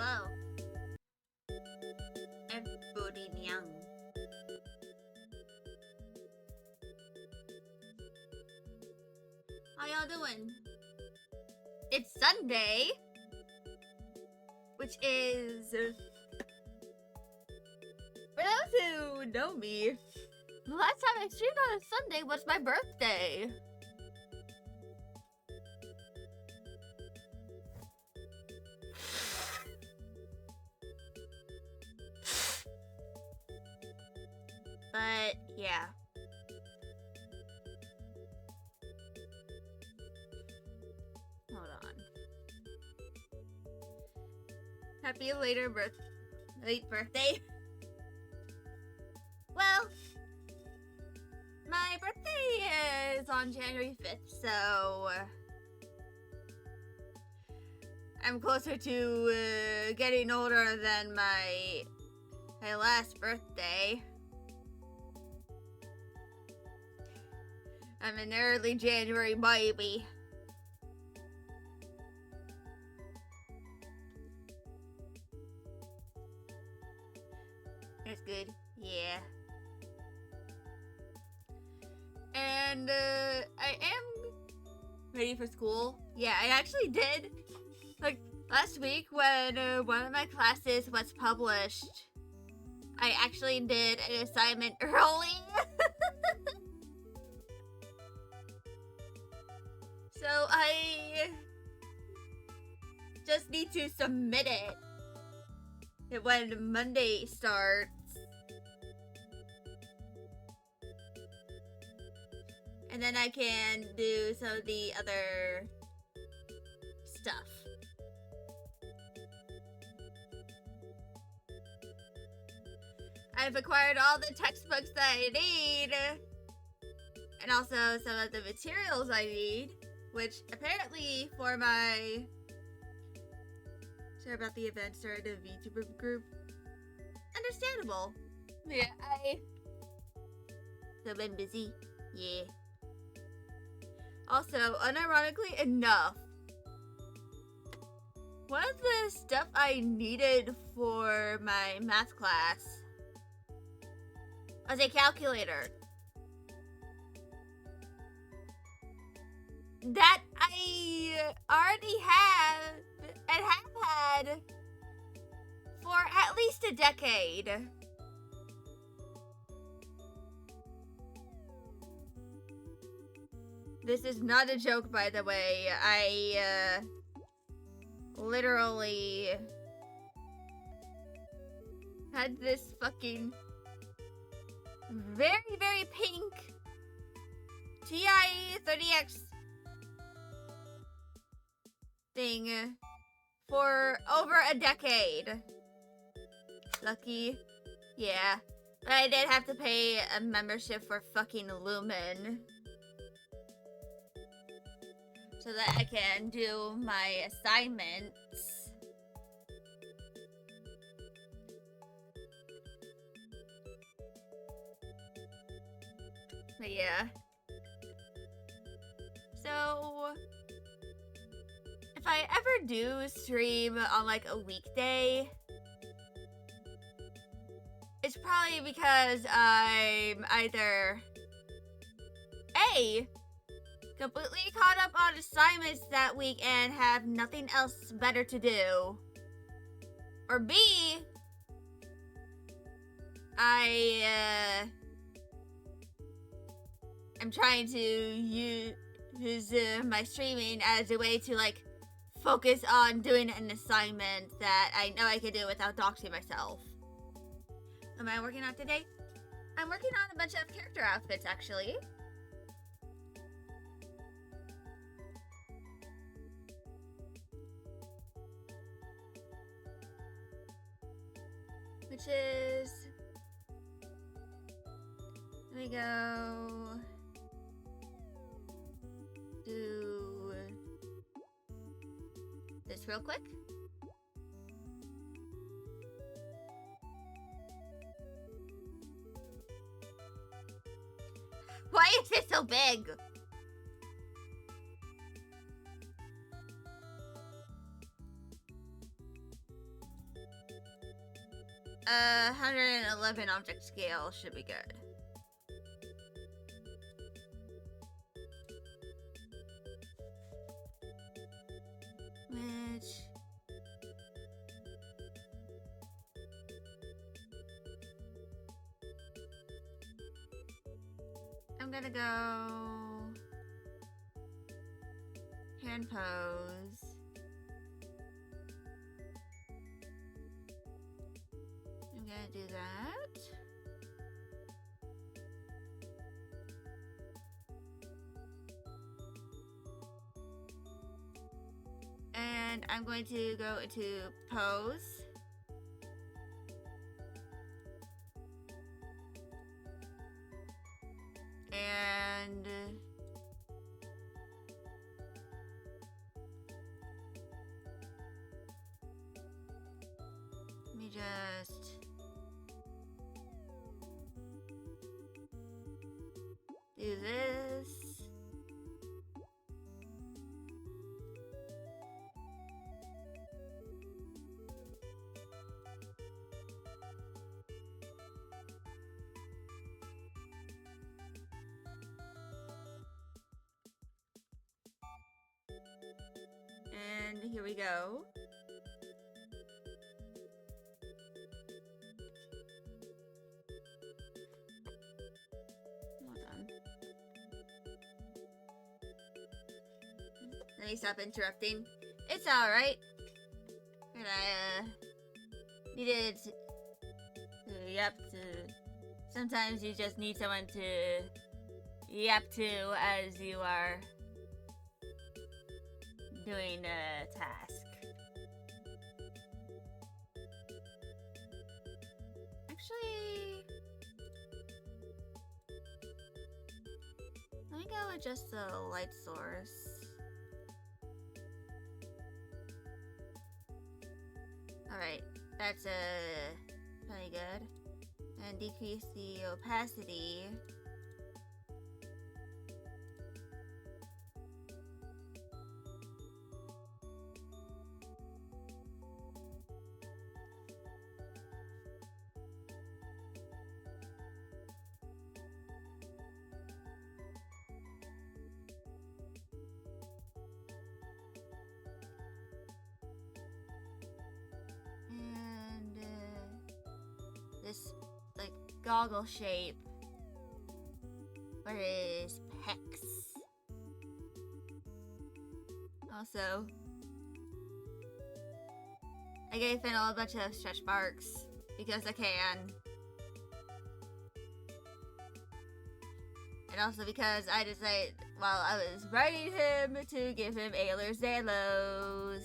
Hello. Everybody young. How y'all doing? It's Sunday, which is, for those who know me, the last time I streamed on a Sunday was my birthday. But, yeah. Hold on. Happy late birthday. Well, my birthday is on January 5th, so I'm closer to getting older than my last birthday. I'm an early January baby. That's good. Yeah. And I am ready for school. Yeah, I actually did. Like last week when one of my classes was published, I actually did an assignment early. So I just need to submit it when Monday starts. And then I can do some of the other stuff. I've acquired all the textbooks that I need. And also some of the materials I need. Which apparently for my... Sorry about the event, started a VTuber group. Understandable. Yeah, I've been busy. Yeah. Also, unironically enough, one of the stuff I needed for my math class was a calculator. That I already have and have had for at least a decade. This is not a joke, by the way. I literally had this fucking very, very pink TI-30X thing for over a decade. Lucky. Yeah. But I did have to pay a membership for fucking Lumen. So that I can do my assignments. But yeah. So if I ever do stream on like a weekday, it's probably because I'm either A, completely caught up on assignments that week and have nothing else better to do, or B, I'm trying to use my streaming as a way to like focus on doing an assignment that I know I can do without doxing myself. Am I working on today? I'm working on a bunch of character outfits, actually. Which is... Let me go... do... this real quick. Why is it so big? 111 object scale should be good. Which... I'm gonna go... hand pose. I'm gonna do that. And I'm going to go into pose. And let me just do this. And here we go. Hold on. Let me stop interrupting. It's alright. And I needed to, sometimes you just need someone to yap to as you are doing a task. Actually, let me go with just the light source. Alright, that's pretty good. And decrease the opacity. This like goggle shape for his pecs. Also, I gave Fennel a bunch of stretch marks because I can. And also because I decided while I was writing him to give him Ehlers-Danlos.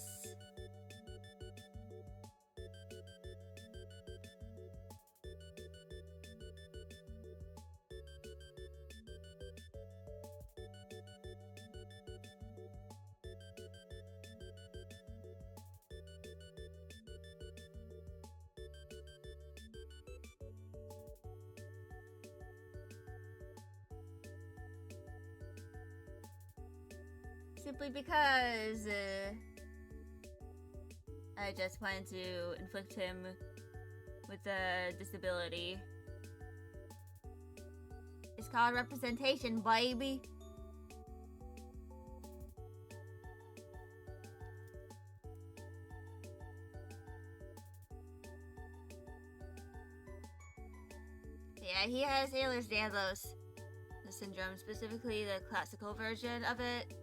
Simply because I just wanted to inflict him with a disability. It's called representation, baby. Yeah, he has Ehlers-Danlos syndrome, specifically the classical version of it.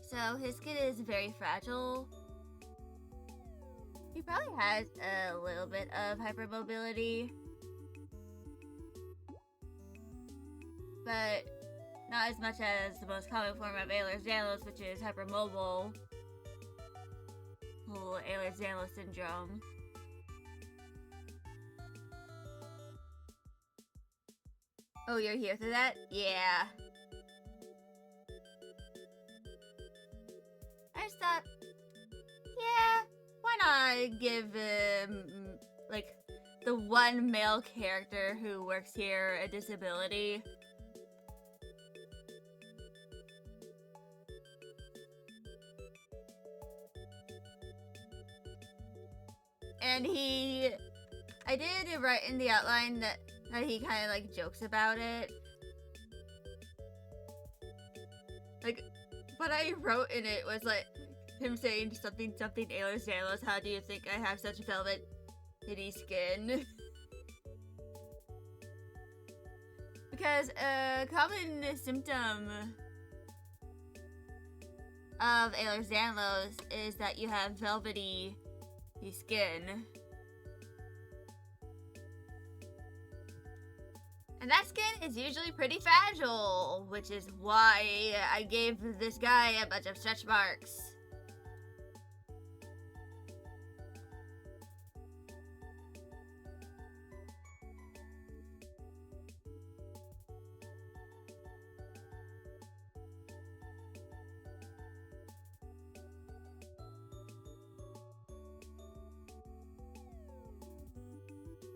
So his skin is very fragile. He probably has a little bit of hypermobility, but not as much as the most common form of Ehlers-Danlos, which is hypermobile Ehlers-Danlos syndrome. Oh, you're here for that? Yeah. I just thought, yeah, why not give like, the one male character who works here a disability? And I did write in the outline that he kind of like jokes about it. Like, what I wrote in it was like him saying something, Ehlers-Danlos, how do you think I have such velvety skin? Because a common symptom of Ehlers-Danlos is that you have velvety skin. And that skin is usually pretty fragile, which is why I gave this guy a bunch of stretch marks.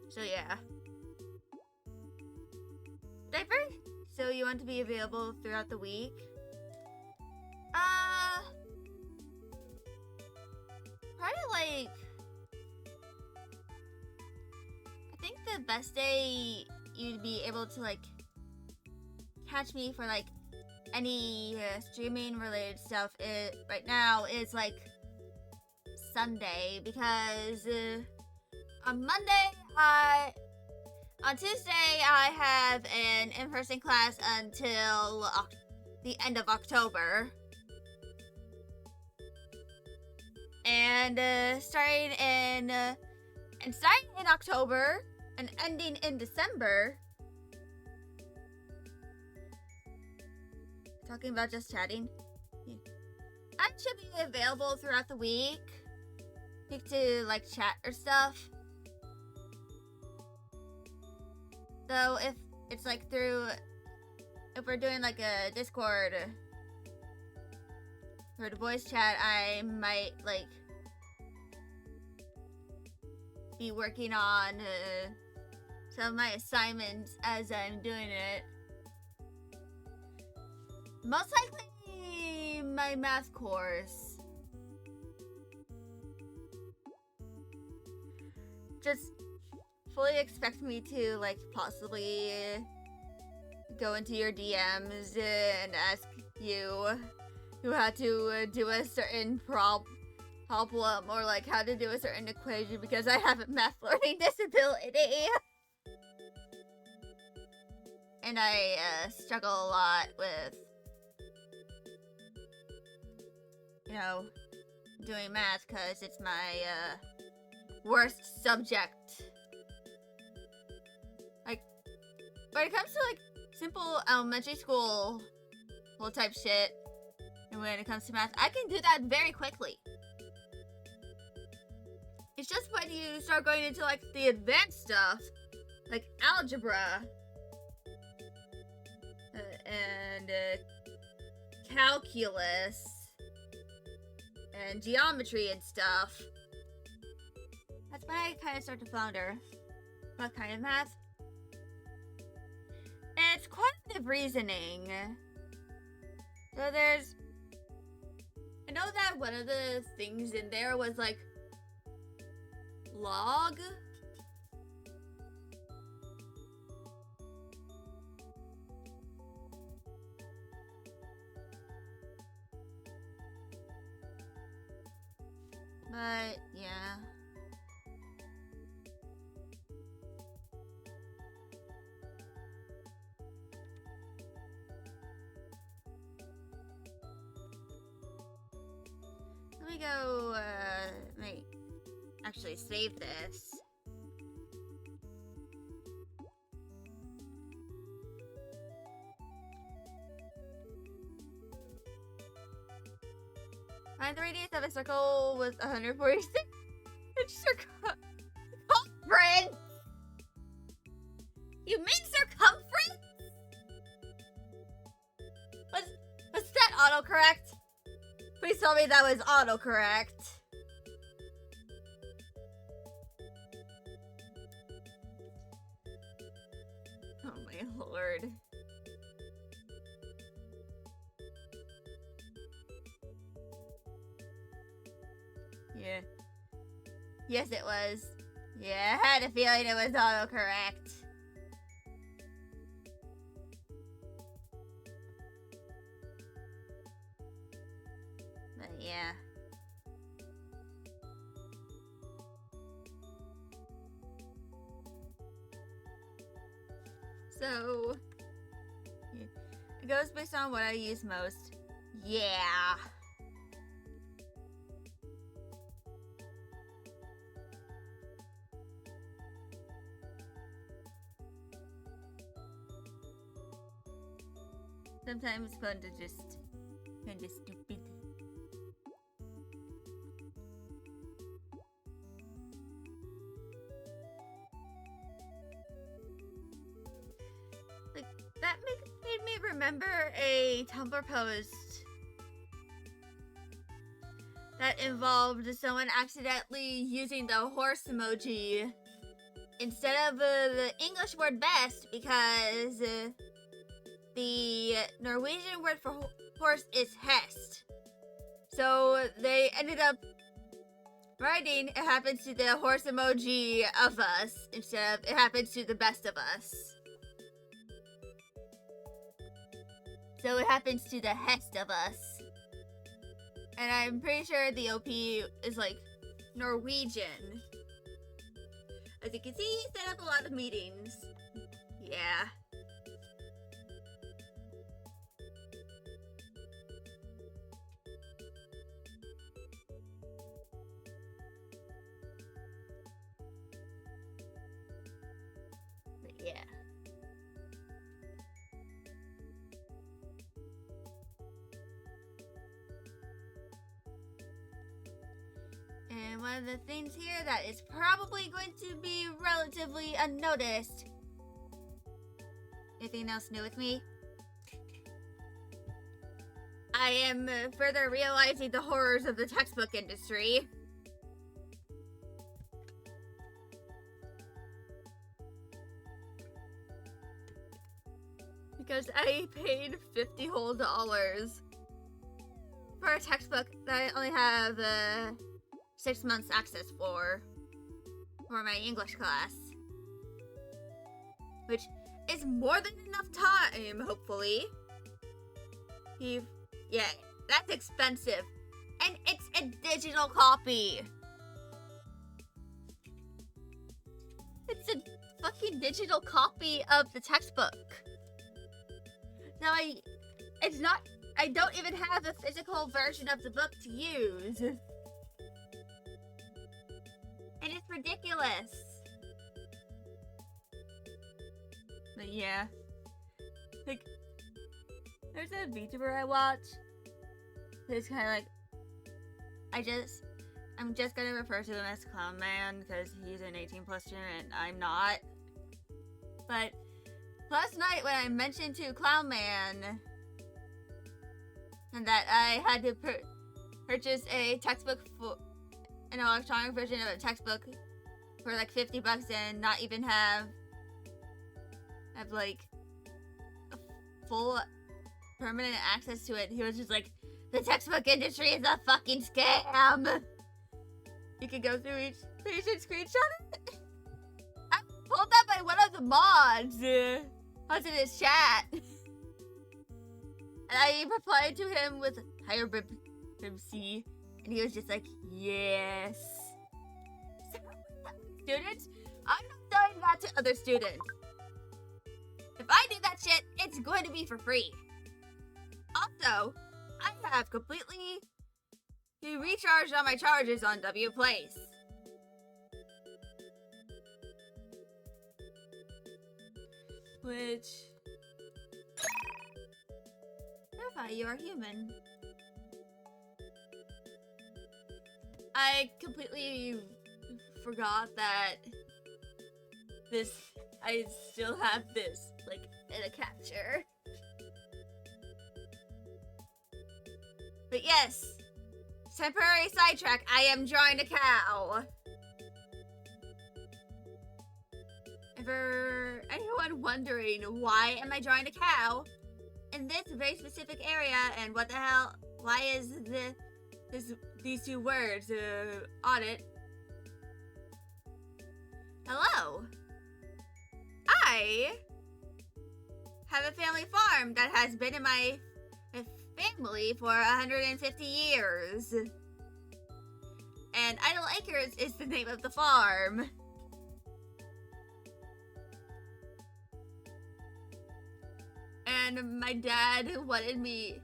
So yeah. Diaper? So you want to be available throughout the week? Probably like, I think the best day you'd be able to like catch me for like any streaming related stuff right now is like Sunday, because on Tuesday, I have an in-person class until the end of October. And starting in October and ending in December. Talking about just chatting. Yeah. I should be available throughout the week. Pick to like chat or stuff. So if it's like if we're doing like a Discord or the voice chat, I might like be working on some of my assignments as I'm doing it. Most likely my math course. Just fully expect me to like possibly go into your DMs and ask you how to do a certain problem or like how to do a certain equation, because I have a math learning disability. And I struggle a lot with, doing math because it's my worst subject. Like, when it comes to like simple elementary school type shit, and when it comes to math, I can do that very quickly. It's just when you start going into like the advanced stuff, like algebra and calculus and geometry and stuff, that's when I kind of start to flounder. What kind of math? It's quantitative reasoning. So I know that one of the things in there was like log. But yeah. Let me go, actually save this. Find the radius of a circle with 146 inch circumference. You mean circumference? Was that autocorrect? Please tell me that was autocorrect. Oh my lord. Yes, it was. Yeah, I had a feeling it was autocorrect. But yeah. So, yeah. It goes based on what I use most. Yeah. Sometimes it's fun to just kind of stupid. Like, that made me remember a Tumblr post that involved someone accidentally using the horse emoji instead of the English word best, because the Norwegian word for horse is hest. So they ended up writing "it happens to the horse emoji of us" instead of "it happens to the best of us." So it happens to the hest of us. And I'm pretty sure the OP is like Norwegian. As you can see, he set up a lot of meetings. Yeah. But yeah. And one of the things here that is probably going to be relatively unnoticed. Anything else new with me? I am further realizing the horrors of the textbook industry. Because I paid $50 whole for a textbook that I only have 6 months access for my English class. Which is more than enough time, hopefully. Yeah, that's expensive. And it's a digital copy. It's a fucking digital copy of the textbook. Now I don't even have a physical version of the book to use. And it's ridiculous. But yeah. Like, there's a VTuber I watch. It's kind of like, I'm just gonna refer to him as Clown Man because he's an 18+ student and I'm not. But last night when I mentioned to Clown Man and that I had to purchase a textbook an electronic version of a textbook for like $50 and not even have like a full permanent access to it, he was just like, the textbook industry is a fucking scam. You can go through each page and screenshot it. I pulled that by one of the mods. Was in his chat. And I replied to him with higher C, and he was just like, yes. So, students, I'm not selling that to other students. If I do that shit, it's going to be for free. Also, I have completely recharged all my charges on WPlace. Which, verify you are human. I completely forgot that I still have this, like, in a capture. But yes, temporary sidetrack, I am drawing a cow. For anyone wondering why am I drawing a cow in this very specific area and what the hell, why is these two words on it, Hello. I have a family farm that has been in my family for 150 years. And Idle Acres is the name of the farm. And my dad wanted me,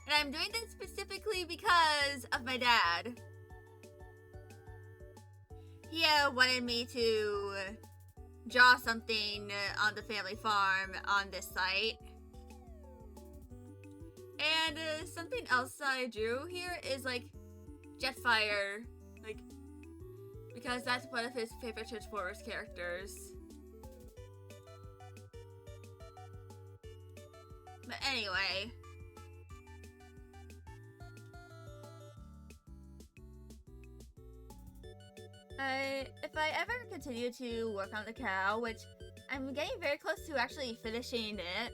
and I'm doing this specifically because of my dad. He wanted me to draw something on the family farm on this site. And something else I drew here is like Jetfire, like, because that's one of his favorite Transformers characters. But anyway, if I ever continue to work on the cow, which I'm getting very close to actually finishing it,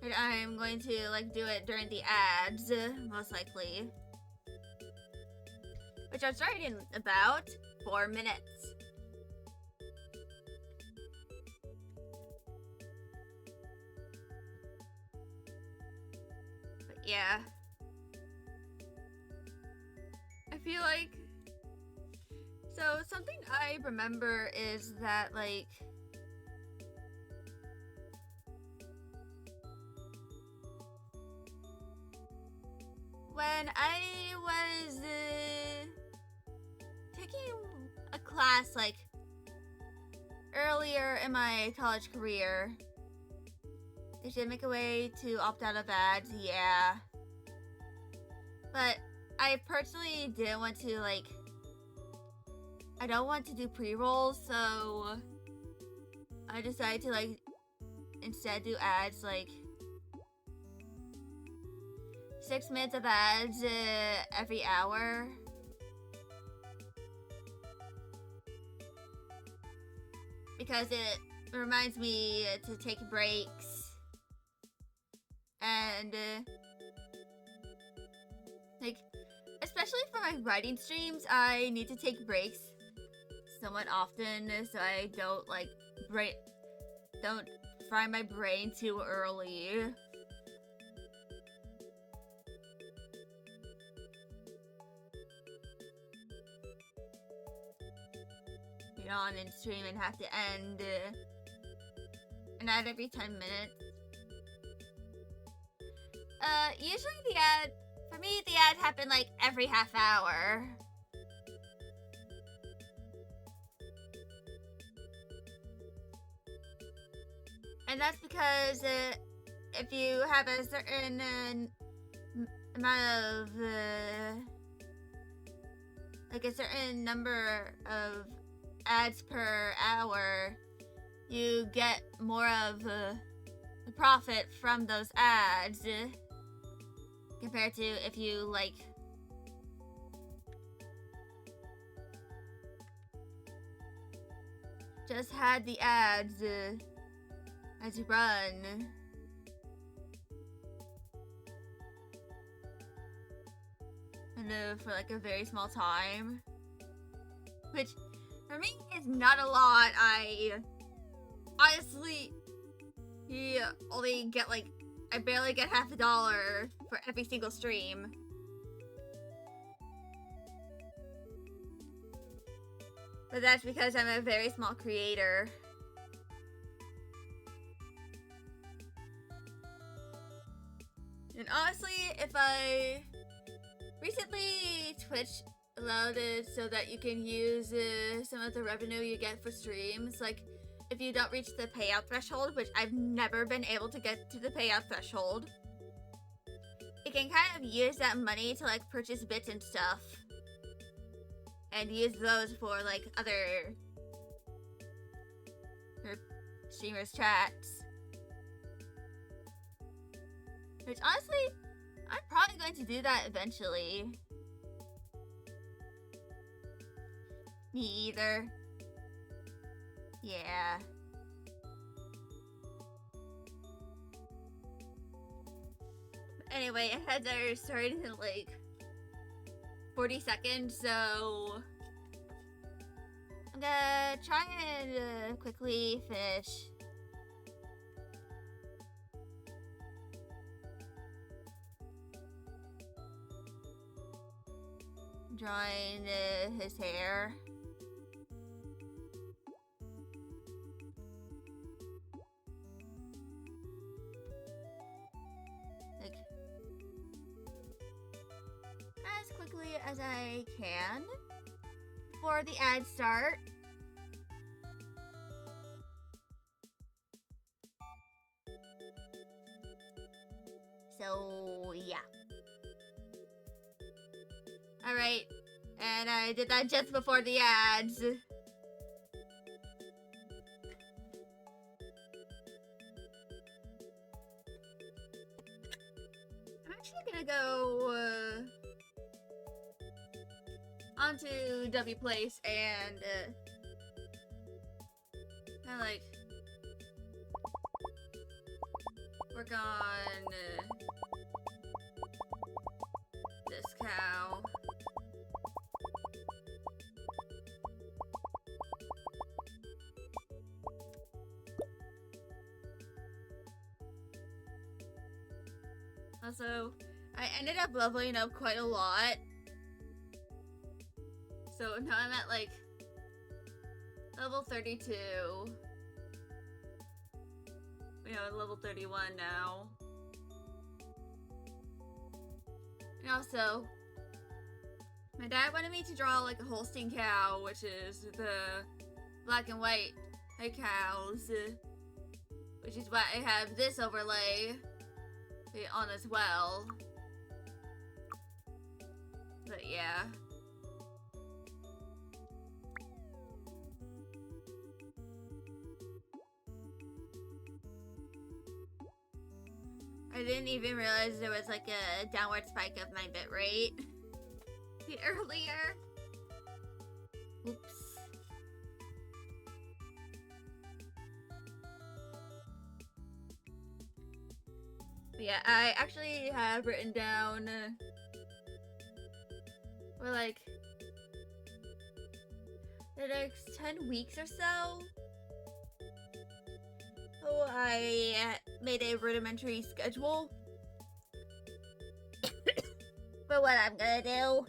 and I'm going to like do it during the ads, most likely, which I'll start in about 4 minutes. But yeah, I feel like, so something I remember is that like when I was taking a class like earlier in my college career, they should make a way to opt out of ads, yeah. But I personally didn't want to like, I don't want to do pre-rolls, so I decided to like instead do ads, like 6 minutes of ads every hour. Because it reminds me to take breaks. And like, especially for my writing streams, I need to take breaks somewhat often so I don't like don't fry my brain too early. You know, on in stream and have to end an ad every 10 minutes. Usually the ad, for me, the ad happened like every half hour. And that's because if you have a certain amount of, like a certain number of ads per hour, you get more of the profit from those ads compared to if you like just had the ads as you run. And for like a very small time, which for me is not a lot. I honestly only get like, I barely get $50 for every single stream. But that's because I'm a very small creator. And honestly, if I recently Twitch allowed it so that you can use some of the revenue you get for streams, like if you don't reach the payout threshold, which I've never been able to get to the payout threshold, you can kind of use that money to like purchase bits and stuff and use those for like other streamers' chats. Which honestly, I'm probably going to do that eventually. Me either. Yeah. Anyway, ads are starting in like 40 seconds, so gonna try and quickly finish. Drawing his hair. Like, as quickly as I can before the ads start. So, yeah. Alright, and I did that just before the ads. I'm actually gonna go onto W Place and kind of like work on this cow. Also, I ended up leveling up quite a lot. So now I'm at like level 32. You know, level 31 now. And also, my dad wanted me to draw like a Holstein cow, which is the black and white cows, which is why I have this overlay on as well. But yeah. I didn't even realize there was like a downward spike of my bitrate earlier. Oops. But yeah, I actually have written down for like the next 10 weeks or so. So I made a rudimentary schedule for what I'm gonna do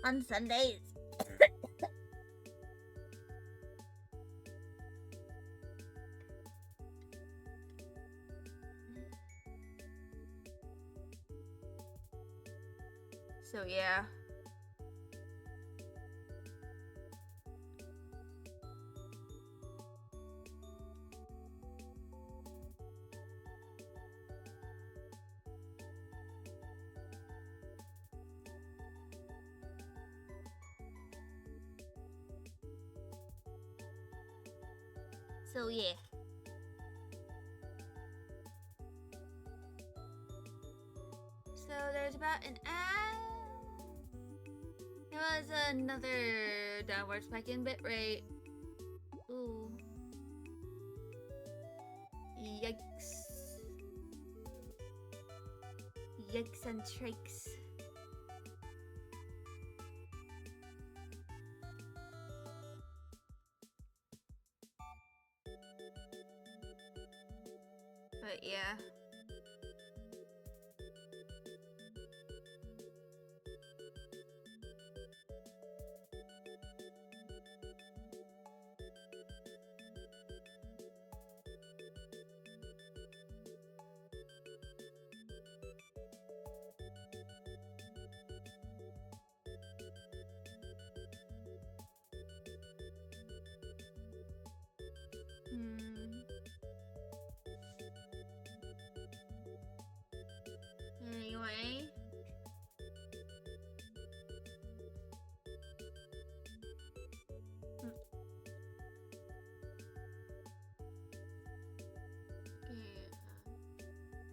on Sundays. So yeah. So yeah. So there's about an hour. There was another downward spike in bitrate. Ooh. Yikes. Yikes and trikes. But yeah. Anyway.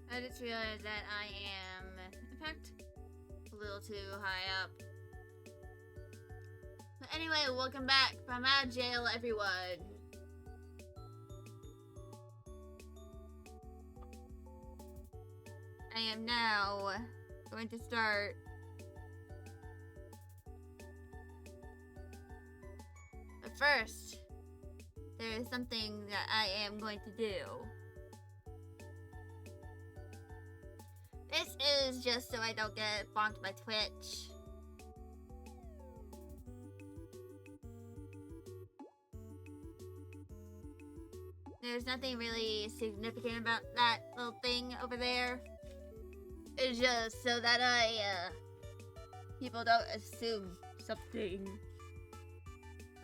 I just realized that I am, in fact, a little too high up. But anyway, welcome back from out of jail, everyone. I am now going to start first, there is something that I am going to do. This is just so I don't get bonked by Twitch. There's nothing really significant about that little thing over there. It's just so that people don't assume something.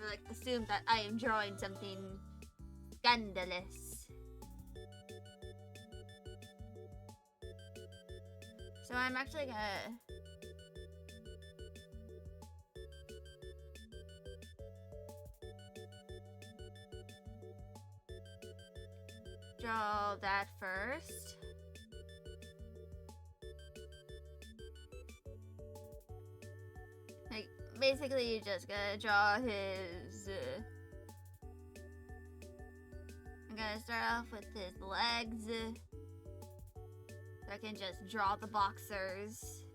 Or, like, assume that I am drawing something scandalous. So I'm actually gonna draw that first. Like, basically, you're just gonna draw his. I'm gonna start off with his legs. So I can just draw the boxers.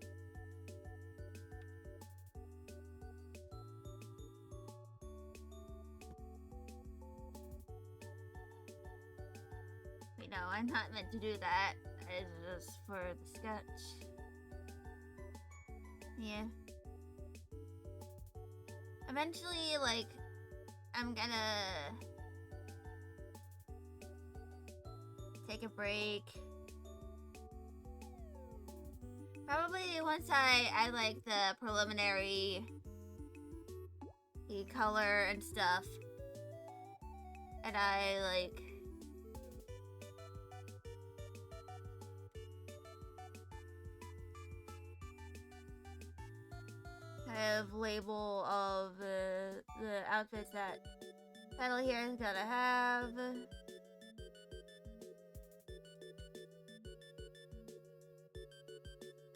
Wait, no, I'm not meant to do that. It's just for the sketch. Yeah. Eventually, like, I'm gonna take a break. Probably once I add, like, the preliminary color and stuff. And I, like, kind of label of the outfits that Petal here is gonna have.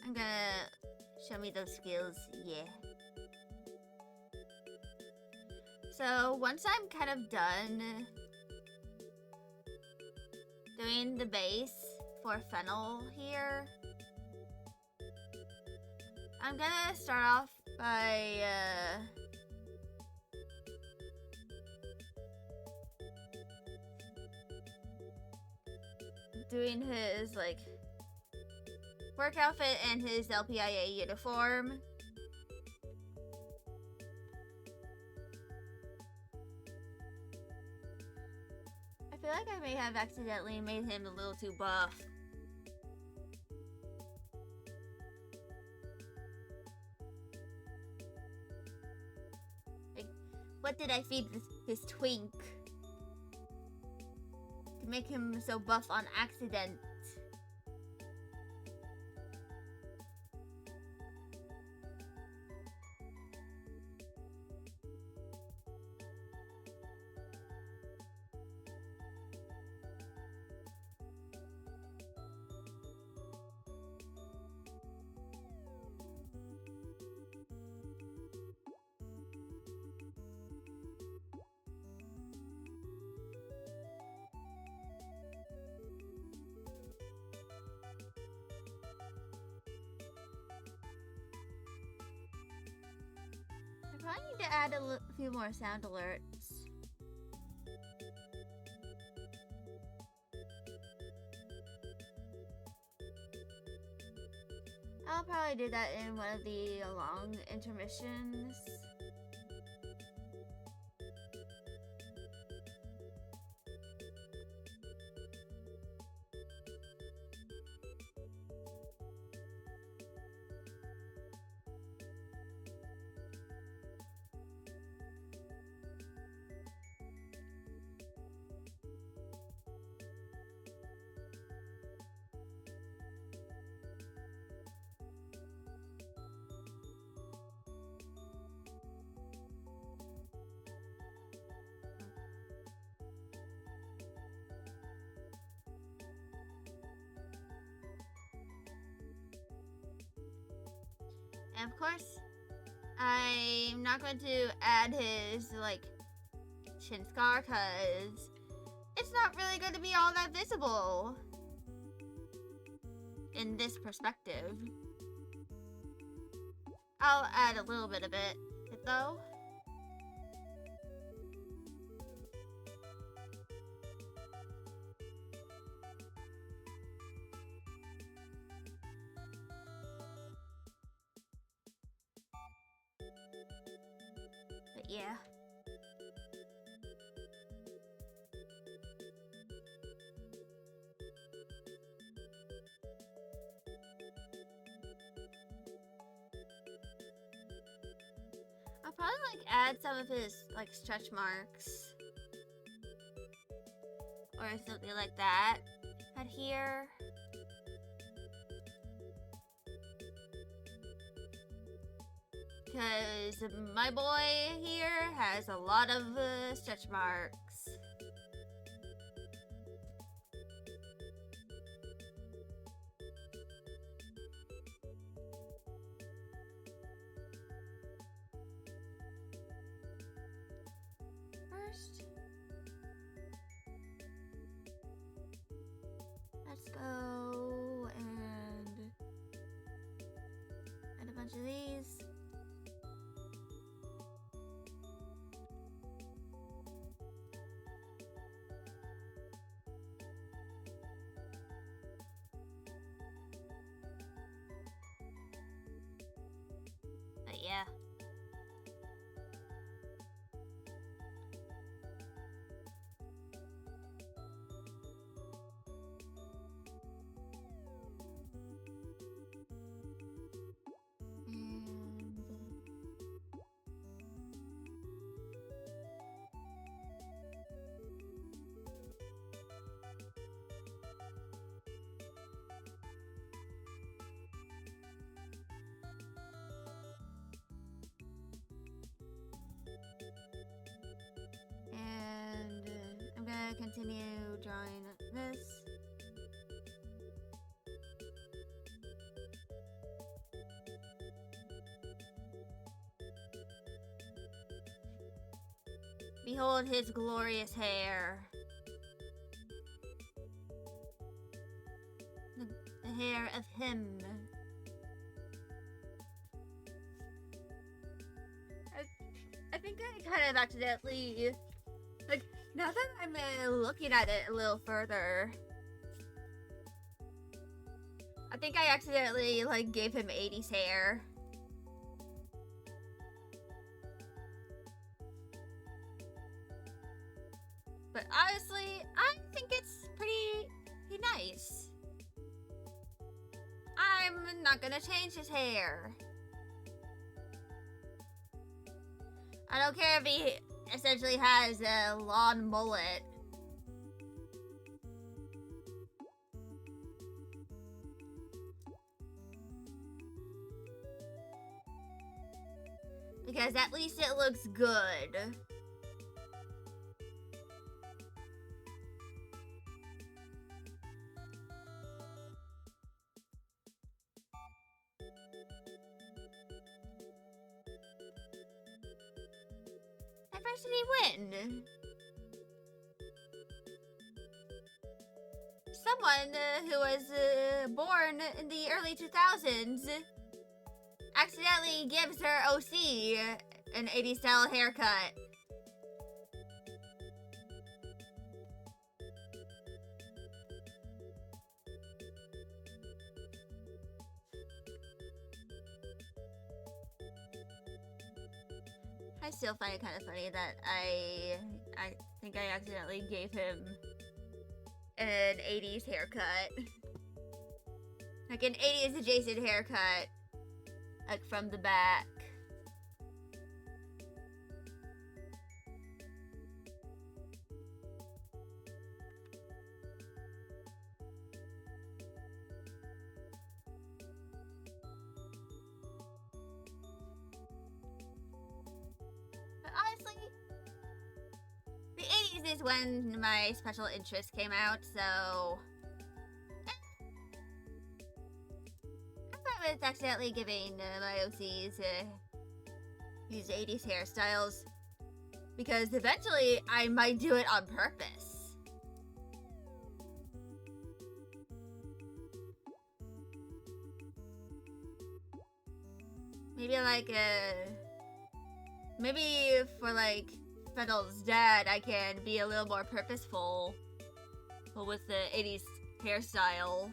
I'm gonna show me those skills, yeah. So once I'm kind of done doing the base for Fennel here, I'm gonna start off by doing his, like, work outfit and his LPIA uniform. I feel like I may have accidentally made him a little too buff. Like, what did I feed this twink to make him so buff on accident? I probably need to add a few more sound alerts. I'll probably do that in one of the long intermissions. And of course, I'm not going to add his, like, chin scar because it's not really going to be all that visible in this perspective. I'll add a little bit of it, though. But yeah. I'll probably like add some of his like stretch marks or something like that at here. Because my boy here has a lot of stretch marks. First, let's go and add a bunch of these. But yeah. And I'm gonna continue drawing this. Behold his glorious hair. The hair of him. I think I kind of accidentally, like, now that I'm looking at it a little further, I think I accidentally, like, gave him 80s hair. But honestly, I think it's pretty nice. I'm not gonna change his hair. I don't care if he essentially has a long mullet. Because at least it looks good. Diversity win. Someone who was born in the early 2000s accidentally gives her OC an 80s style haircut. I still find it kind of funny that I think I accidentally gave him an 80s haircut. Like an 80s adjacent haircut. Like from the back. But honestly, the 80s is when my special interest came out, so I'm accidentally giving my OCs these 80s hairstyles because eventually I might do it on purpose. Maybe like maybe for like Fennel's dad, I can be a little more purposeful with the 80s hairstyle.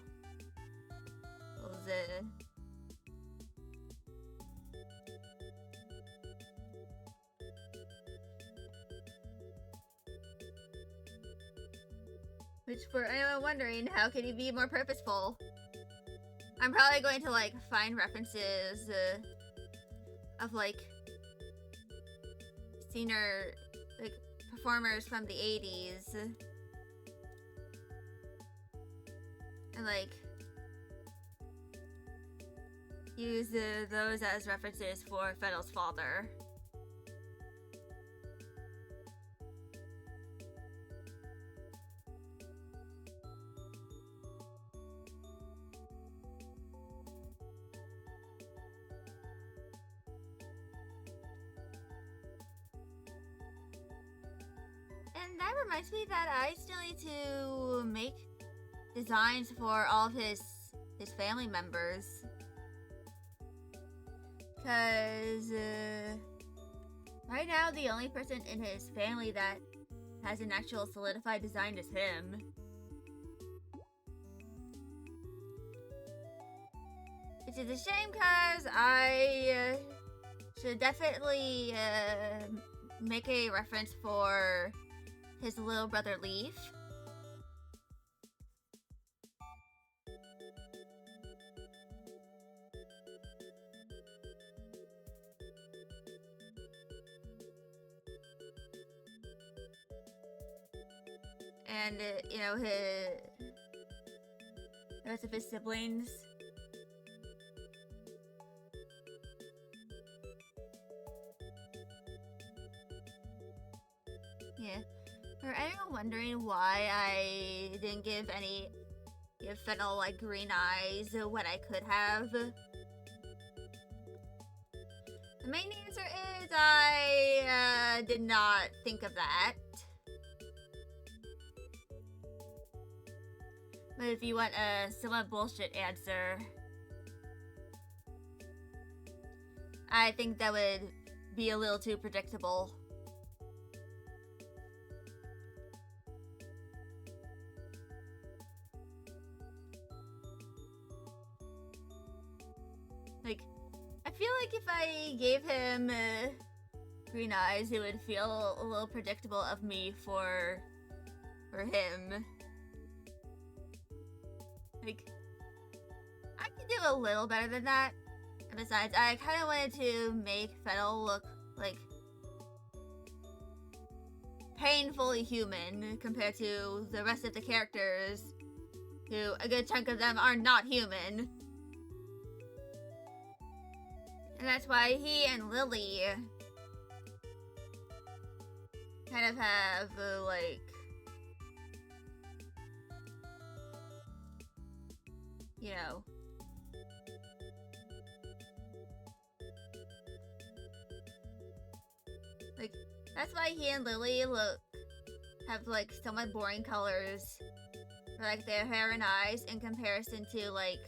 Which, for anyone wondering, how can he be more purposeful? I'm probably going to, like, find references of, like, senior, like, performers from the 80s. And, like, use those as references for Fennel's father. And that reminds me that I still need to make designs for all of his family members. Because right now the only person in his family that has an actual solidified design is him. Which is a shame because I should definitely make a reference for his little brother Leaf. And, you know, the rest of his siblings. Yeah. For anyone wondering why I didn't give Fennel, like, green eyes when I could have, the main answer is I did not think of that. But if you want a somewhat bullshit answer, I think that would be a little too predictable. Like, I feel like if I gave him green eyes, it would feel a little predictable of me for him. Like, I could do a little better than that. And besides, I kind of wanted to make Fennel look, like, painfully human compared to the rest of the characters, who, a good chunk of them are not human. And that's why he and Lily kind of have, like, you know, like, that's why he and Lily have, like, somewhat boring colors for, like, their hair and eyes in comparison to, like,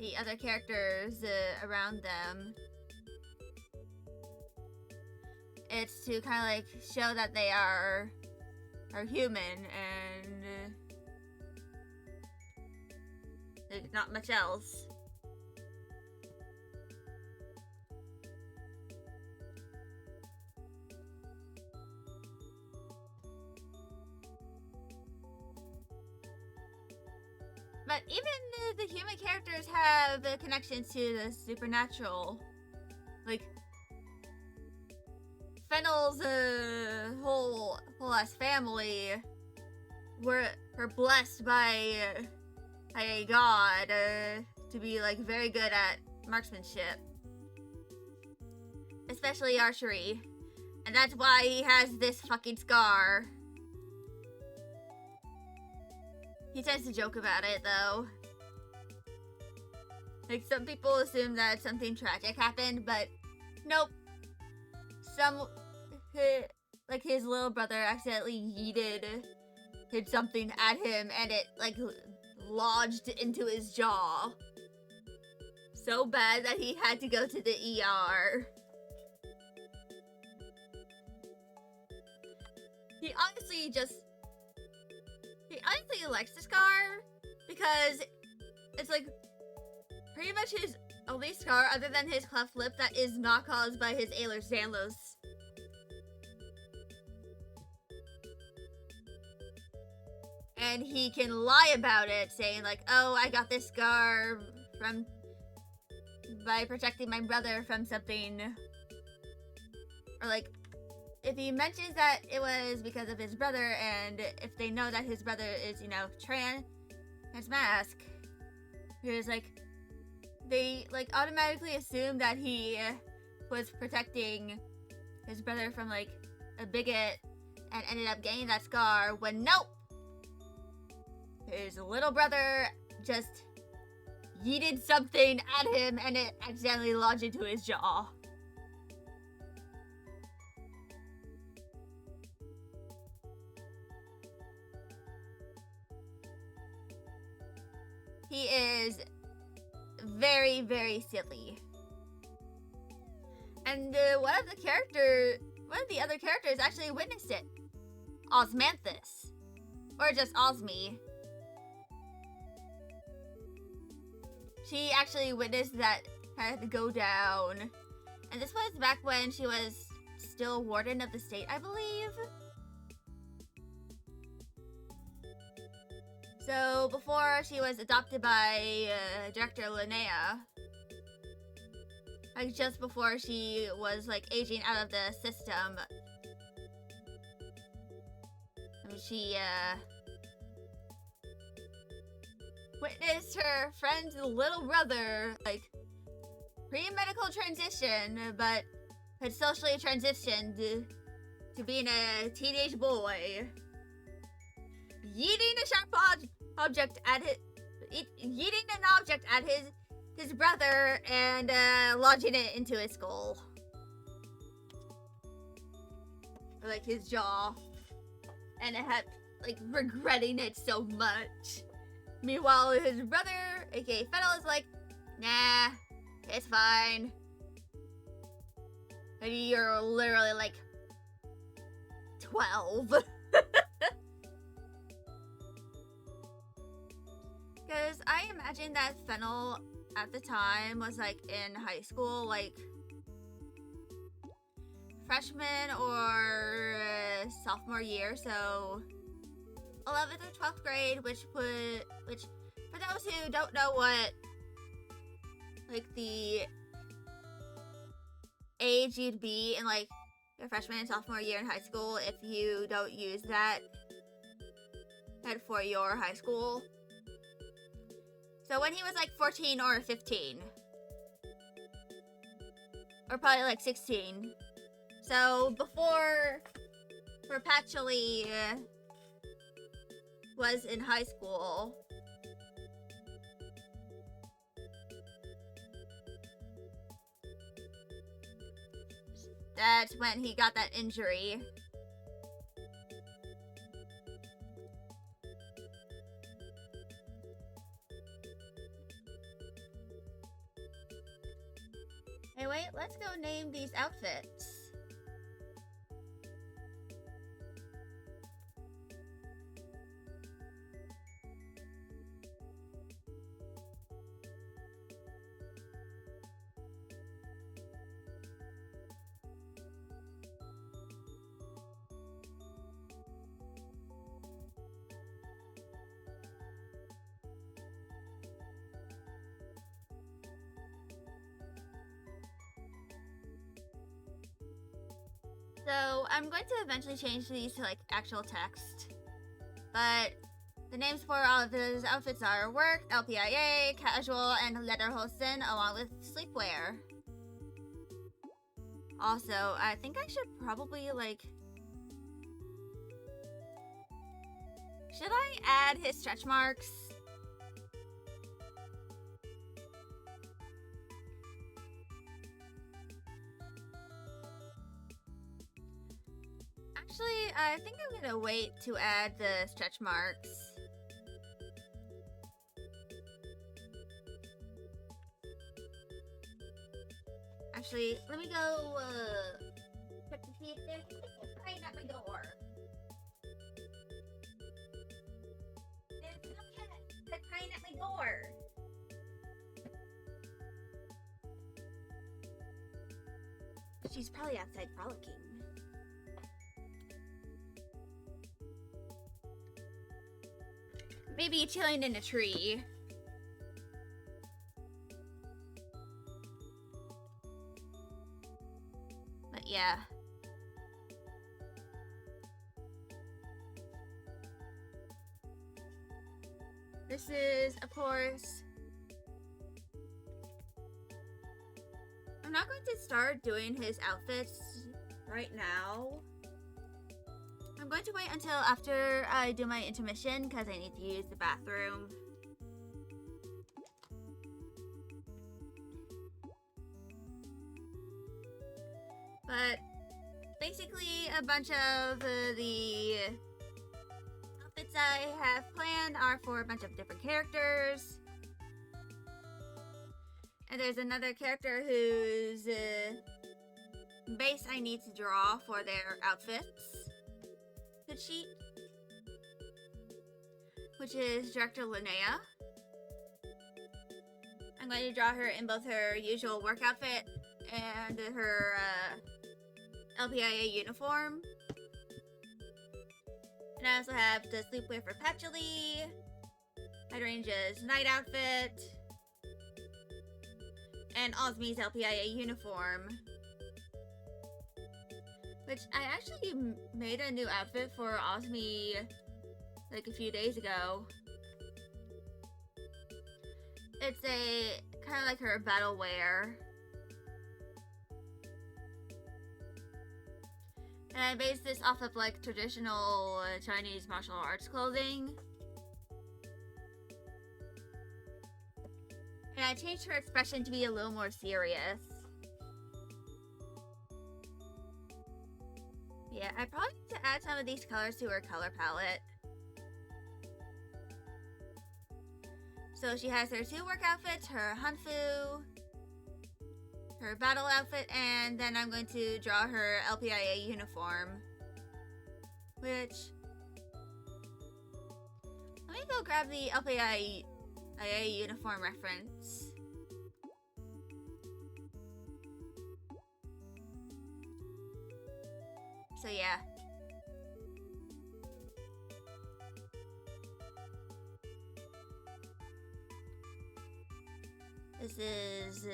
the other characters around them. It's to kind of, like, show that they are human and not much else. But even the human characters have connections to the supernatural. Like, Fennel's whole ass family were blessed by a god to be, like, very good at marksmanship, especially archery, and that's why he has this fucking scar. He tends to joke about it, though. Like, some people assume that something tragic happened, but nope. Like, his little brother accidentally hit something at him, and it, like, lodged into his jaw. So bad that he had to go to the ER. He honestly likes the scar because it's, like, pretty much his only scar other than his cleft lip that is not caused by his Ehlers-Danlos. and he can lie about it, saying like, oh, I got this scar by protecting my brother from something. Or like, if he mentions that it was because of his brother, and if they know that his brother is, trans mask, because like, they like automatically assume that he was protecting his brother from like a bigot and ended up getting that scar, when nope! His little brother just yeeted something at him and it accidentally lodged into his jaw. He is very, very silly. And one of the other characters actually witnessed it. Osmanthus. Or just Osmi. She actually witnessed that had to go down. And this was back when she was still warden of the state, I believe. So before she was adopted by Director Linnea, like just before she was like aging out of the system, she witnessed her friend's little brother like pre-medical transition, but had socially transitioned to being a teenage boy, yeeting a sharp object at his brother and lodging it into his skull, or like his jaw, and it had like regretting it so much. Meanwhile, his brother, aka Fennel, is like, nah, it's fine. And you're literally like 12. Because I imagine that Fennel at the time was like in high school, like freshman or sophomore year, so 11th or 12th grade, which for those who don't know what like the age you'd be in like your freshman and sophomore year in high school if you don't use that head for your high school. So when he was like 14 or 15, or probably like 16, so before perpetually was in high school, that's when he got that injury. Hey, wait, let's go name these outfits. So I'm going to eventually change these to like actual text, but the names for all of those outfits are work, LPIA, casual, and lederhosen, along with sleepwear. Also, I think I should probably like, should I add his stretch marks? Actually, I think I'm gonna wait to add the stretch marks. Actually, let me go, check to see if there's a train at my door. There's no train at my door. She's probably outside frolicking. Maybe chilling in a tree. But yeah. This is, of course, I'm not going to start doing his outfits right now. I'm going to wait until after I do my intermission because I need to use the bathroom. But basically, a bunch of the outfits I have planned are for a bunch of different characters. And there's another character whose base I need to draw for their outfits sheet, which is Director Linnea. I'm going to draw her in both her usual work outfit and her LPIA uniform. And I also have the sleepwear for Patchouli, Hydrangea's night outfit, and Osmi's LPIA uniform. Which I actually made a new outfit for Osmi like a few days ago. It's a kind of like her battle wear. And I based this off of like traditional Chinese martial arts clothing. And I changed her expression to be a little more serious. Yeah, I probably need to add some of these colors to her color palette. So she has her two work outfits, her Hanfu, her battle outfit, and then I'm going to draw her LPIA uniform. Which... let me go grab the LPIA uniform reference. So yeah. This is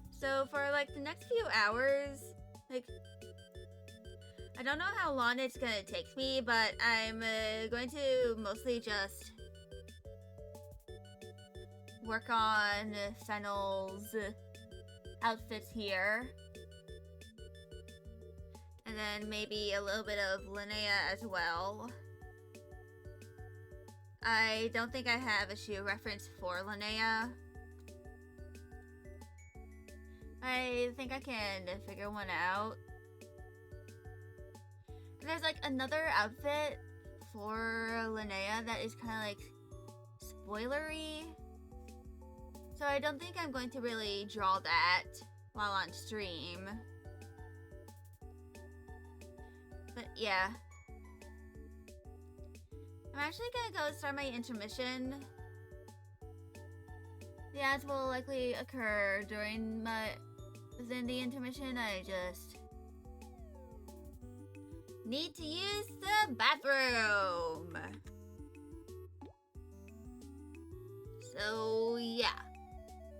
so for like the next few hours, like I don't know how long it's gonna take me, but I'm going to mostly just work on Fennel's outfits here. And then maybe a little bit of Linnea as well. I don't think I have a shoe reference for Linnea. I think I can figure one out. There's like another outfit for Linnea that is kind of like spoilery. So I don't think I'm going to really draw that while on stream. But yeah. I'm actually gonna go start my intermission. The ads will likely occur within the intermission. I just need to use the bathroom. So yeah.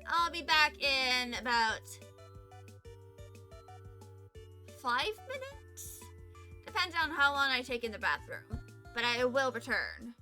I'll be back in about 5 minutes? Depends on how long I take in the bathroom. But I will return.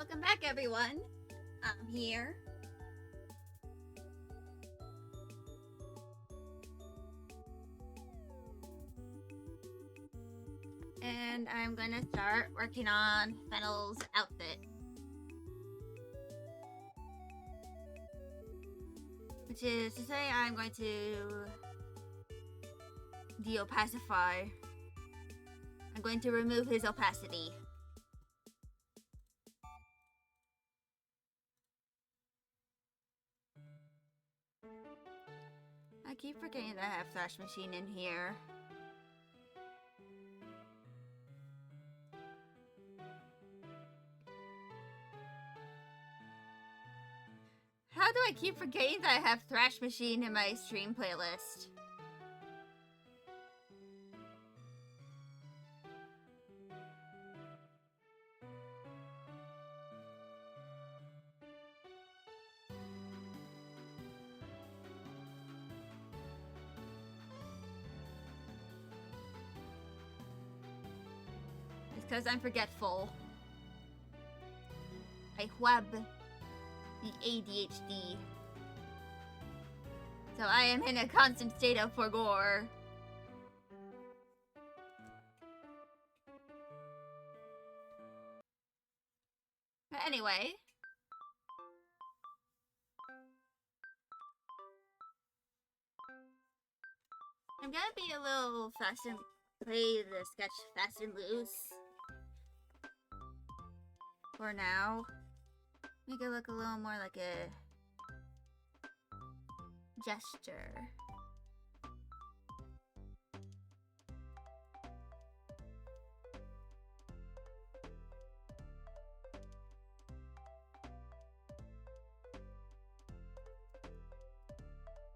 Welcome back, everyone. I'm here. And I'm gonna start working on Fennel's outfit. Which is to say, I'm going to de-opacify. I'm going to remove his opacity. I keep forgetting that I have Thrash Machine in here. How do I keep forgetting that I have Thrash Machine in my stream playlist? It's because I'm forgetful. I have the ADHD. So I am in a constant state of forgore. But anyway. I'm gonna be a little fast and play the sketch fast and loose. For now. Make it look a little more like a gesture.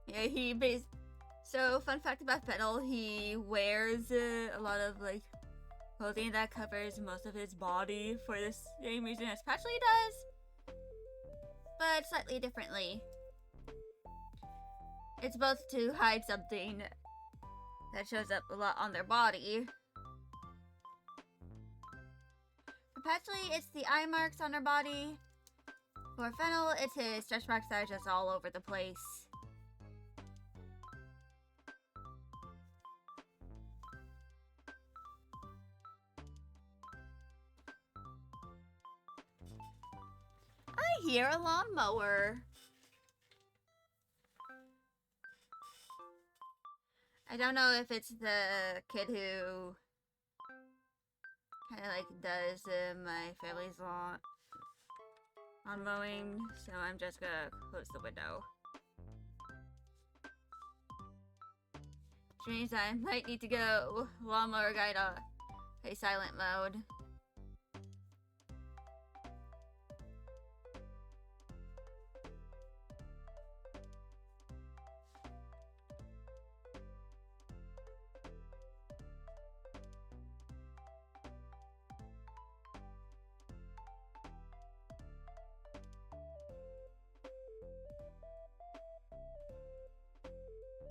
Yeah, so fun fact about Fennel, he wears a lot of like clothing that covers most of his body for the same reason as Patchley does, but slightly differently. It's both to hide something that shows up a lot on their body. For Patchley, it's the eye marks on her body. For Fennel, it's his stretch marks that are just all over the place. I hear a lawnmower. I don't know if it's the kid who kind of like does my family's lawn mowing, so I'm just gonna close the window. Which means I might need to go lawnmower guy to a silent mode.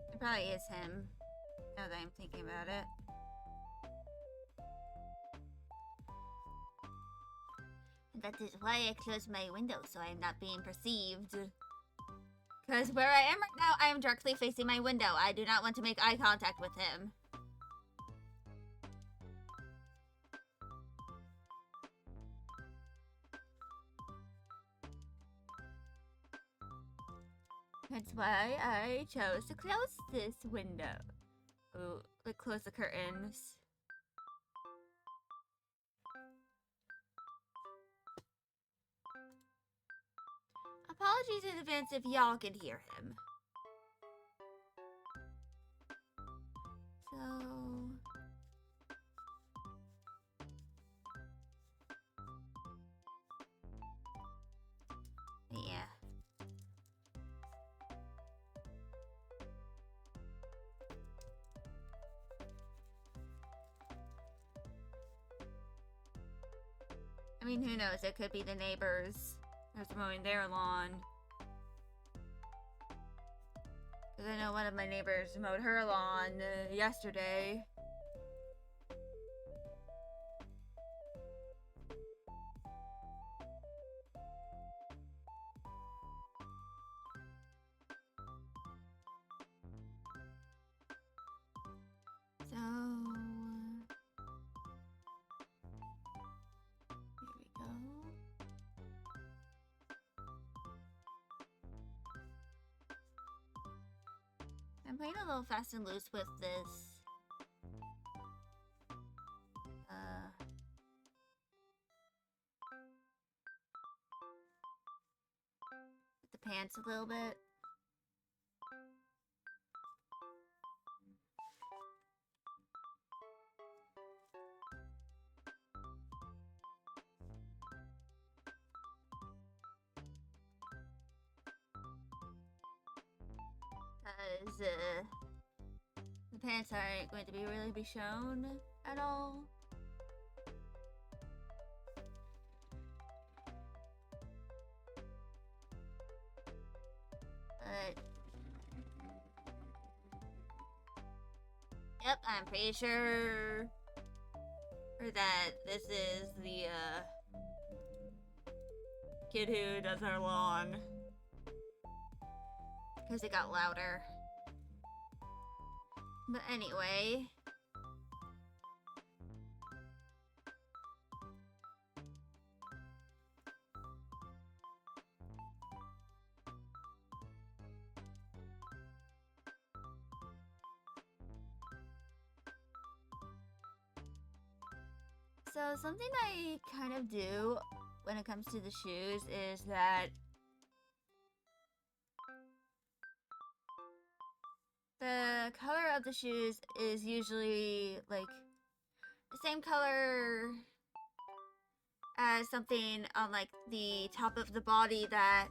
It probably is him, now that I'm thinking about it. And that is why I closed my window, so I am not being perceived. Because where I am right now, I am directly facing my window. I do not want to make eye contact with him. That's why I chose to close this window. Oh, like close the curtains. Apologies in advance if y'all can hear him. So... yeah. I mean, who knows? It could be the neighbors who's mowing their lawn. Because I know one of my neighbors mowed her lawn yesterday. I'm playing a little fast and loose with this. With the pants a little bit. Because the pants aren't going to really be shown at all. But yep, I'm pretty sure that this is the kid who does our lawn. Because it got louder. But anyway. So something I kind of do when it comes to the shoes is that the color of the shoes is usually like the same color as something on like the top of the body that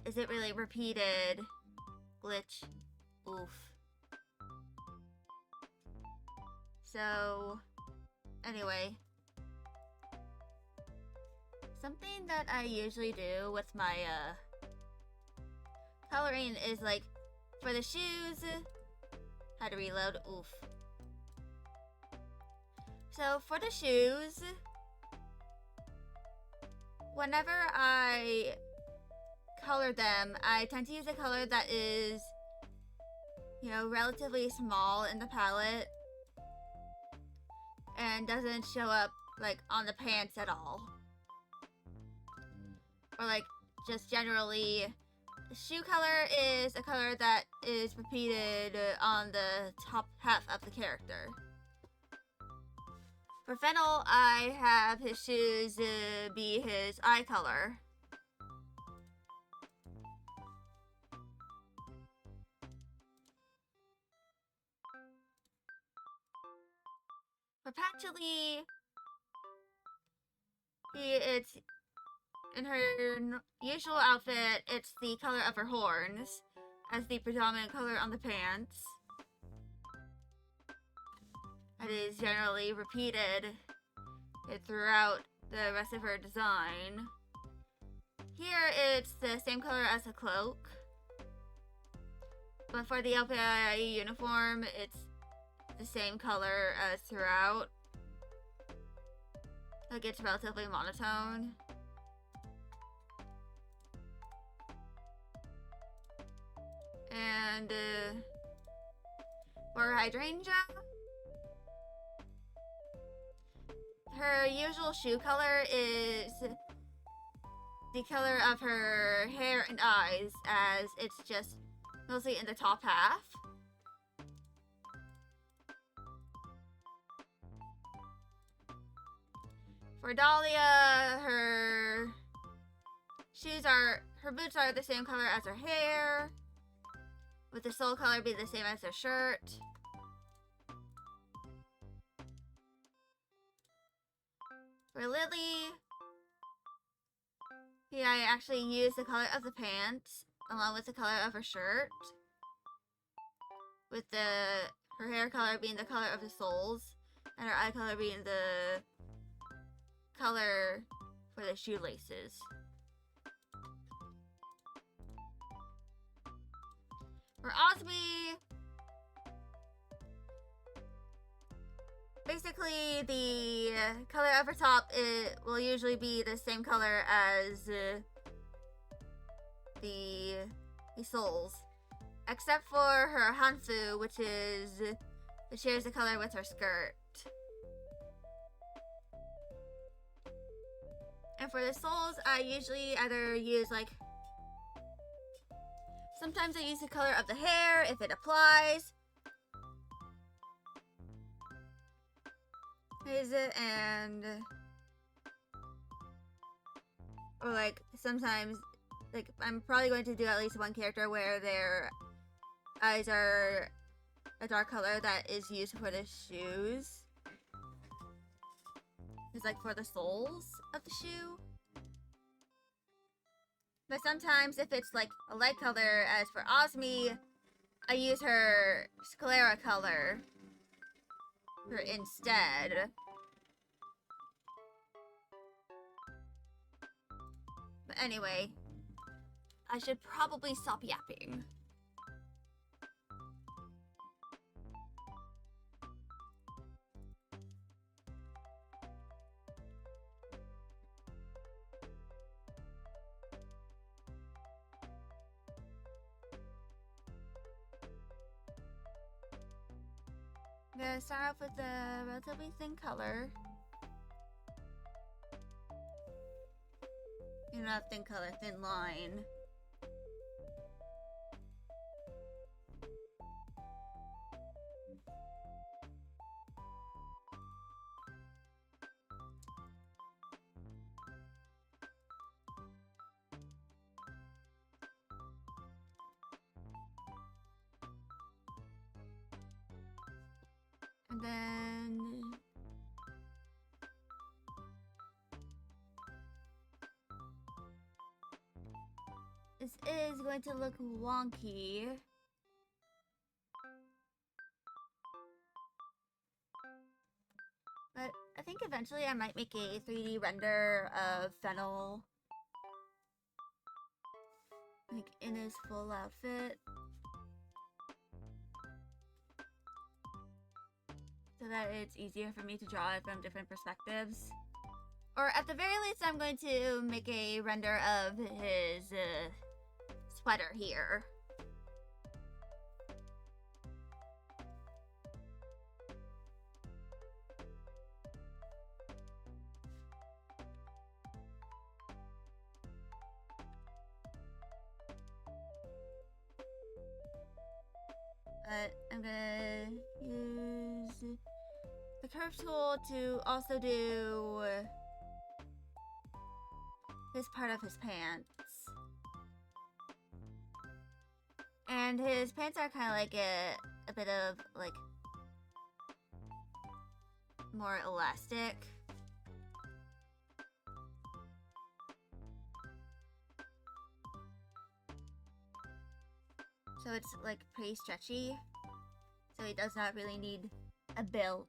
isn't really repeated. Glitch. Oof. So anyway, something that I usually do with my coloring is like for the shoes, how to reload, oof. So for the shoes, whenever I color them, I tend to use a color that is, you know, relatively small in the palette and doesn't show up like on the pants at all. Or like just generally, the shoe color is a color that is repeated on the top half of the character. For Fennel, I have his shoes be his eye color. For Patchouli, it's in her usual outfit, it's the color of her horns as the predominant color on the pants. It is generally repeated throughout the rest of her design. Here, it's the same color as the cloak. But for the LPI uniform, it's the same color as throughout. Like, it's relatively monotone. And for Hydrangea, her usual shoe color is the color of her hair and eyes, as it's just mostly in the top half. For Dahlia, her boots are the same color as her hair, with the sole color being the same as her shirt. For Lily, here I actually use the color of the pants along with the color of her shirt, with her hair color being the color of the soles, and her eye color being the color for the shoelaces. For Osby, basically the color of her top will usually be the same color as the soles, except for her hanfu, which shares the color with her skirt. And for the soles, I usually either use like Sometimes I use the color of the hair if it applies. Is it and or like sometimes like I'm probably going to do at least one character where their eyes are a dark color that is used for the shoes. It's like for the soles of the shoe. But sometimes if it's like a light color, as for Osmi, I use her sclera color for instead. But anyway, I should probably stop yapping. I'm gonna start off with a relatively thin color. Not thin color, thin line. And then this is going to look wonky. But I think eventually I might make a 3D render of Fennel. Like in his full outfit. So that it's easier for me to draw it from different perspectives. Or at the very least, I'm going to make a render of his sweater here. But I'm gonna use the curve tool to also do this part of his pants. And his pants are kind of like a bit of like more elastic. So it's like pretty stretchy. So he does not really need a belt.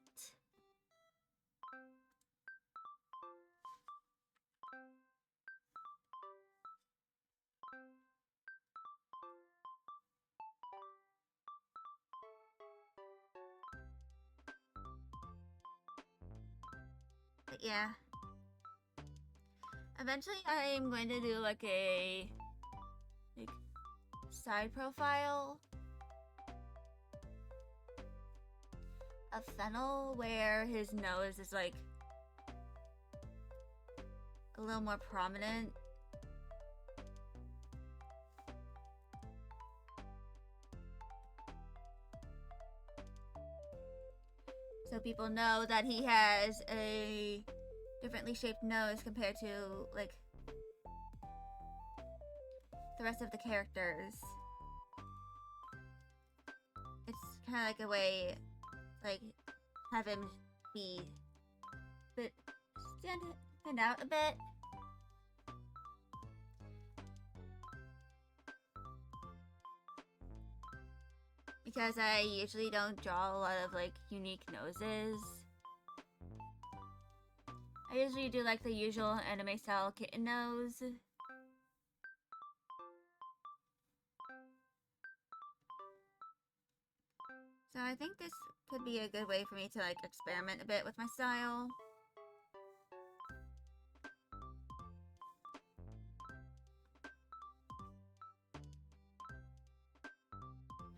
But yeah. Eventually I'm going to do like a side profile of Fennel where his nose is like a little more prominent. So people know that he has a differently shaped nose compared to like the rest of the characters. It's kind of like a way, like, have him be, but stand out a bit. Because I usually don't draw a lot of like unique noses. I usually do like the usual anime style kitten nose. So I think this could be a good way for me to like experiment a bit with my style.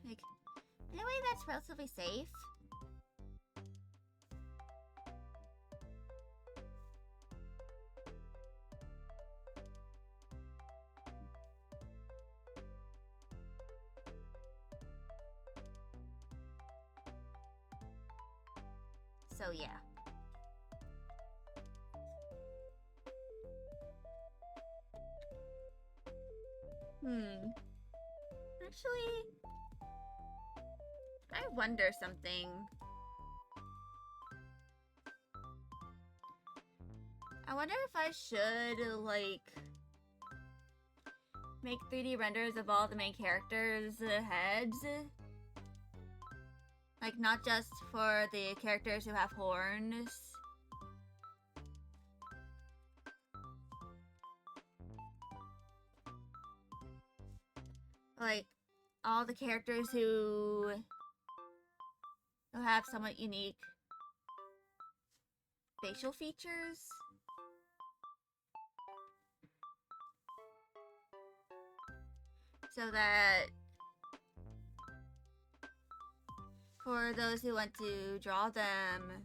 Like, in a way that's relatively safe. So yeah. Actually, I wonder something. I wonder if I should, like, make 3D renders of all the main characters' heads. Like, not just for the characters who have horns. Like, all the characters who have somewhat unique facial features. So that for those who want to draw them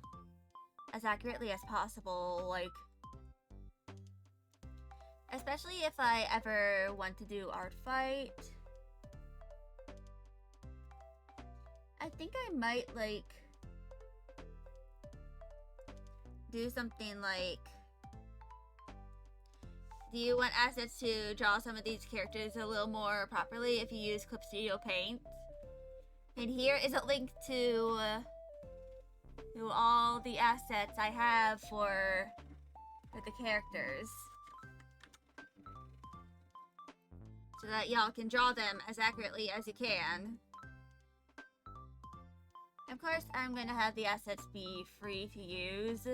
as accurately as possible, like, especially if I ever want to do art fight, I think I might, like, do something like, do you want assets to draw some of these characters a little more properly if you use Clip Studio Paint? And here is a link to all the assets I have for the characters, so that y'all can draw them as accurately as you can. Of course, I'm going to have the assets be free to use.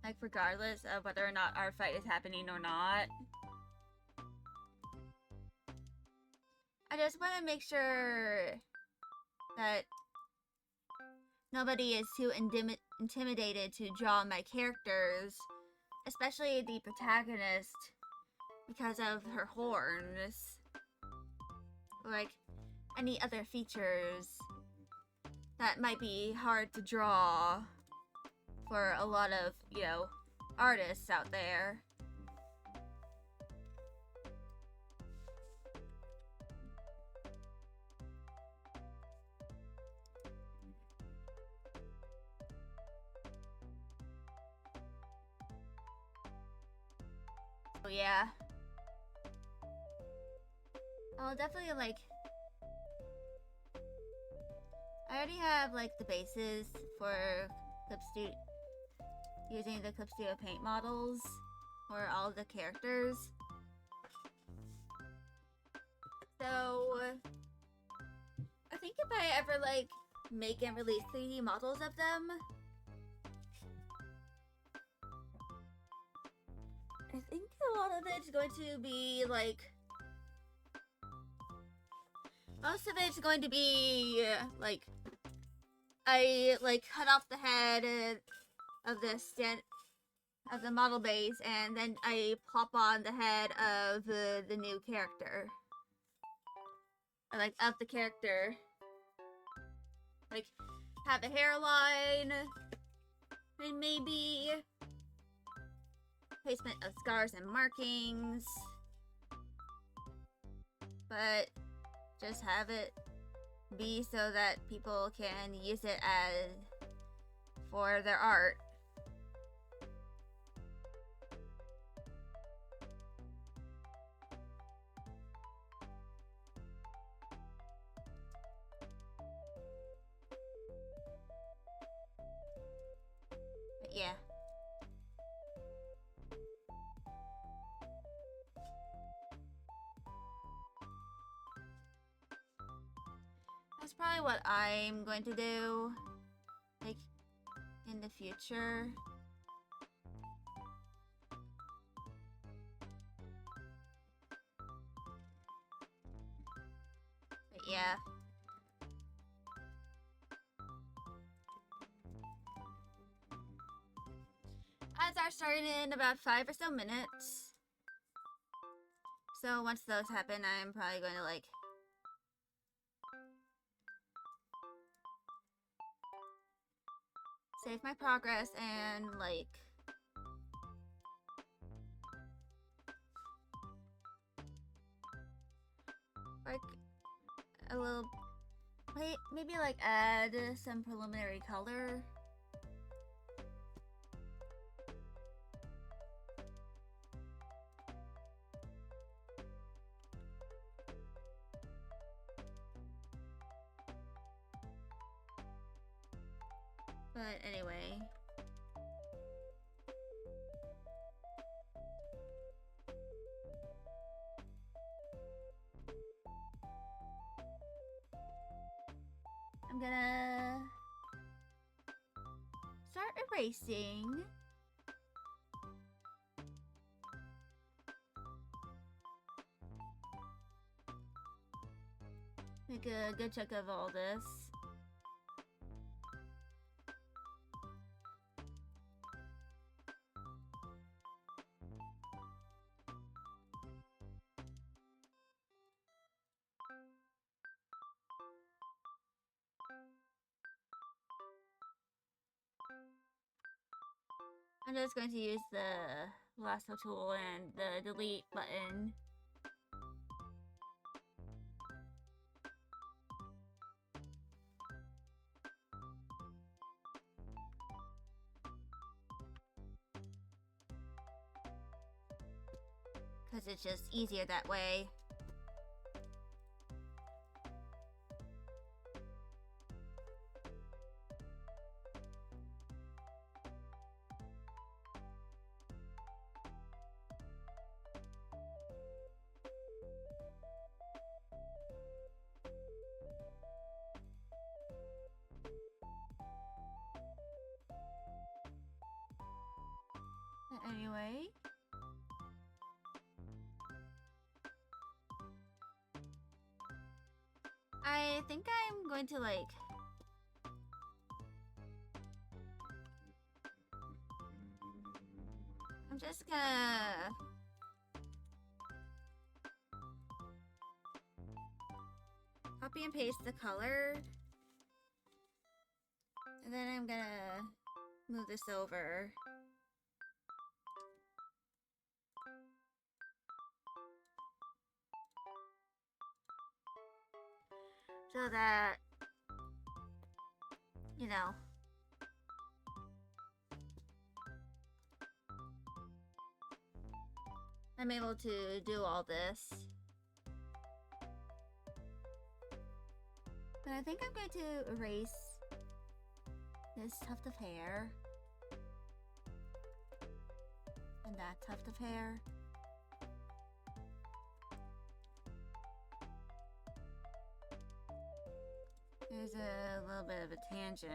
Like, regardless of whether or not our fight is happening or not. I just want to make sure that nobody is too intimidated to draw my characters, especially the protagonist, because of her horns. Like, any other features that might be hard to draw for a lot of, you know, artists out there. So yeah. I'll definitely, like, I already have, like, the bases for using the Clip Studio Paint models for all the characters. So I think if I ever, like, make and release 3D models of them, I think a lot of it's going to be, like, most of it's going to be, like, I, like, cut off the head of the model base, and then I plop on the head of the new character. Or, like, of the character. Like, have a hairline, and maybe placement of scars and markings. But just have it be so that people can use it as for their art. But yeah. That's probably what I'm going to do, like, in the future. But yeah. Ads are starting in about 5 or so minutes. So once those happen, I'm probably going to, like, save my progress and, like, work a little... Wait, maybe like add some preliminary color. But anyway. I'm gonna start erasing. Make a good chunk of all this. I'm just going to use the lasso tool and the delete button. Because it's just easier that way. Anyway. I think I'm going to like... I'm just gonna... copy and paste the color. And then I'm gonna move this over. So that, you know, I'm able to do all this. But I think I'm going to erase this tuft of hair. And that tuft of hair. There's a little bit of a tangent.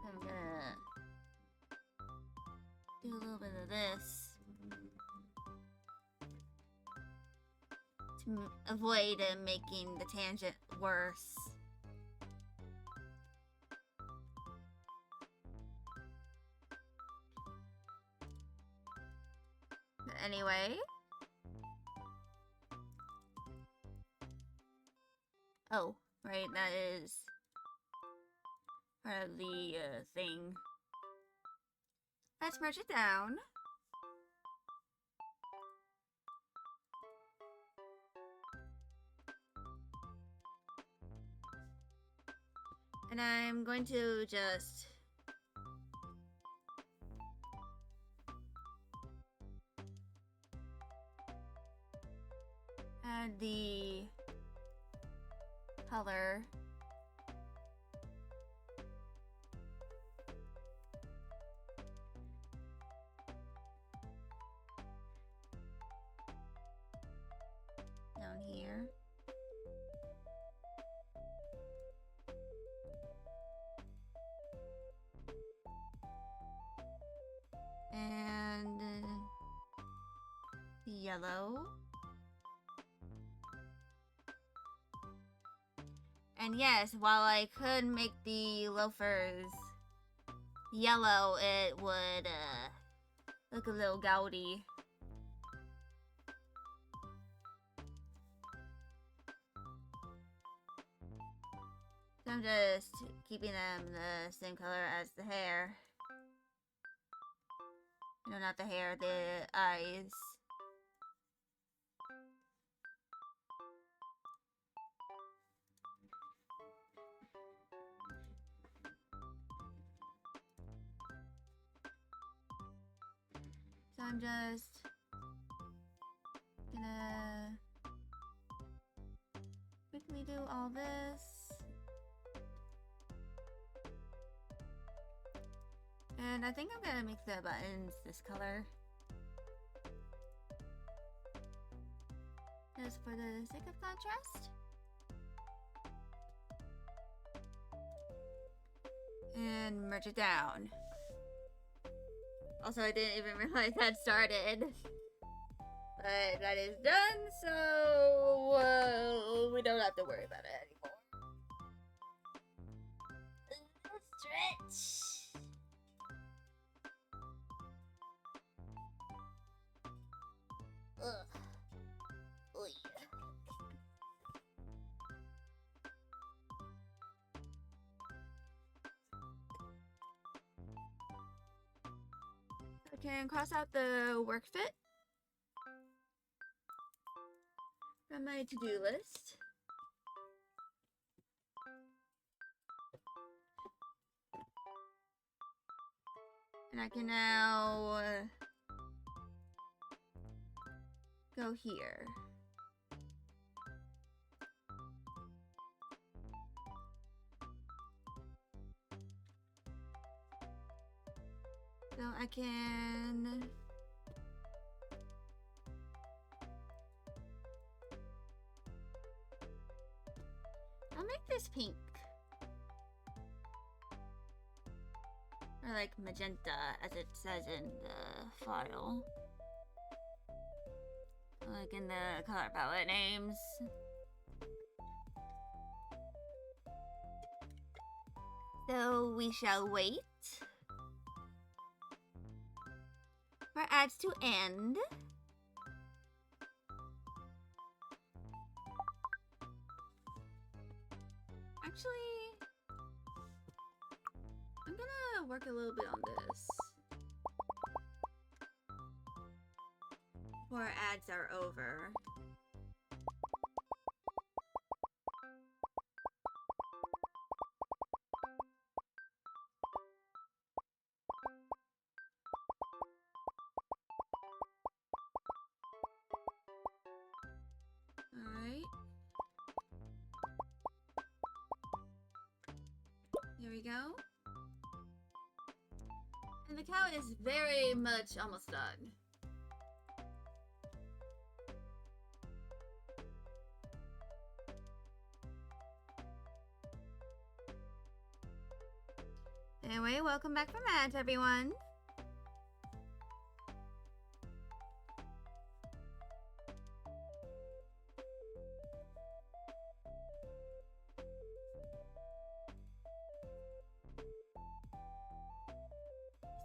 I'm gonna do a little bit of this to avoid making the tangent worse. Anyway. Oh, right, that is part of the thing. Let's merge it down. And I'm going to just add the color. Down here. And yellow. And yes, while I could make the loafers yellow, it would look a little gaudy. So I'm just keeping them the same color as the hair. No, not the hair, the eyes. So I'm just gonna quickly do all this. And I think I'm gonna make the buttons this color. Just for the sake of contrast. And merge it down. Also, I didn't even realize that started. But that is done, so we don't have to worry about it anymore. Stretch. Ugh. Oh yeah. I can cross out the work fit from my to-do list. And I can now go here. So I can I'll make this pink. Or like magenta, as it says in the file. Like in the color palette names. So we shall wait for ads to end. Actually, I'm gonna work a little bit on this before ads are over. Alright. There we go. And the cow is very much almost done. Anyway, welcome back from ads, everyone.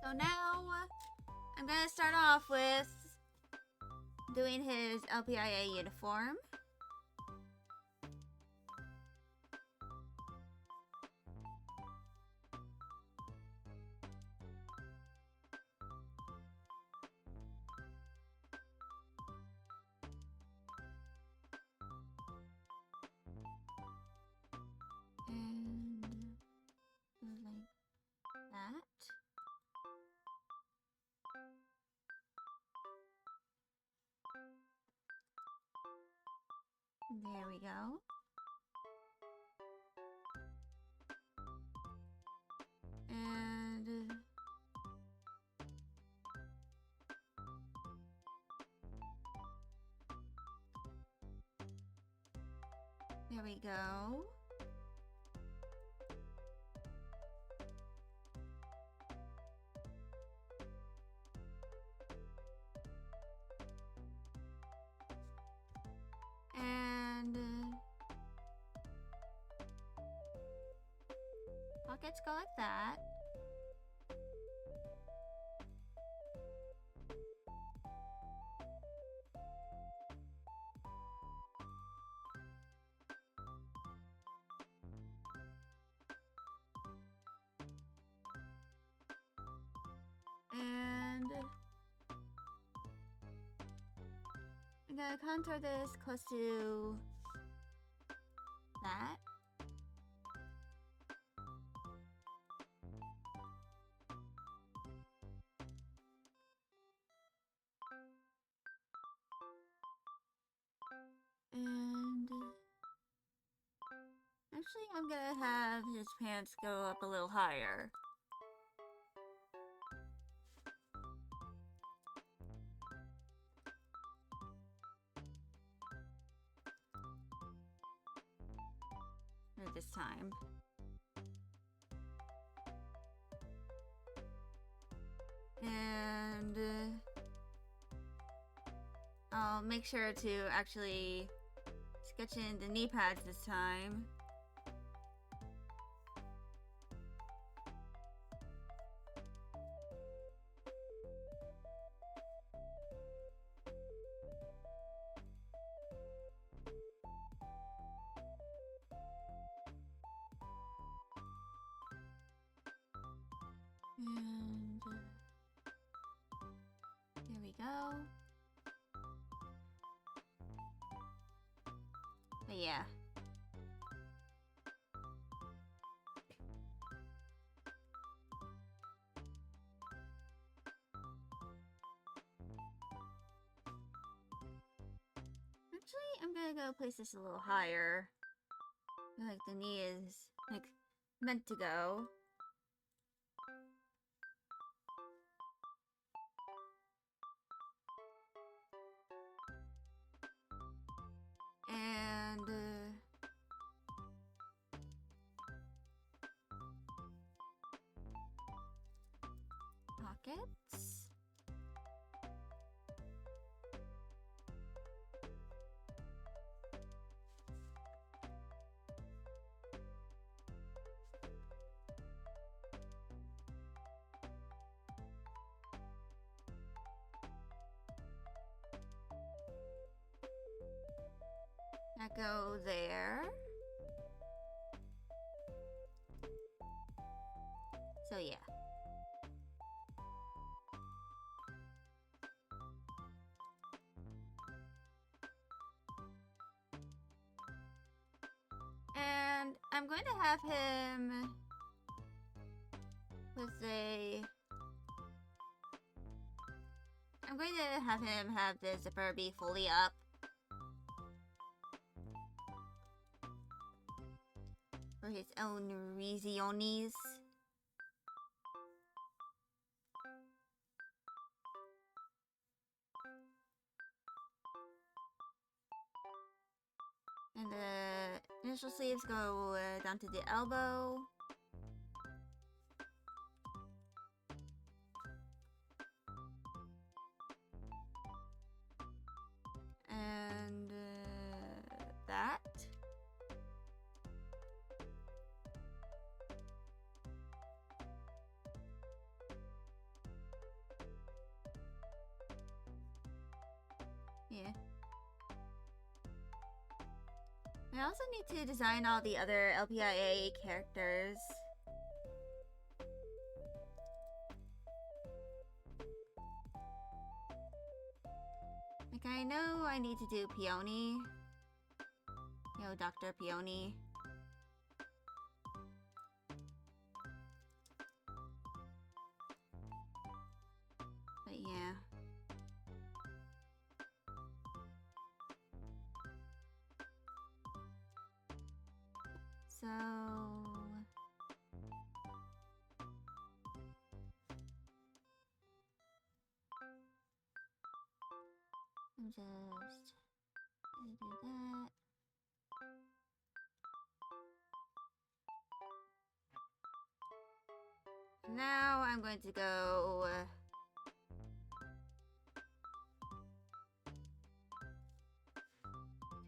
So now, I'm gonna start off with doing his LPIA uniform. And like that. There we go. And there we go. And pockets go like that. And gonna contour this close to that. And actually, I'm gonna have his pants go up a little higher. This time. And I'll make sure to actually sketch in the knee pads this time. And here we go. But yeah. Actually, I'm gonna go place this a little higher. I feel like the knee is like meant to go. And pockets. That go there. So yeah. And I'm going to have him with a... I'm going to have him have the zipper be fully up. For his own reasons. And the initial sleeves go down to the elbow. And that. Yeah. I also need to design all the other LPIA characters. Like, I know I need to do Peony. Yo, Dr. Peony. But yeah. So... I'm just gonna do that. Now I'm going to go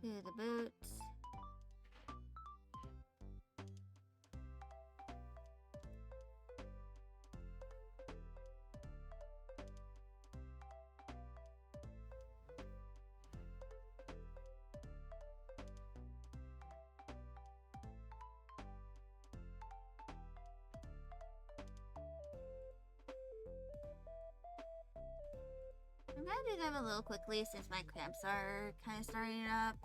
to the boots. I'm gonna do them a little quickly since my cramps are kind of starting up.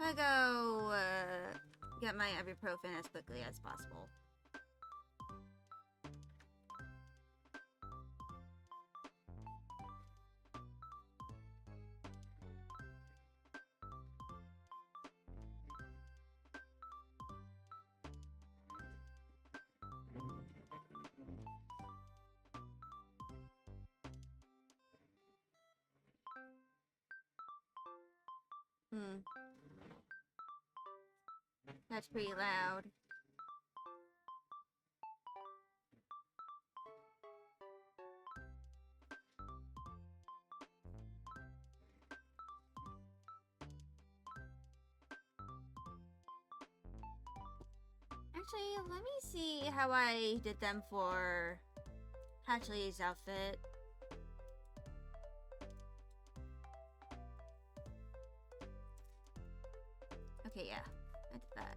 I go get my ibuprofen as quickly as possible. That's pretty loud. Actually, let me see how I did them for Hatchley's outfit. Okay, yeah, I did that.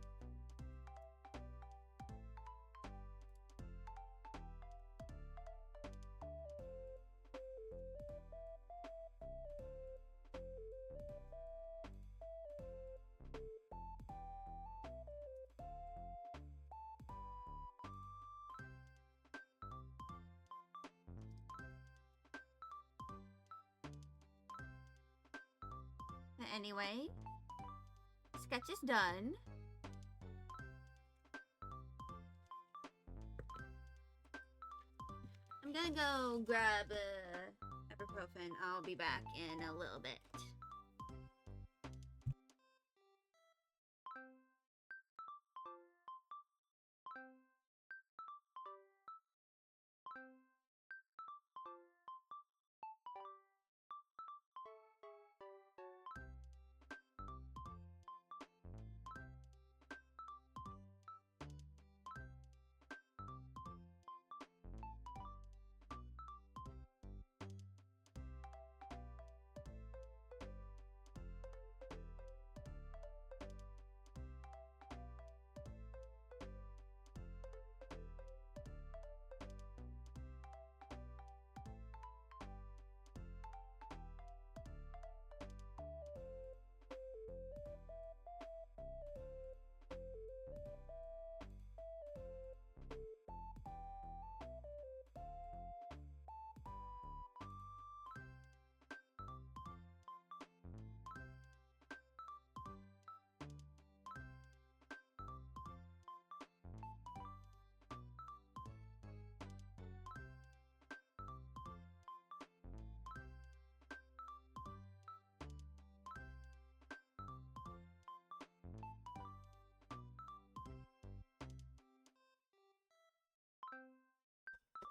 But anyway, sketch is done. I'm gonna go grab ibuprofen. I'll be back in a little bit.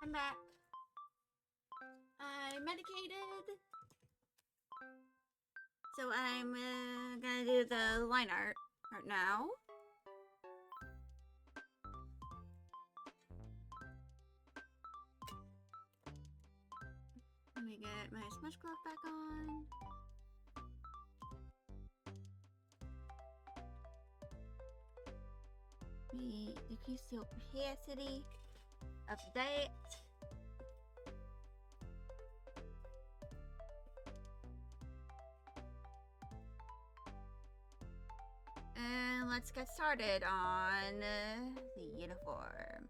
I'm back. I'm medicated. So I'm gonna do the line art right now. Let me get my smudge glove back on. Let me decrease the opacity of that. And let's get started on the uniform.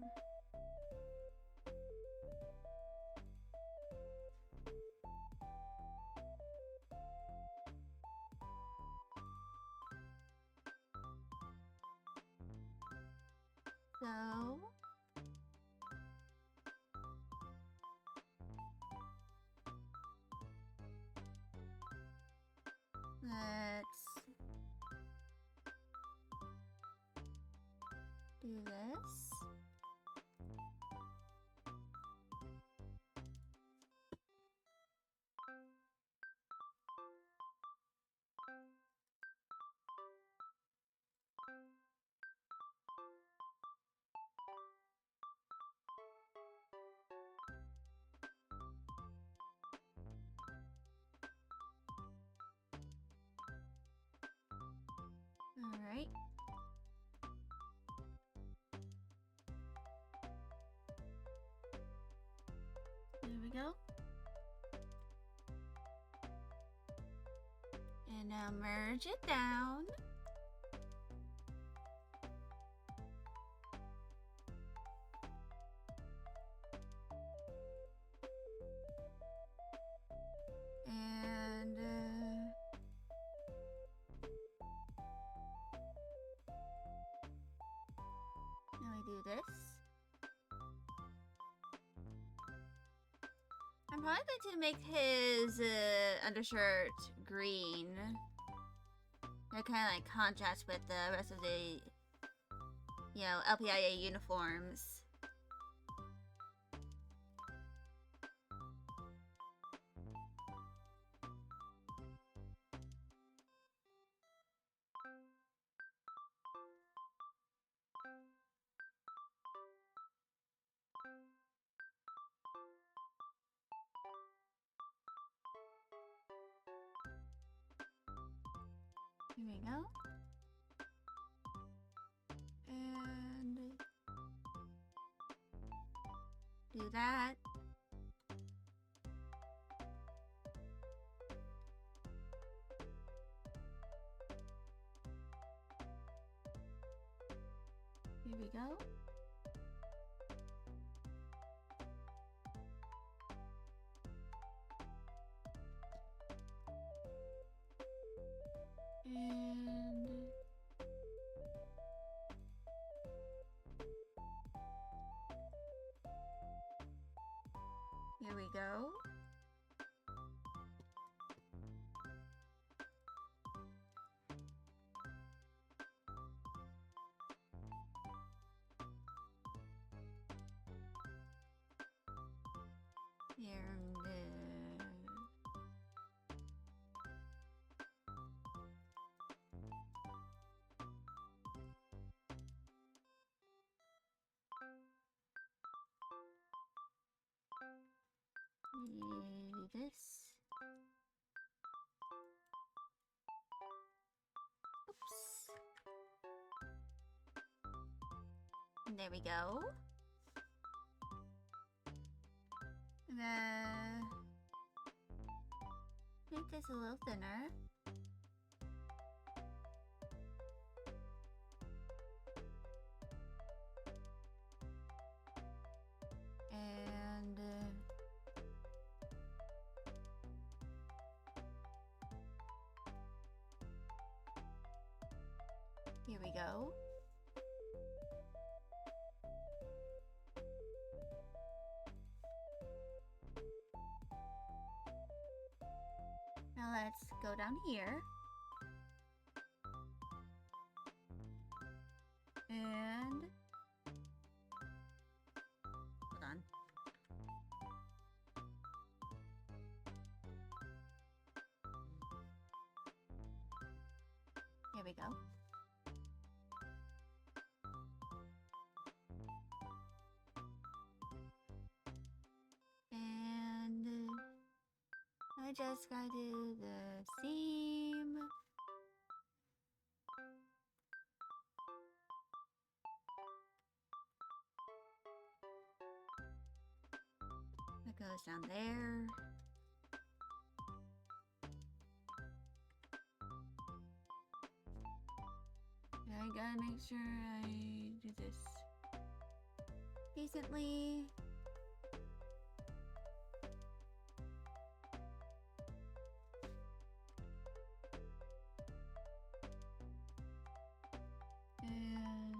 So let's do this. All right. There we go. And now merge it down. And now we do this. I'm probably going to make his undershirt green. They're kind of like contrast with the rest of the, you know, LPIA uniforms. Here we go. And do that. Here we go. And here we go. And this. Oops. And there we go. Make this a little thinner. And here we go. Now let's go down here. And hold on. Here we go. And I just gotta do the seam. That goes down there. I gotta make sure I do this decently. And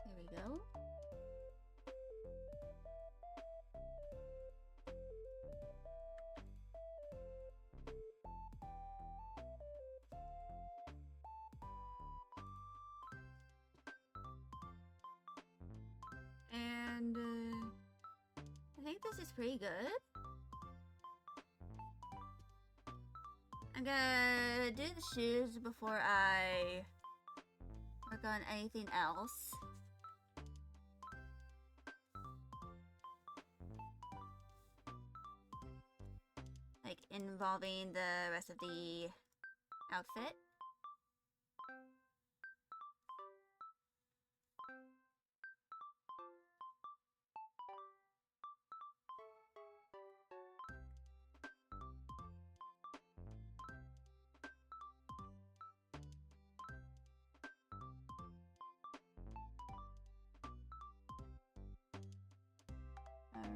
there we go. And I think this is pretty good. I'm gonna do the shoes before I work on anything else. Like involving the rest of the outfit.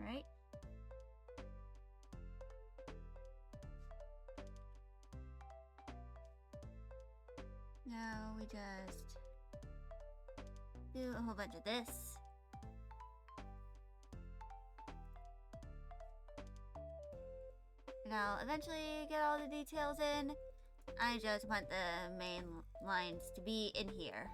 Alright. Now we just do a whole bunch of this. And I'll eventually get all the details in. I just want the main lines to be in here.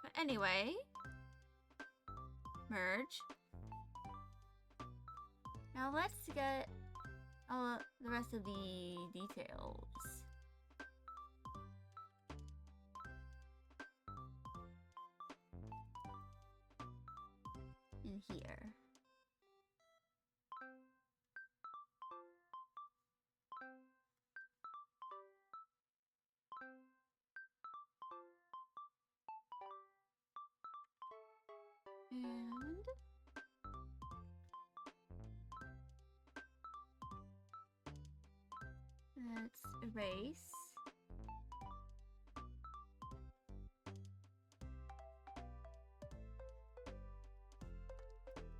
But anyway, merge. Now let's get all the rest of the details. In here. And let's erase.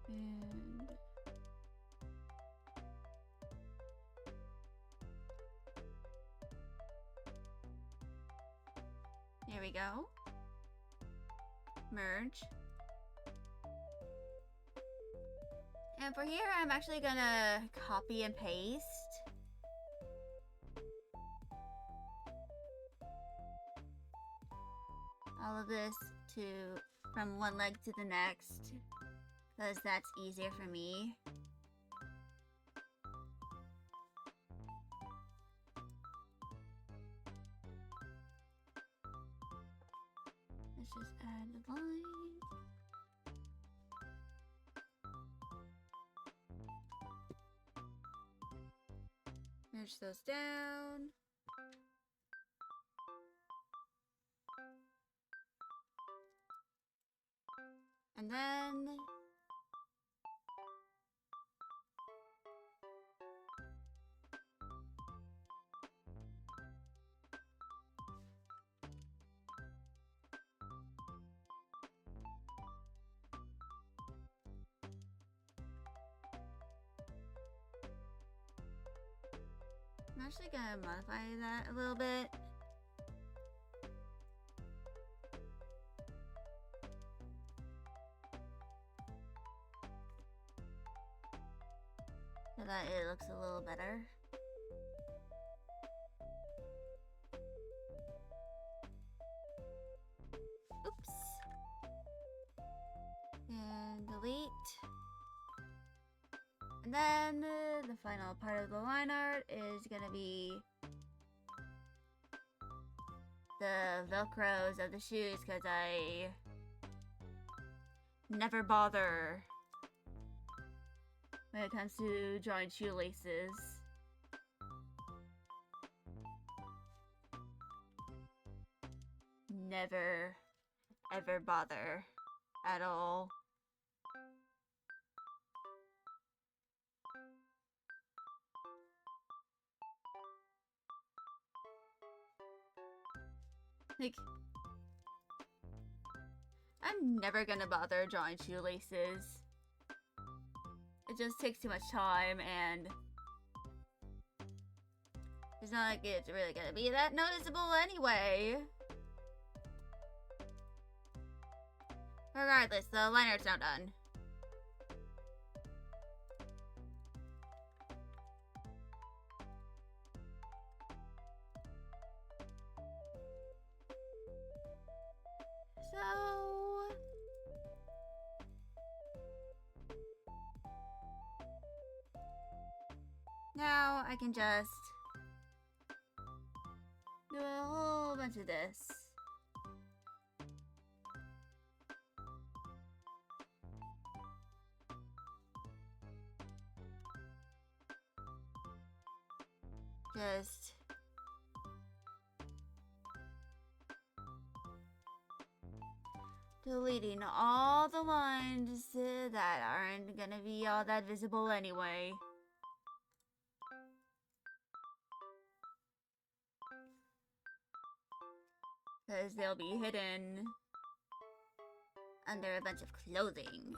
And there we go. Merge. And for here, I'm actually gonna copy and paste. All of this from one leg to the next, because that's easier for me. Let's just add the line. Merge those down. And then I'm actually gonna modify that a little bit. So that it looks a little better. Oops. And delete. And then the final part of the line art is gonna be the velcros of the shoes, because I never bother when it comes to drawing shoelaces. Never, ever bother at all. Like, I'm never gonna bother drawing shoelaces. It just takes too much time, and it's not like it's really gonna be that noticeable anyway. Regardless, the line art's now done. So now I can just do a whole bunch of this. Just deleting all the lines that aren't gonna be all that visible anyway. Because they'll be hidden under a bunch of clothing.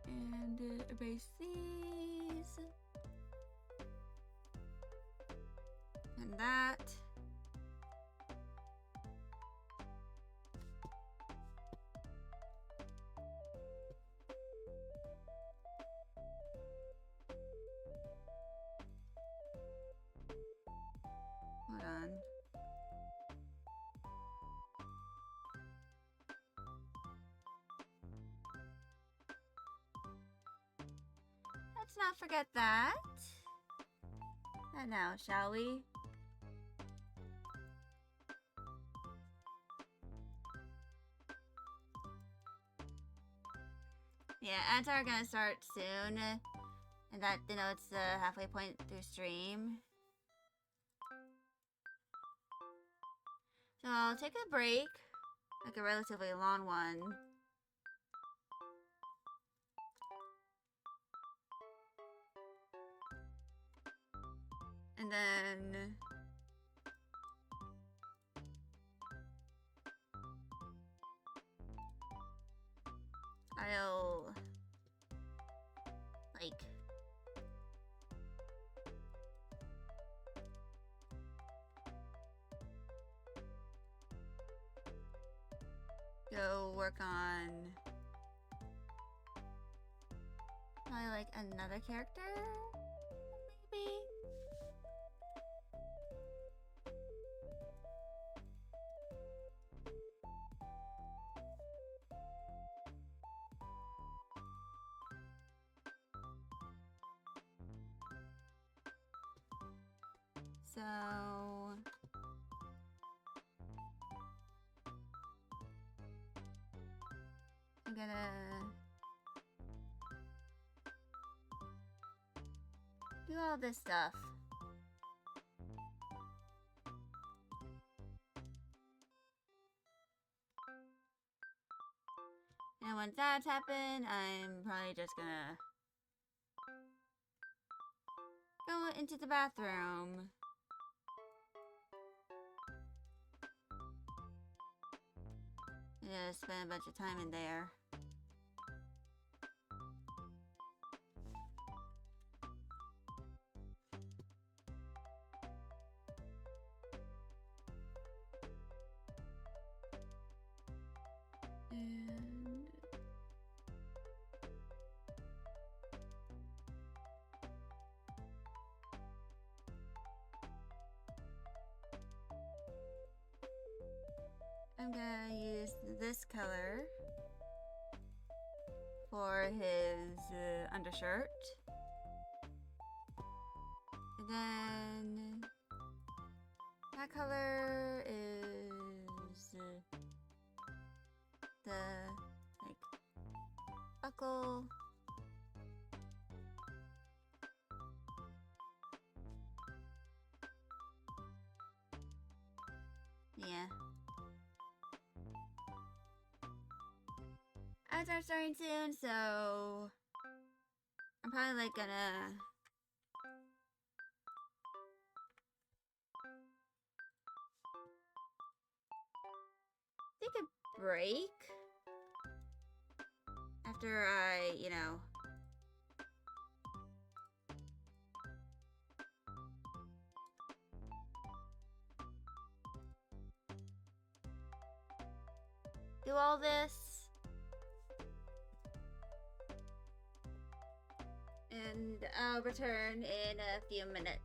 And erase these. And that. Hold on. Let's not forget that. And now, shall we? Yeah, ads are gonna start soon. And that denotes the halfway point through stream. So I'll take a break, like a relatively long one. And then I'll like go work on probably like another character, maybe. So I'm gonna do all this stuff. And once that's happened, I'm probably just gonna go into the bathroom. Yeah, spend a bunch of time in there. And I'm gonna use this color for his undershirt. And then that color is the like buckle. Yeah. Ads are starting soon, so I'm probably like gonna take a break after I, do all this. And I'll return in a few minutes.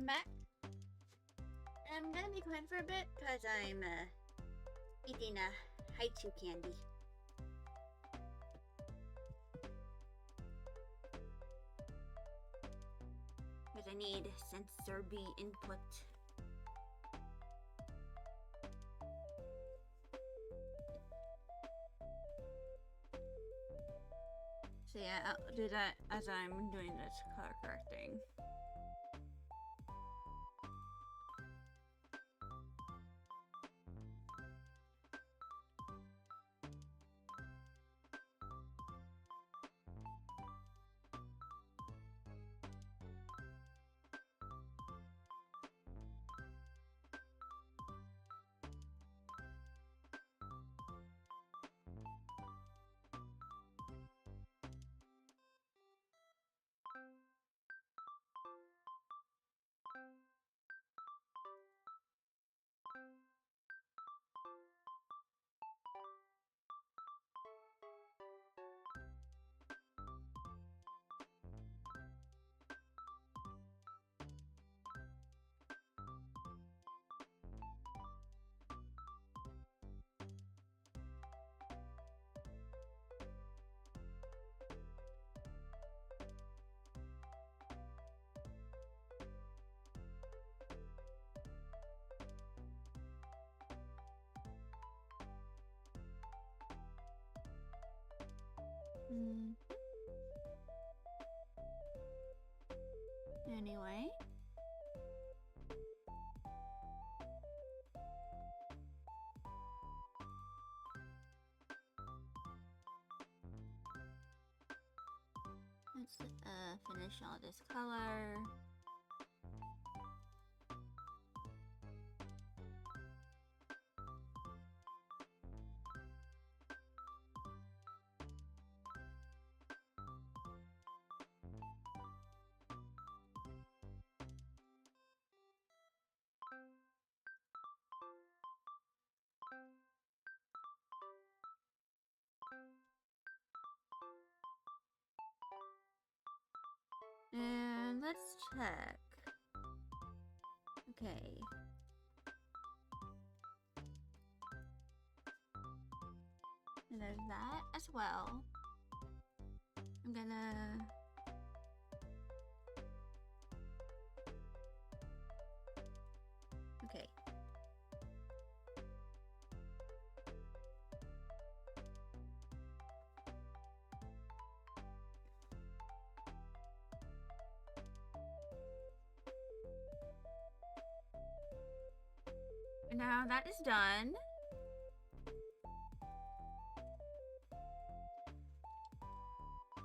back. I'm gonna be quiet for a bit because I'm eating a haichu candy. Because I need sensor B input. So yeah, I'll do that as I'm doing this color correcting. Anyway. Let's finish all this color. And let's check. Okay. And there's that as well. I'm gonna... Okay. Now that is done.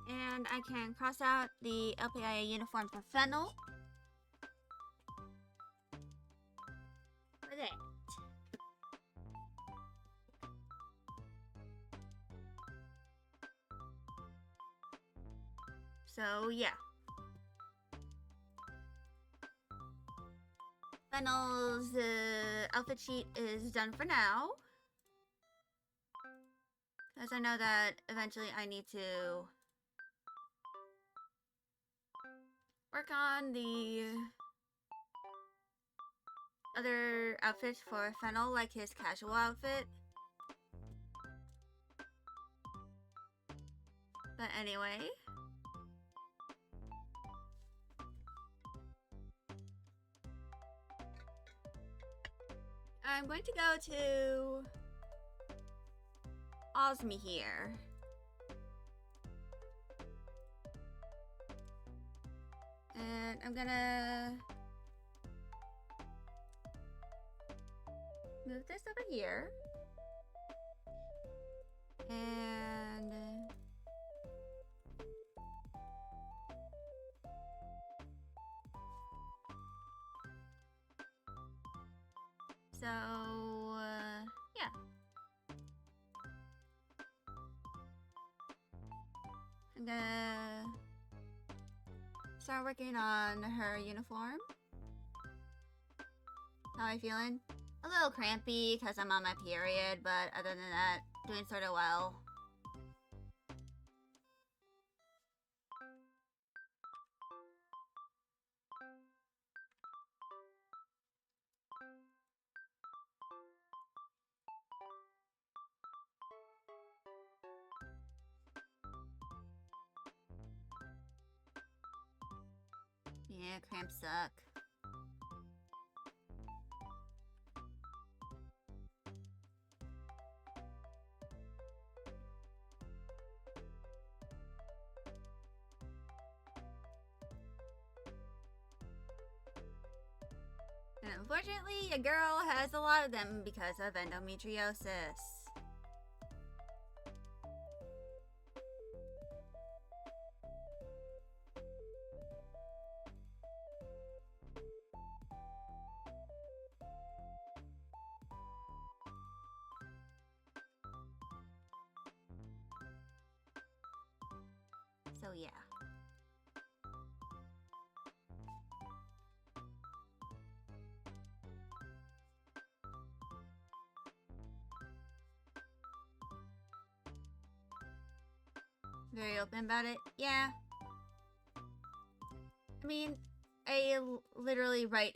And I can cross out the LPIA uniform for Fennel. For that. So yeah. Fennel's outfit sheet is done for now. Because I know that eventually I need to work on the other outfits for Fennel, like his casual outfit. But anyway. I'm going to go to Osmi here. And I'm gonna move this over here. And so, yeah. I'm gonna start working on her uniform. How am I feeling? A little crampy because I'm on my period, but other than that, doing sort of well. Yeah, cramps suck. And unfortunately, a girl has a lot of them because of endometriosis. So yeah. Very open about it? Yeah. I mean, I literally write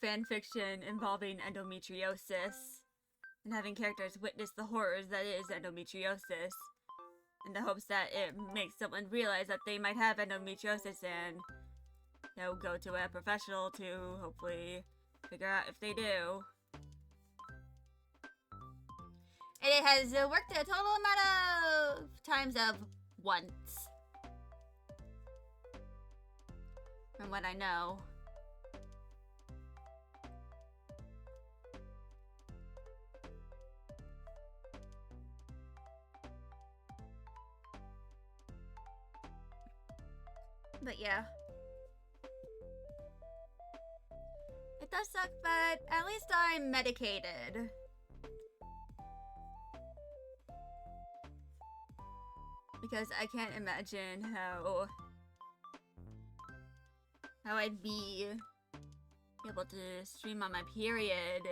fan fiction involving endometriosis and having characters witness the horrors that is endometriosis in the hopes that it makes someone realize that they might have endometriosis and, you know, go to a professional to hopefully figure out if they do. And it has worked a total amount of times of once. From what I know. But yeah. It does suck, but at least I'm medicated. Because I can't imagine how I'd be able to stream on my period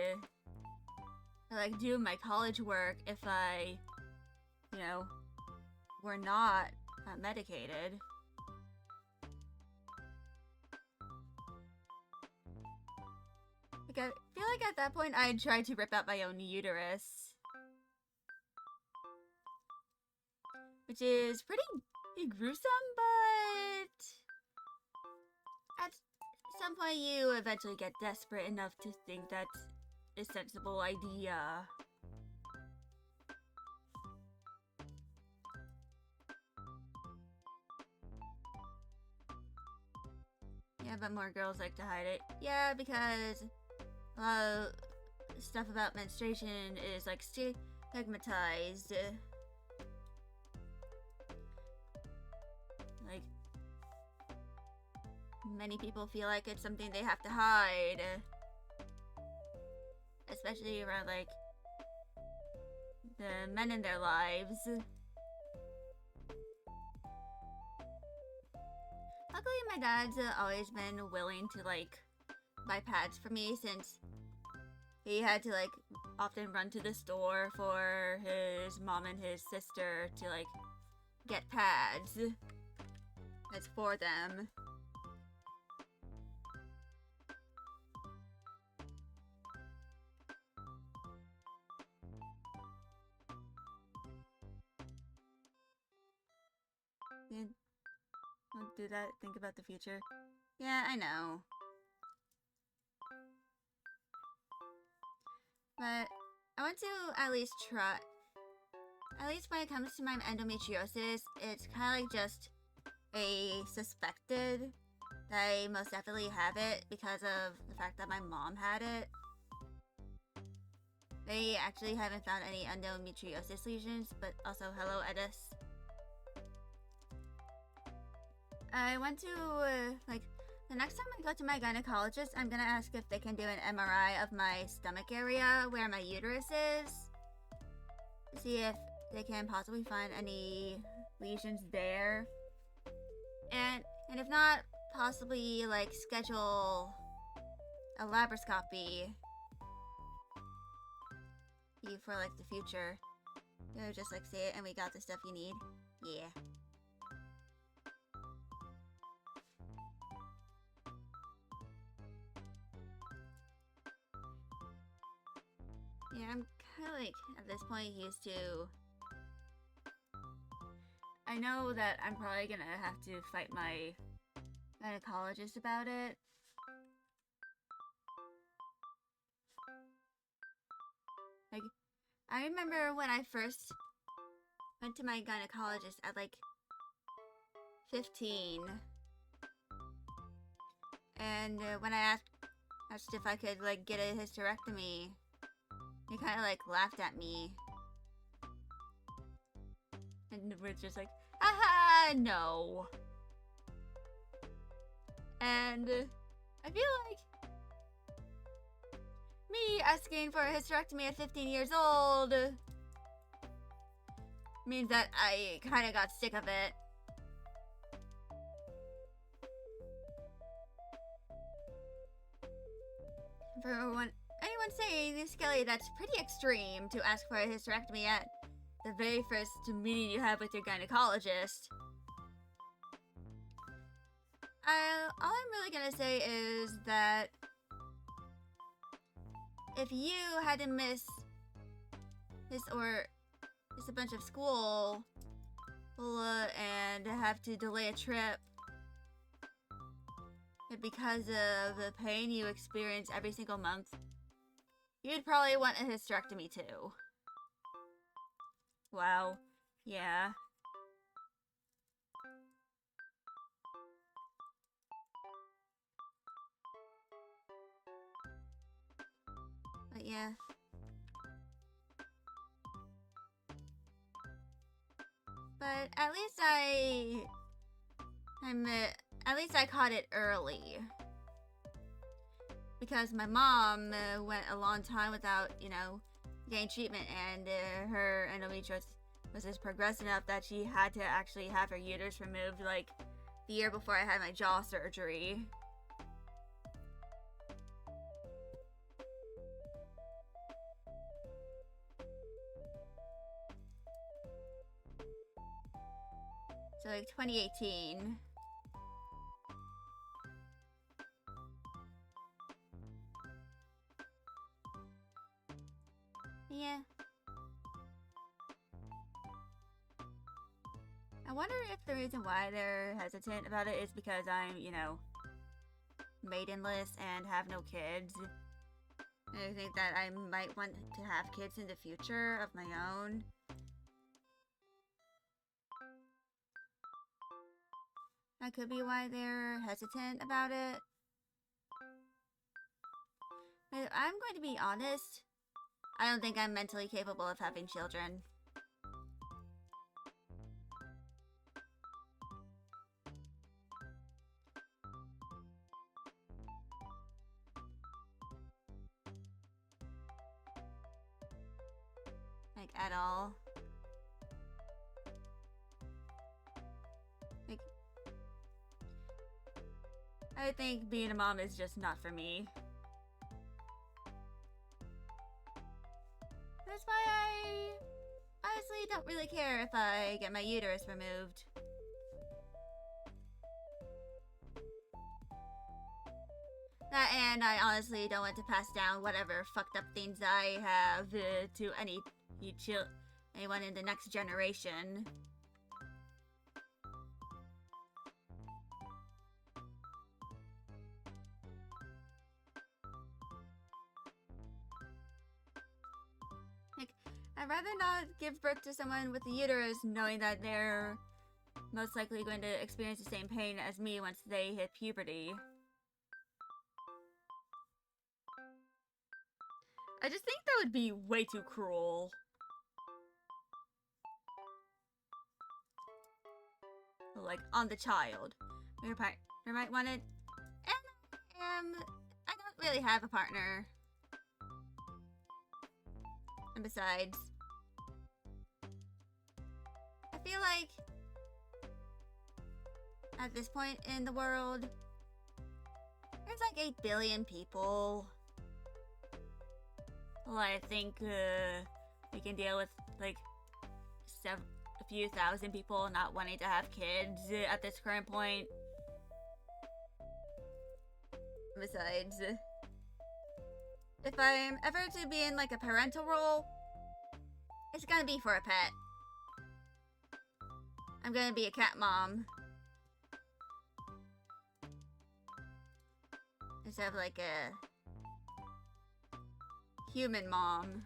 or like do my college work if I, you know, were not medicated. Like, I feel like at that point I'd try to rip out my own uterus. Which is pretty gruesome, but at some point you eventually get desperate enough to think that's a sensible idea. Yeah, but more girls like to hide it. Yeah, because stuff about menstruation is like stigmatized. Like, many people feel like it's something they have to hide. Especially around, like, the men in their lives. Luckily, my dad's always been willing to, like, buy pads for me since he had to, like, often run to the store for his mom and his sister to, like, get pads. That's for them. Don't do that. Think about the future. Yeah, I know. But I want to at least try. At least when it comes to my endometriosis, it's kind of like just a suspected that I most definitely have it because of the fact that my mom had it. They actually haven't found any endometriosis lesions, but also hello, Edis. I went to, like, the next time I go to my gynecologist, I'm gonna ask if they can do an MRI of my stomach area where my uterus is. To see if they can possibly find any lesions there. And if not, possibly, like, schedule a laparoscopy for, like, the future. You know, just, like, say it and we got the stuff you need. Yeah. Yeah, I'm kind of, like, at this point used to... I know that I'm probably gonna have to fight my gynecologist about it. Like, I remember when I first went to my gynecologist at like 15. And when I asked if I could like get a hysterectomy, he kind of like laughed at me. And we're just like, haha, no. And I feel like me asking for a hysterectomy at 15 years old means that I kind of got sick of it. For anyone saying, Skelly, that's pretty extreme to ask for a hysterectomy at the very first meeting you have with your gynecologist. All I'm really gonna say is that if you had to miss a bunch of school and have to delay a trip because of the pain you experience every single month, you'd probably want a hysterectomy too. Wow. Yeah. But yeah. But at least I caught it early. Because my mom went a long time without, getting treatment, and her endometriosis was just progressed enough that she had to actually have her uterus removed, like, the year before I had my jaw surgery. So, like, 2018. Yeah. I wonder if the reason why they're hesitant about it is because I'm, maidenless and have no kids. And I think that I might want to have kids in the future of my own. That could be why they're hesitant about it. But I'm going to be honest, I don't think I'm mentally capable of having children. Like, at all. Like, I think being a mom is just not for me. That's why I honestly don't really care if I get my uterus removed. That, and I honestly don't want to pass down whatever fucked up things I have to anyone in the next generation. Like, I'd rather not give birth to someone with a uterus knowing that they're most likely going to experience the same pain as me once they hit puberty. I just think that would be way too cruel. Like, on the child. Your partner might want it. And I don't really have a partner. And besides, I feel like at this point in the world, there's like 8 billion people. Well, I think we can deal with like a few thousand people not wanting to have kids at this current point. Besides, if I'm ever to be in like a parental role, it's gonna be for a pet. I'm gonna be a cat mom. instead of like a human mom.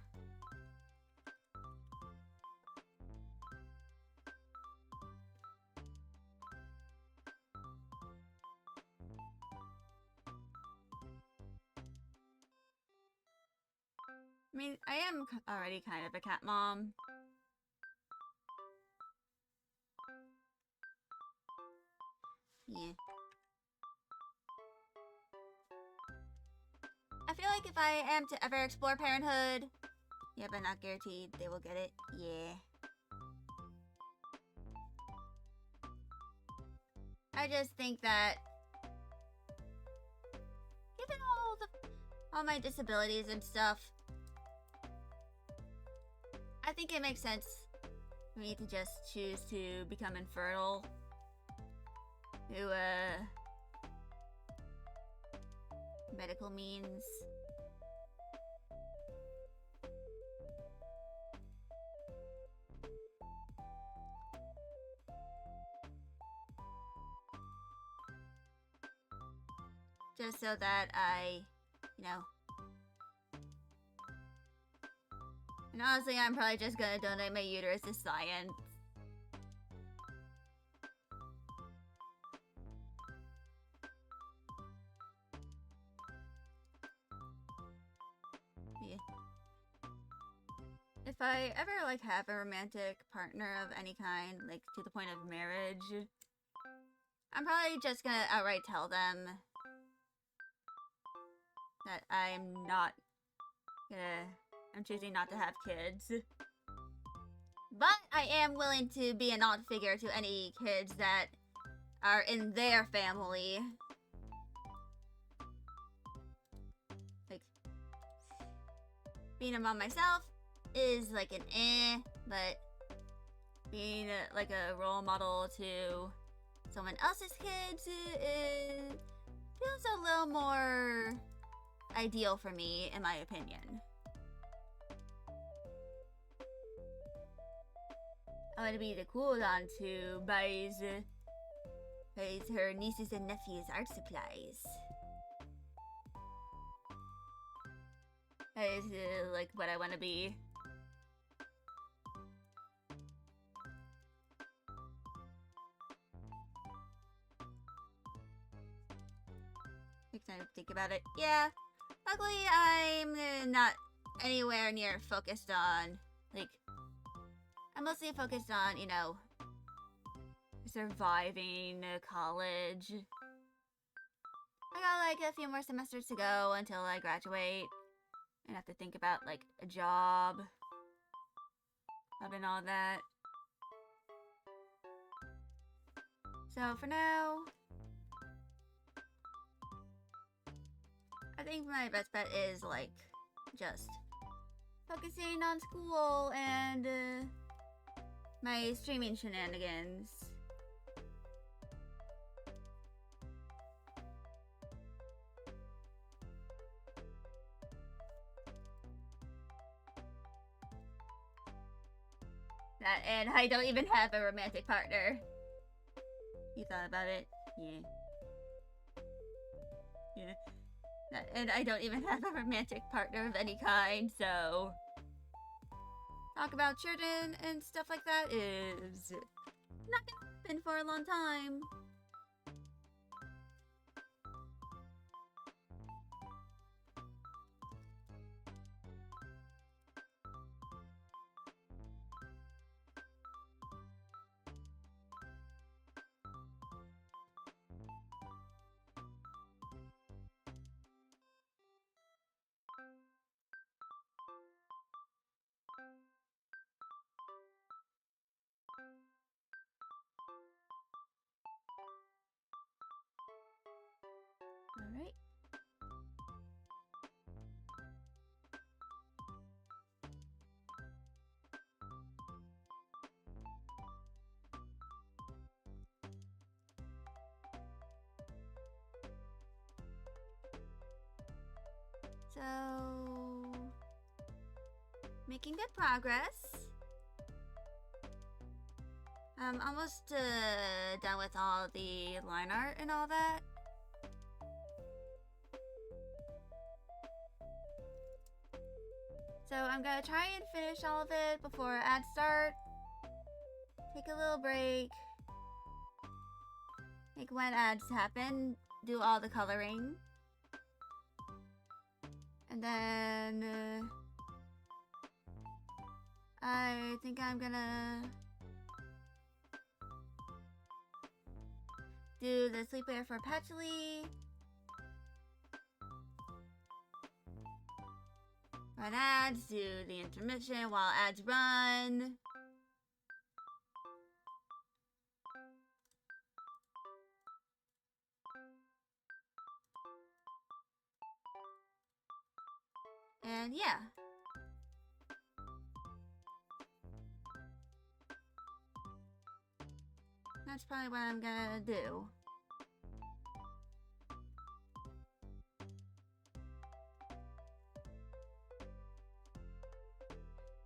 I mean, I am already kind of a cat mom. Yeah. I feel like if I am to ever explore parenthood, yeah, but not guaranteed they will get it. Yeah. I just think that given all my disabilities and stuff, I think it makes sense for me to just choose to become infertile through medical means. Just so that I, you know. And honestly, I'm probably just gonna donate my uterus to science. Yeah. If I ever, like, have a romantic partner of any kind, like, to the point of marriage, I'm probably just gonna outright tell them that I'm choosing not to have kids. But I am willing to be an aunt figure to any kids that are in their family. Like, being a mom myself is like an but being like a role model to someone else's kids feels a little more ideal for me, in my opinion. I want to be the cool aunt who buys her nieces and nephews art supplies. That is like what I want to be. Next time I think about it, yeah. Luckily, I'm not anywhere near focused on, like, I'm mostly focused on, you know, surviving college. I got like a few more semesters to go until I graduate and have to think about like a job and all that. So for now, I think my best bet is like just focusing on school and my streaming shenanigans. That, and I don't even have a romantic partner. You thought about it? Yeah. Yeah. That, and I don't even have a romantic partner of any kind, so talk about children and stuff like that is not gonna happen for a long time. Alright. So, making good progress. I'm almost done with all the line art and all that. So I'm gonna try and finish all of it before ads start. Take a little break. Like when ads happen, do all the coloring. And then I think I'm gonna do the sleepwear for Patchouli. Run ads, do the intermission while ads run. And yeah. That's probably what I'm gonna do.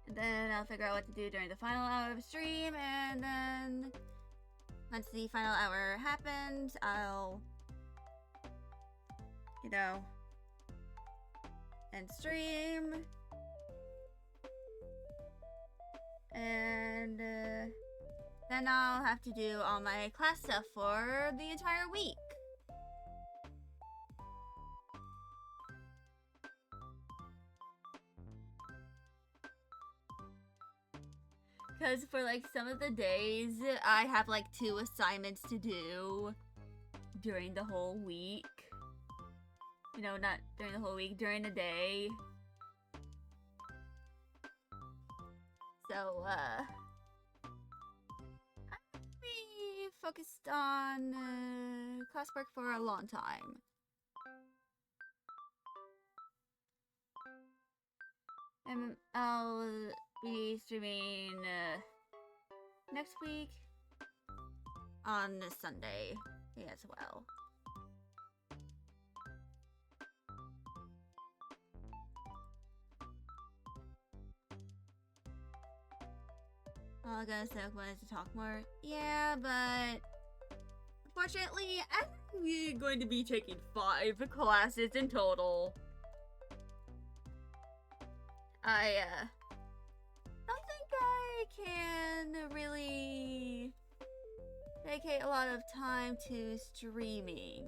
And then I'll figure out what to do during the final hour of stream, and then once the final hour happens, I'll, end stream. And then I'll have to do all my class stuff for the entire week. Because for like some of the days, I have like 2 assignments to do during the whole week. Not during the whole week, during the day. So, I'll be focused on classwork for a long time. And I'll be streaming next week on Sunday as well. I guess I wanted to talk more. Yeah, but unfortunately, I'm going to be taking 5 classes in total. I don't think I can really dedicate a lot of time to streaming.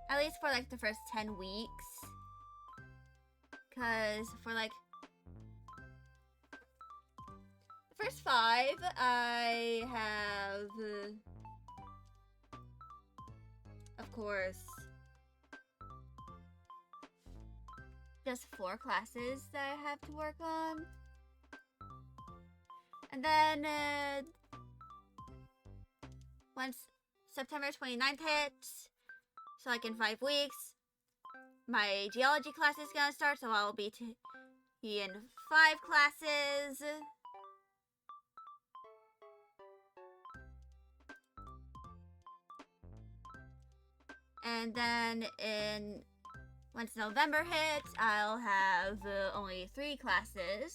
At least for like the first 10 weeks. Because for like the first 5, I have, of course, just 4 classes that I have to work on. And then once September 29th hits, so like in 5 weeks, my geology class is gonna start, so I'll be in 5 classes. And then once November hits, I'll have only 3 classes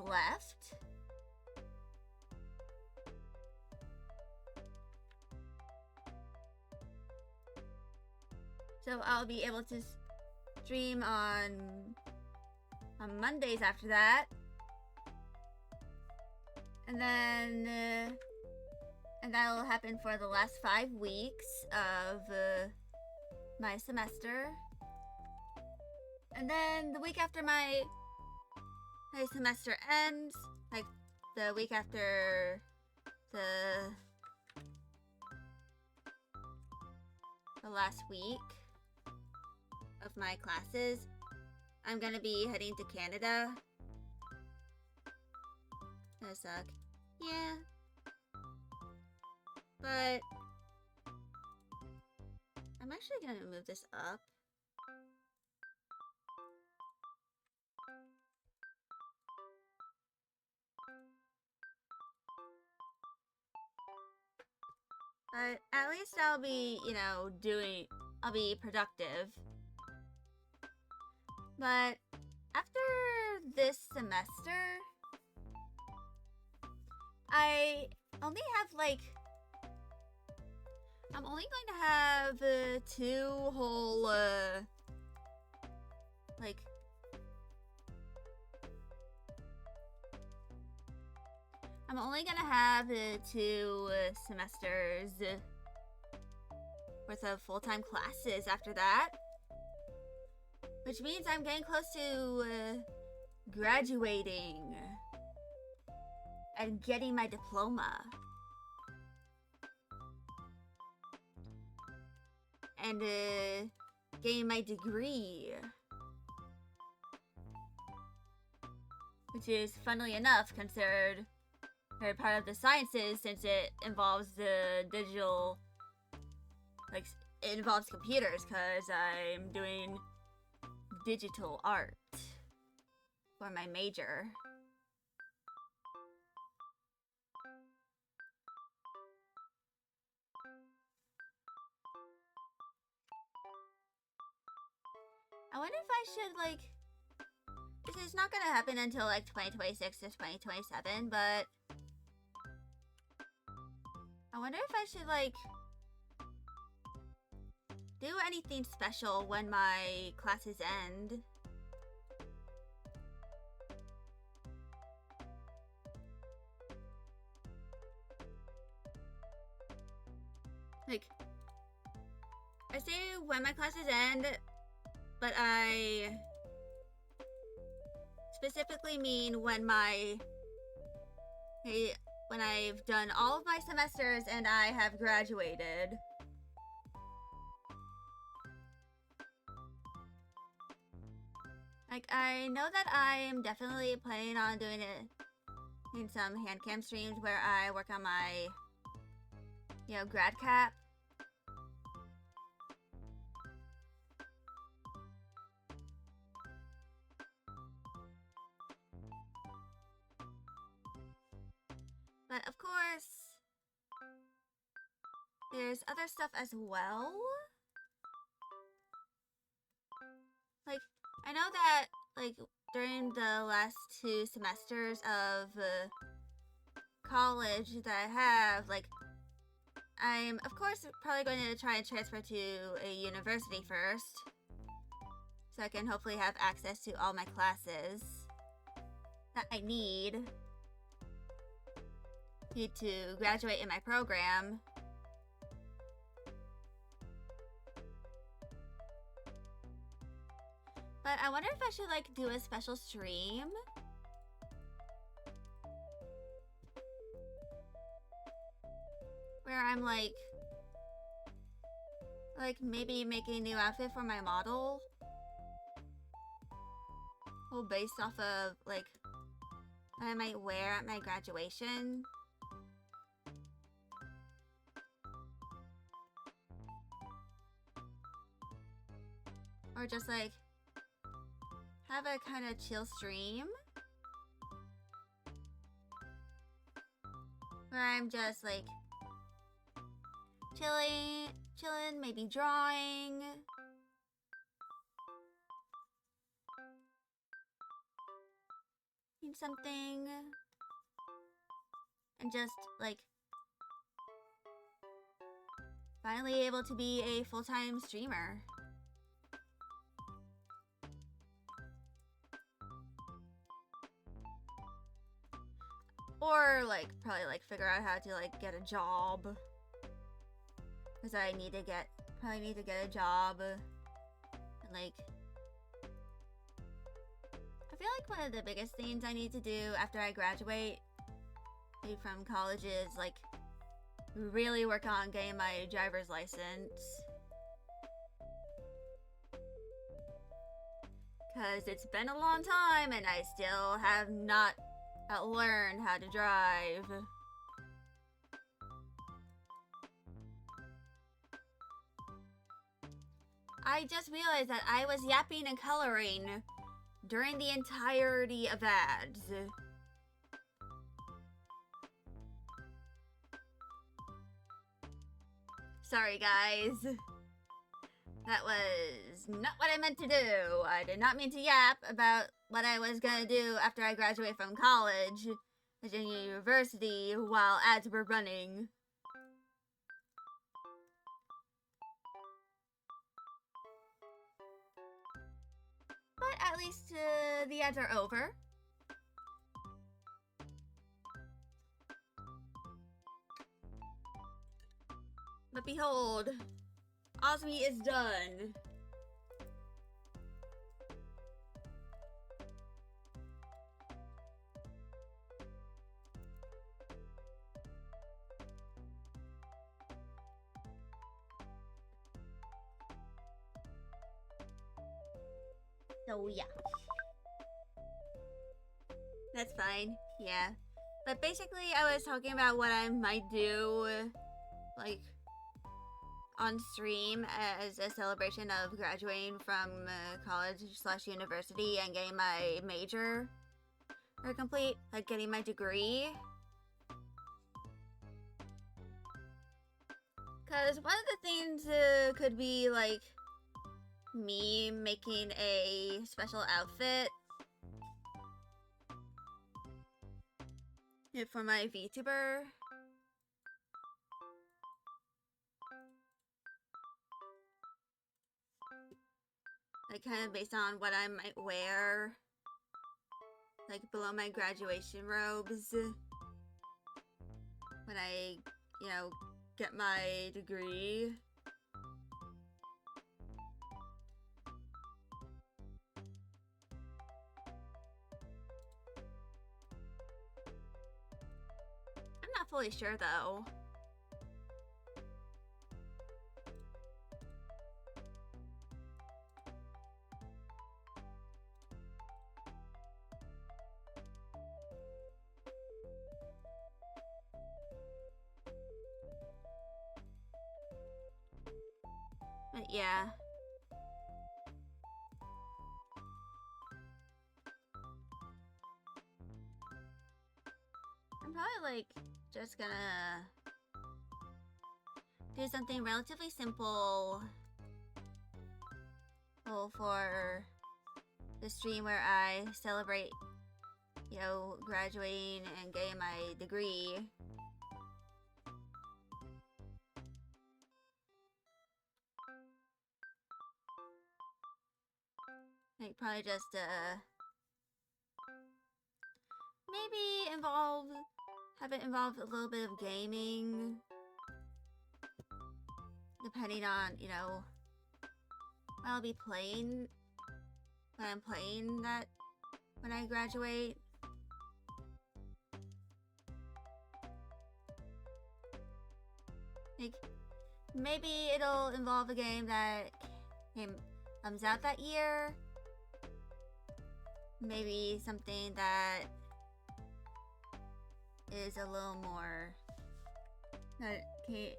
left. So I'll be able to stream on Mondays after that. And then and that'll happen for the last 5 weeks of my semester. And then the week after my semester ends, like the week after the last week of my classes, I'm gonna be heading to Canada. That suck. Yeah. But I'm actually gonna move this up. But at least I'll be, I'll be productive. But after this semester, I only have like I'm only going to have 2 whole, like... I'm only gonna have 2 semesters worth of full-time classes after that. Which means I'm getting close to graduating and getting my diploma. And getting my degree. Which is, funnily enough, considered part of the sciences since it involves the digital, like, it involves computers because I'm doing digital art for my major. I wonder if I should, like, this is not gonna happen until, like, 2026 to 2027, but I wonder if I should, like, do anything special when my classes end. Like, I say when my classes end, but I specifically mean when when I've done all of my semesters and I have graduated. Like, I know that I am definitely planning on doing some hand cam streams where I work on my, grad cap. But of course, there's other stuff as well. Like, I know that, like, during the last 2 semesters of college that I have, like, I'm, of course, probably going to try and transfer to a university first. So I can hopefully have access to all my classes that I need to graduate in my program. But I wonder if I should, like, do a special stream. Where I'm, like, maybe making a new outfit for my model. Well, based off of, like, what I might wear at my graduation. Or just, like, have a kind of chill stream. Where I'm just, like, chilling, maybe drawing. Eat something. And just, like, finally able to be a full-time streamer. Or, like, probably, like, figure out how to, like, get a job. Because I probably need to get a job. And, like, I feel like one of the biggest things I need to do after I graduate from college is, like, really work on getting my driver's license. Because it's been a long time and I still have not learned how to drive. I just realized that I was yapping and coloring during the entirety of ads. Sorry, guys. That was not what I meant to do. I did not mean to yap about what I was gonna do after I graduate from college, Virginia University, while ads were running. But at least the ads are over. But behold, Osmi is done. So yeah. That's fine, yeah. But basically I was talking about what I might do, like, on stream as a celebration of graduating from college/university and getting my major or complete, like getting my degree. Because one of the things could be like me making a special outfit for my VTuber. Like kind of based on what I might wear, like below my graduation robes when I, you know, get my degree. I'm not fully sure though. But yeah. I'm probably like just gonna do something relatively simple for the stream where I celebrate, you know, graduating and getting my degree. Like probably just maybe have it involve a little bit of gaming, depending on, you know, what I'll be playing when I'm playing that when I graduate. Like maybe it'll involve a game that comes out that year. Maybe something that is a little more that came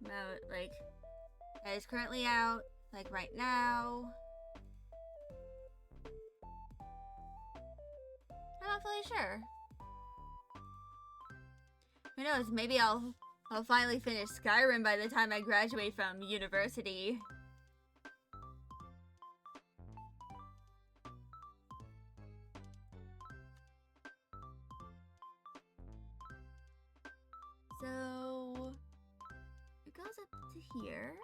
out, like, that is currently out, like right now. I'm not fully sure. Who knows, maybe I'll finally finish Skyrim by the time I graduate from university. So it goes up to here.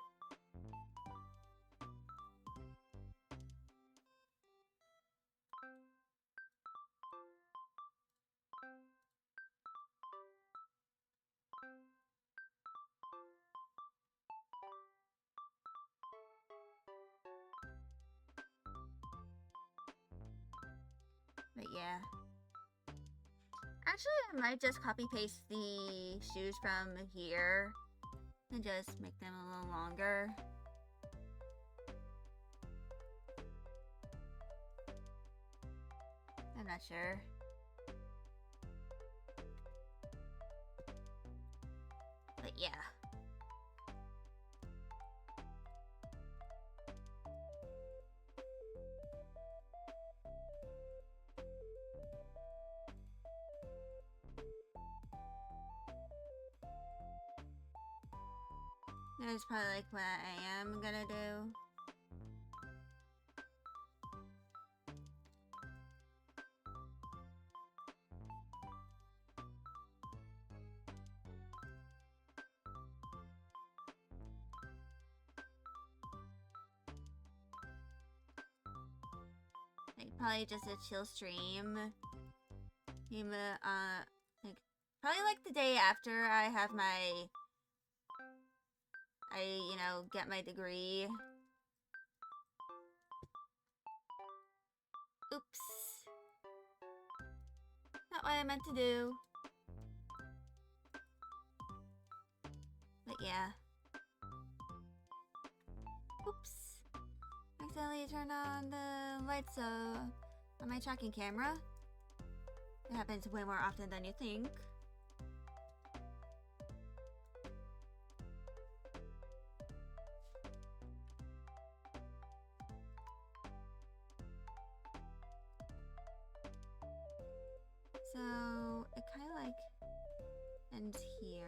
But yeah. Actually, I might just copy paste the shoes from here and just make them a little longer. I'm not sure. But yeah. That's probably like what I am gonna do. But probably just a chill stream. Like, probably like the day after I have get my degree. Oops. Not what I meant to do. But yeah. Oops. Accidentally turned on the lights on my tracking camera. It happens way more often than you think. So it kind of like ends here.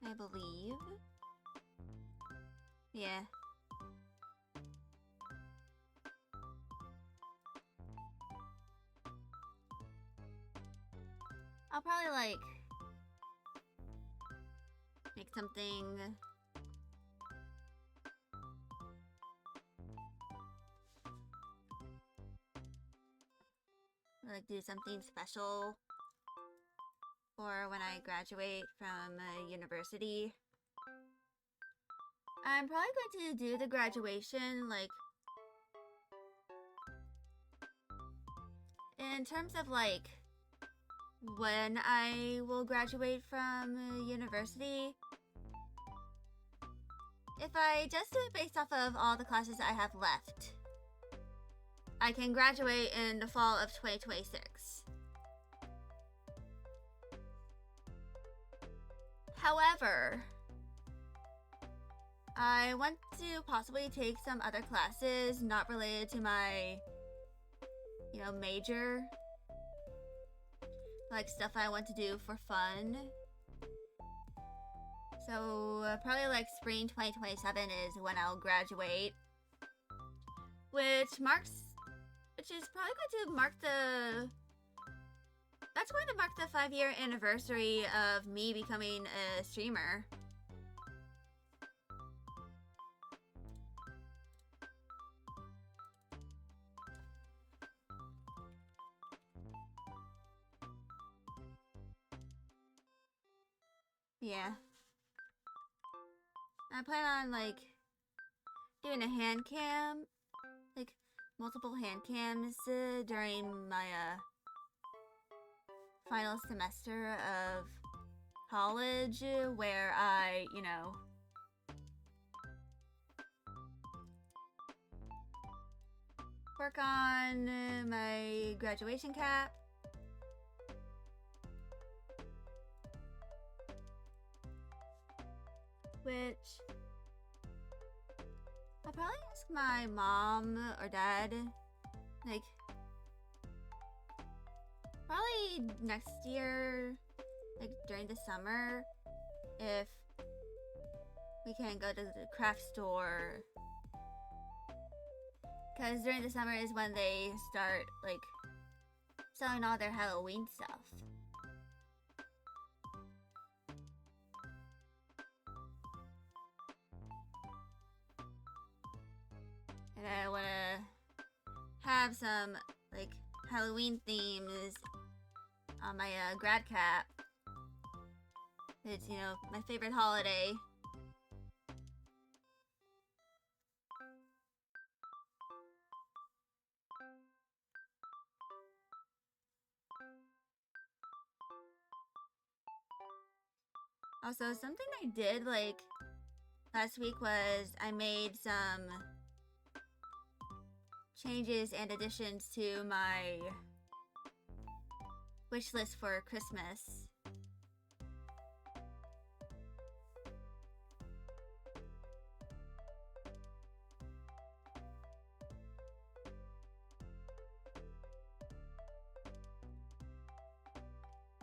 I believe. Yeah. I'll probably like make something like do something special for when I graduate from university. I'm probably going to do the graduation like in terms of like when I will graduate from university. If I just do it based off of all the classes I have left, I can graduate in the fall of 2026. However, I want to possibly take some other classes not related to my, major. Like stuff I want to do for fun. So probably like spring 2027 is when I'll graduate. Which is probably going to mark that's going to mark the 5-year anniversary of me becoming a streamer. Yeah. I plan on like doing a hand cam, like multiple hand cams during my final semester of college where I, work on my graduation cap. Which I'll probably ask my mom or dad, like, probably next year, like during the summer, if we can go to the craft store. Because during the summer is when they start, like, selling all their Halloween stuff. And I want to have some, like, Halloween themes on my grad cap. It's, my favorite holiday. Also, something I did, like, last week was I made some changes and additions to my wish list for Christmas.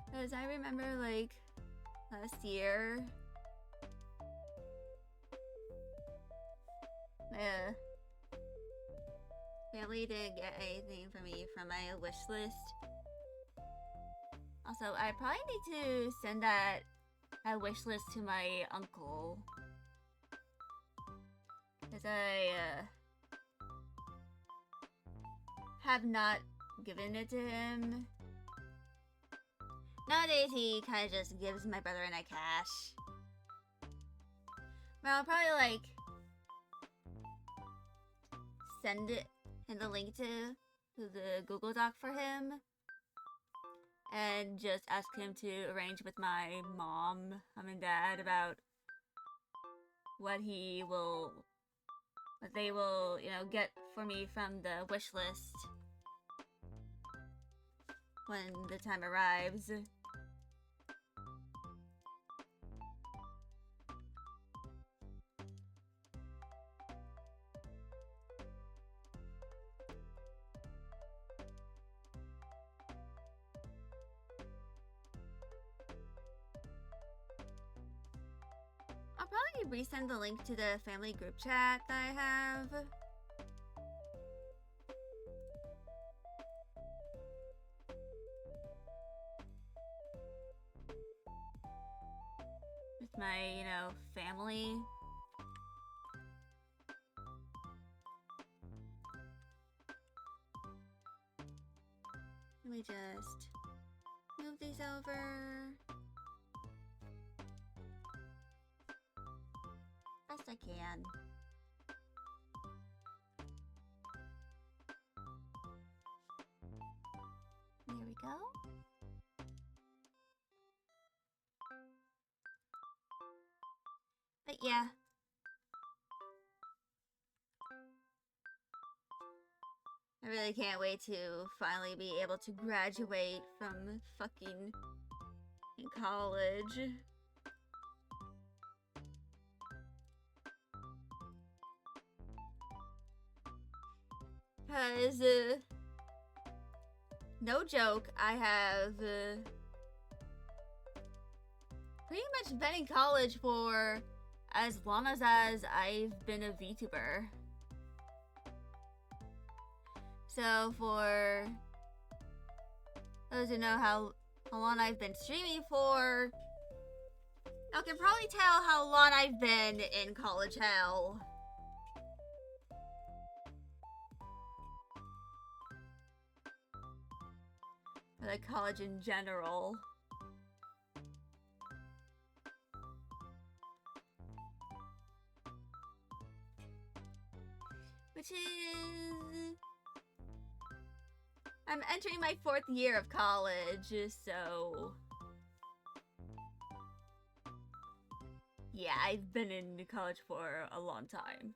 Because I remember, like, last year, my family didn't get anything for me from my wish list. Also, I probably need to send that a wish list to my uncle. Because I have not given it to him. Nowadays, he kind of just gives my brother and I cash. But I'll probably, like, send it in the link to the Google Doc for him. And just ask him to arrange with my mom and dad about what they will, you know, get for me from the wish list when the time arrives. I'll probably resend the link to the family group chat that I have. With my, you know, family. Let me just move these over. Best I can. There we go. But yeah. I really can't wait to finally be able to graduate from fucking college. Because, no joke, I have pretty much been in college for as long as I've been a VTuber. So for those who know how long I've been streaming for, y'all can probably tell how long I've been in college hell. Or like college in general. Which is... I'm entering my 4th year of college, so... Yeah, I've been in college for a long time.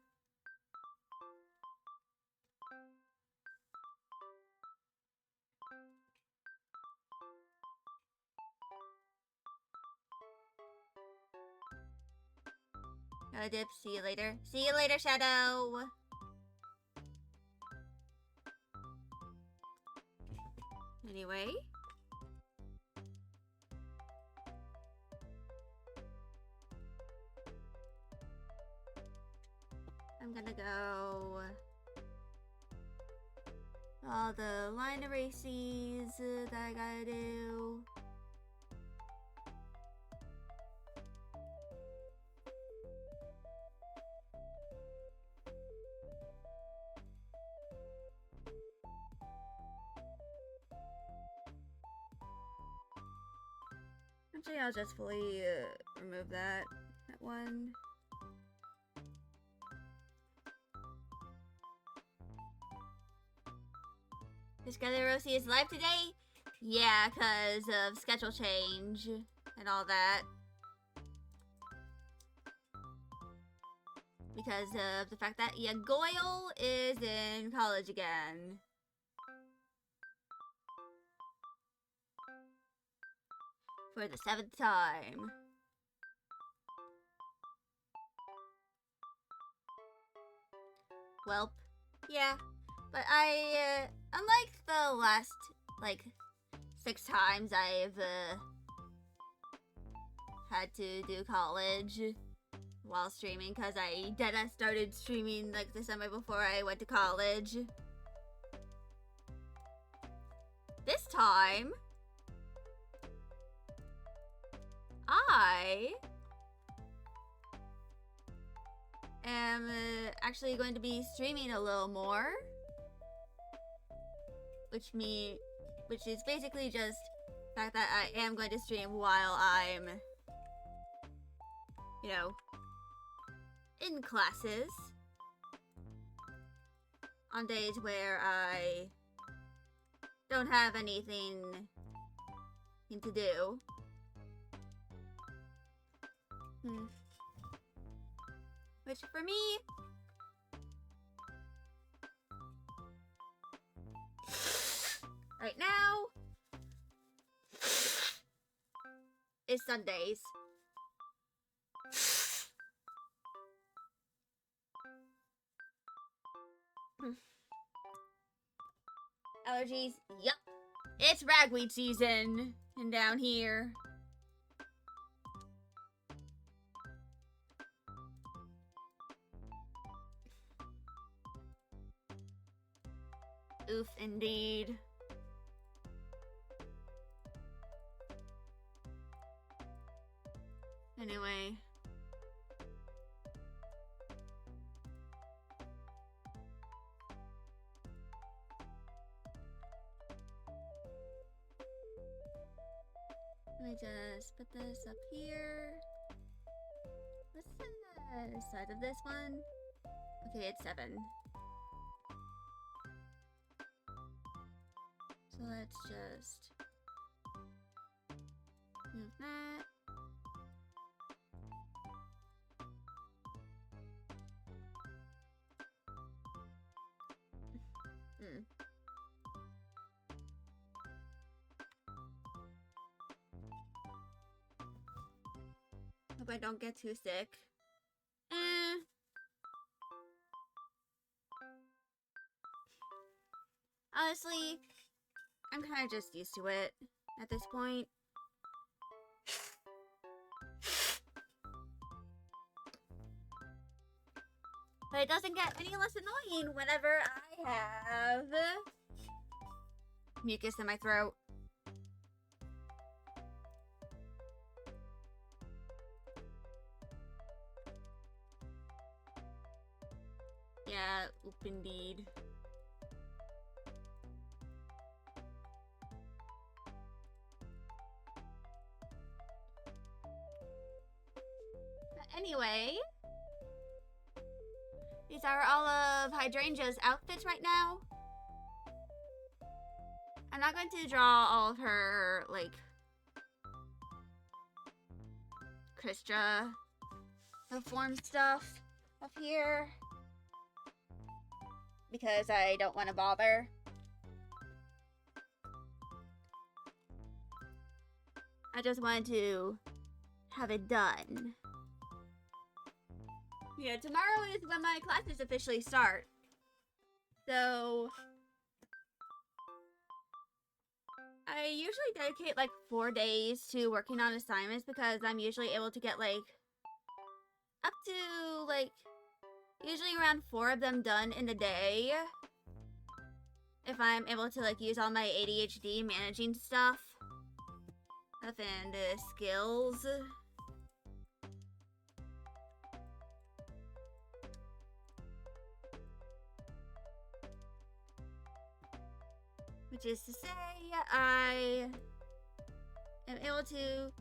Gotta dip, see you later. See you later, Shadow! Anyway. I'm gonna go... all the line erases that I gotta do. Actually, I'll just fully remove that one. Rosie is live today? Yeah, because of schedule change and all that. Because of the fact that Goyle is in college again. For the 7th time. Welp. Yeah. But unlike the last, like, 6 times I've, had to do college while streaming, because I started streaming, like, the summer before I went to college. This time... I am actually going to be streaming a little more, which is basically just the fact that I am going to stream while I'm, you know, in classes on days where I don't have anything to do. Which for me right now is Sundays. Allergies? Yup. It's ragweed season and down here. Oof, indeed. Anyway. Let me just put this up here. What's on the side of this one? Okay, it's 7. So let's just move that. Hope I don't get too sick. Honestly, I'm kind of just used to it at this point. But it doesn't get any less annoying whenever I have mucus in my throat. Yeah, oop indeed. But anyway, these are all of Hydrangea's outfits right now. I'm not going to draw all of her, like, Kristra form stuff up here, because I don't want to bother. I just wanted to have it done. Yeah, tomorrow is when my classes officially start. So I usually dedicate like 4 days to working on assignments because I'm usually able to get like up to like usually around 4 of them done in a day. If I'm able to like use all my ADHD managing stuff and skills. Which is to say, I am able to,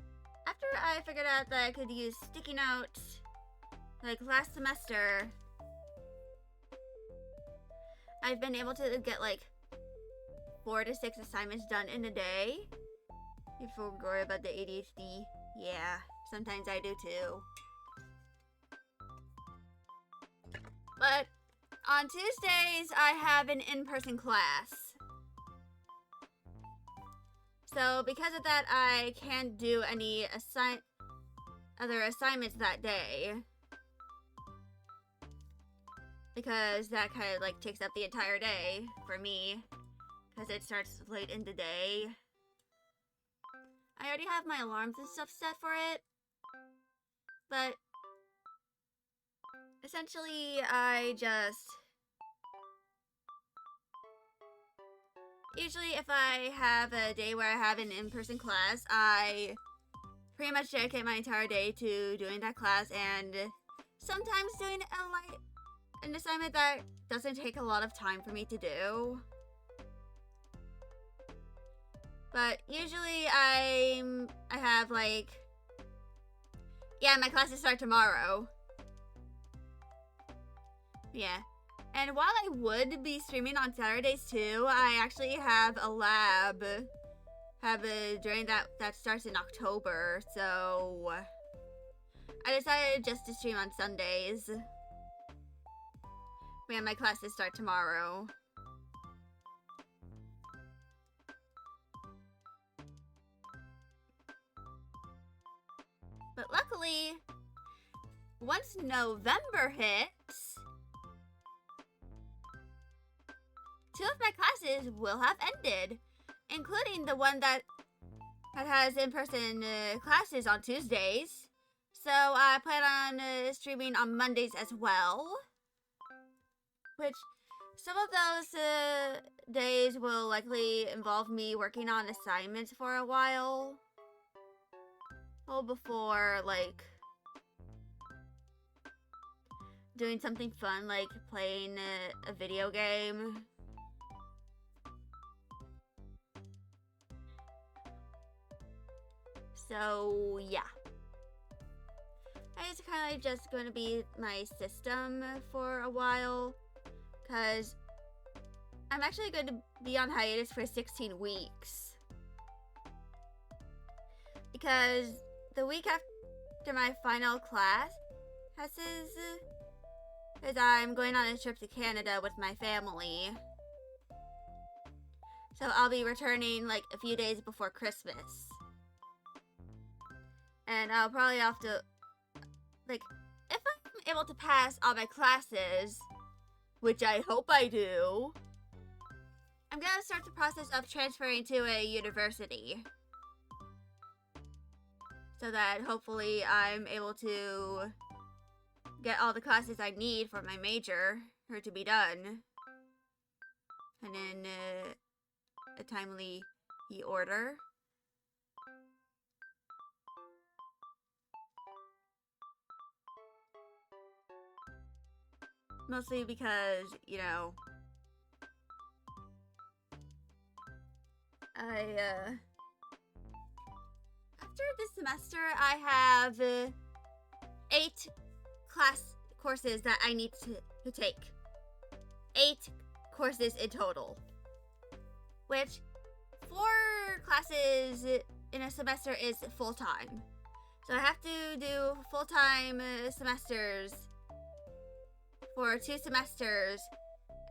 after I figured out that I could use sticky notes, like last semester, I've been able to get like 4 to 6 assignments done in a day. If you worry about the ADHD, yeah, sometimes I do too. But on Tuesdays, I have an in-person class. So because of that, I can't do any other assignments that day. Because that kind of like takes up the entire day for me. Because it starts late in the day. I already have my alarms and stuff set for it. But essentially, I just... Usually, if I have a day where I have an in-person class, I pretty much dedicate my entire day to doing that class, and sometimes doing an assignment that doesn't take a lot of time for me to do. But usually I have like, yeah, my classes start tomorrow. Yeah. And while I would be streaming on Saturdays too, I actually have a lab during that starts in October, so I decided just to stream on Sundays. Yeah, my classes start tomorrow. But luckily, once November hits, 2 of my classes will have ended, including the one that has in-person classes on Tuesdays. So I plan on streaming on Mondays as well, which some of those days will likely involve me working on assignments for a while. Well, before, like, doing something fun, like playing a video game. So, yeah. It's kind of just going to be my system for a while, because I'm actually going to be on hiatus for 16 weeks. Because the week after my final class passes, because I'm going on a trip to Canada with my family. So I'll be returning like a few days before Christmas. And I'll probably have to, like, if I'm able to pass all my classes, which I hope I do, I'm gonna start the process of transferring to a university. So that hopefully I'm able to get all the classes I need for my major to be done. And in a timely order. Mostly because, you know, after this semester, I have 8 courses that I need to take. 8 courses in total. Which, 4 classes in a semester is full-time. So I have to do full-time semesters for 2 semesters,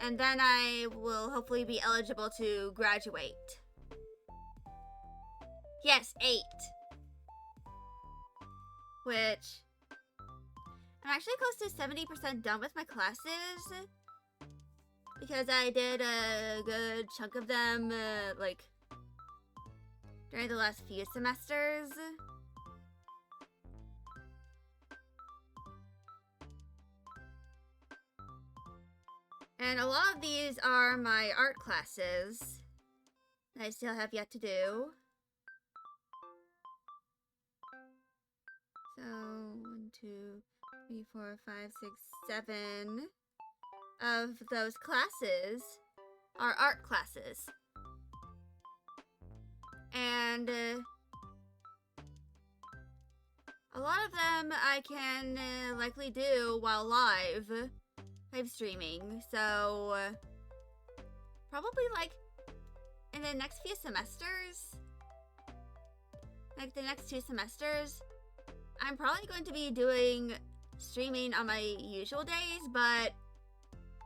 and then I will hopefully be eligible to graduate. Yes, 8. Which, I'm actually close to 70% done with my classes, because I did a good chunk of them, like, during the last few semesters. And a lot of these are my art classes that I still have yet to do. So, 1, 2, 3, 4, 5, 6, 7 of those classes are art classes. And a lot of them I can likely do while live streaming. So probably like in the next few semesters, like the next 2 semesters, I'm probably going to be doing streaming on my usual days, but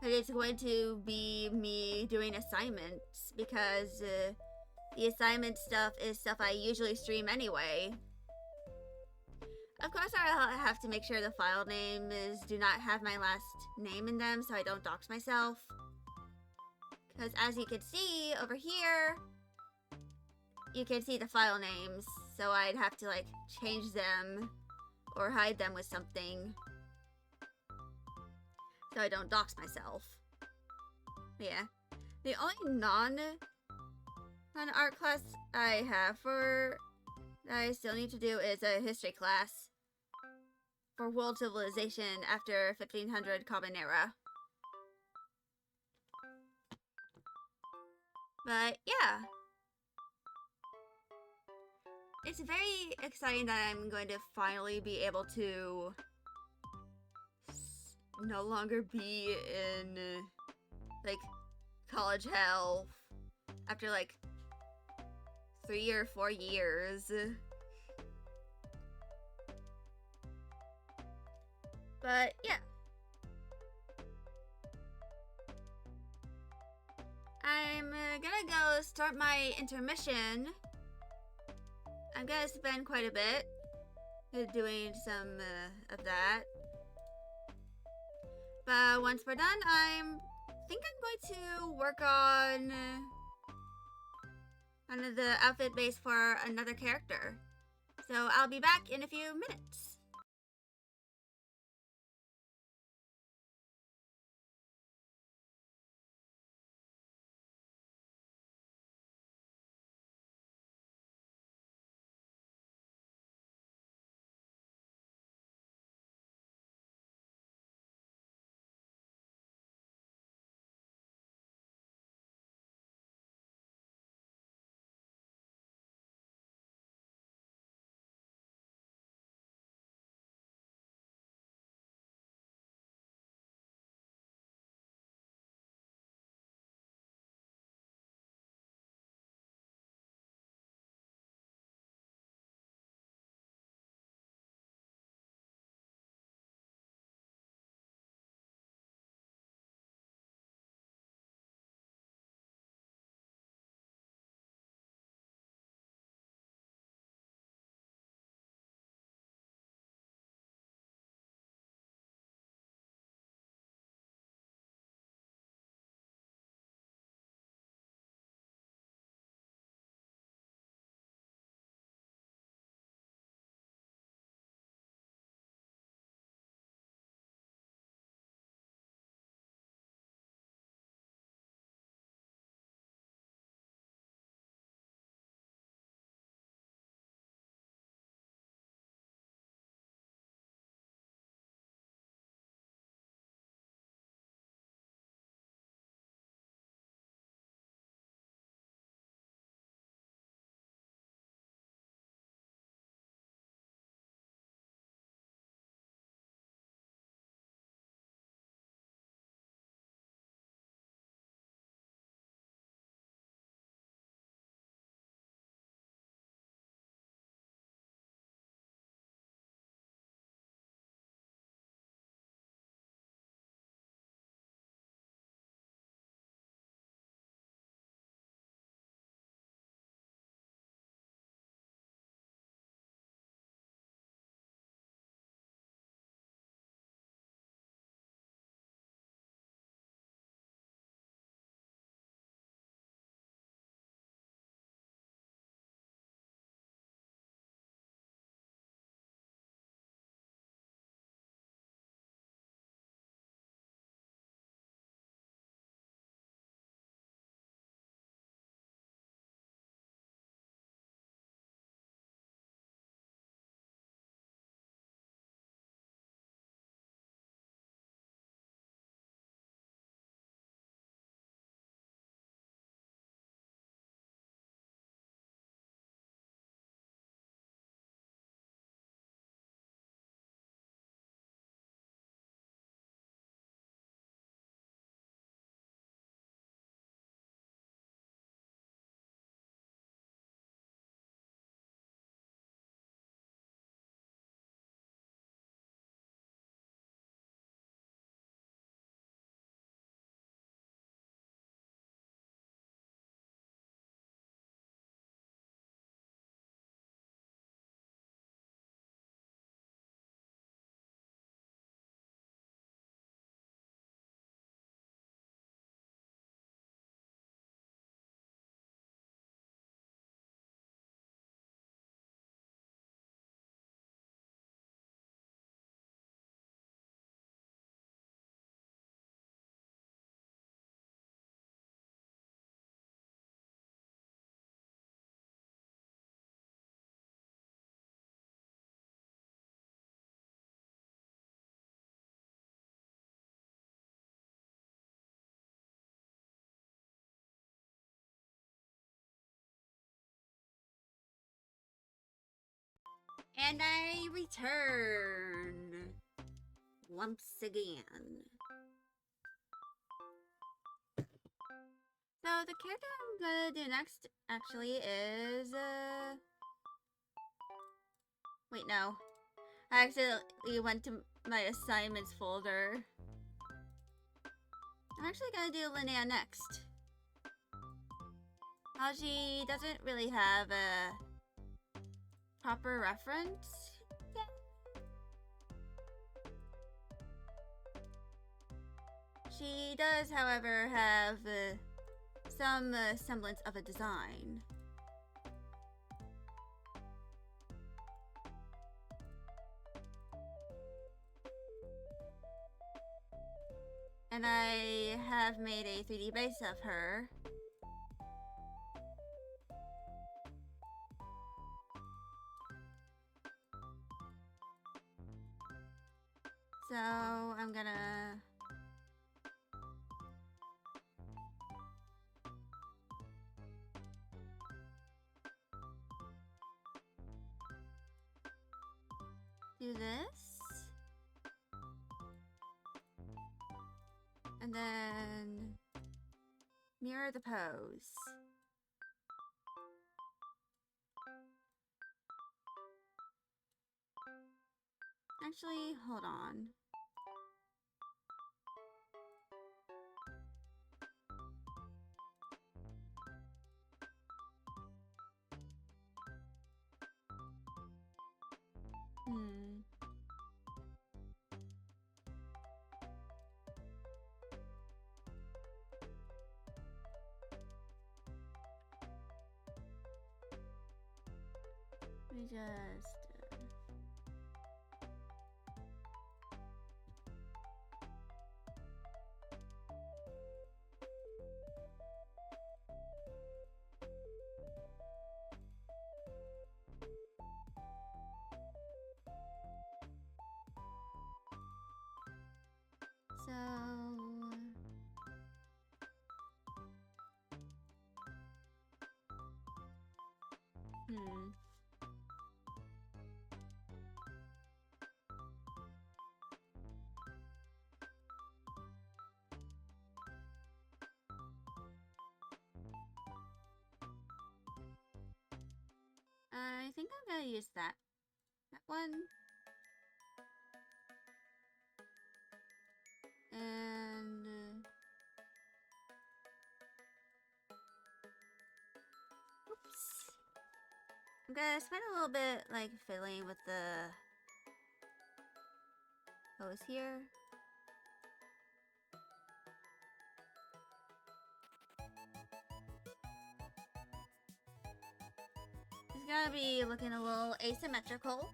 it's going to be me doing assignments, because the assignment stuff is stuff I usually stream anyway. Of course, I have to make sure the file names do not have my last name in them, so I don't dox myself. Because as you can see over here, you can see the file names, so I'd have to like change them or hide them with something, so I don't dox myself. Yeah. The only non-art class I have for that I still need to do is a history class for world civilization after 1500 Common Era. But yeah, it's very exciting that I'm going to finally be able to no longer be in like college hell after like 3 or 4 years. But yeah, I'm gonna go start my intermission. I'm gonna spend quite a bit doing some of that. But once we're done, I think I'm going to work on the outfit base for another character. So I'll be back in a few minutes. And I return once again. So the character I'm gonna do next actually is wait, no. I accidentally went to my assignments folder. I'm actually gonna do Linnea next. She doesn't really have a proper reference yet. She does, however, have some semblance of a design. And I have made a 3D base of her. So I'm gonna do this. And then mirror the pose. Actually, hold on. Let me just... So... I think I'm gonna use that one. And oops. I'm gonna spend a little bit like fiddling with the pose here. It's gonna be looking a little asymmetrical,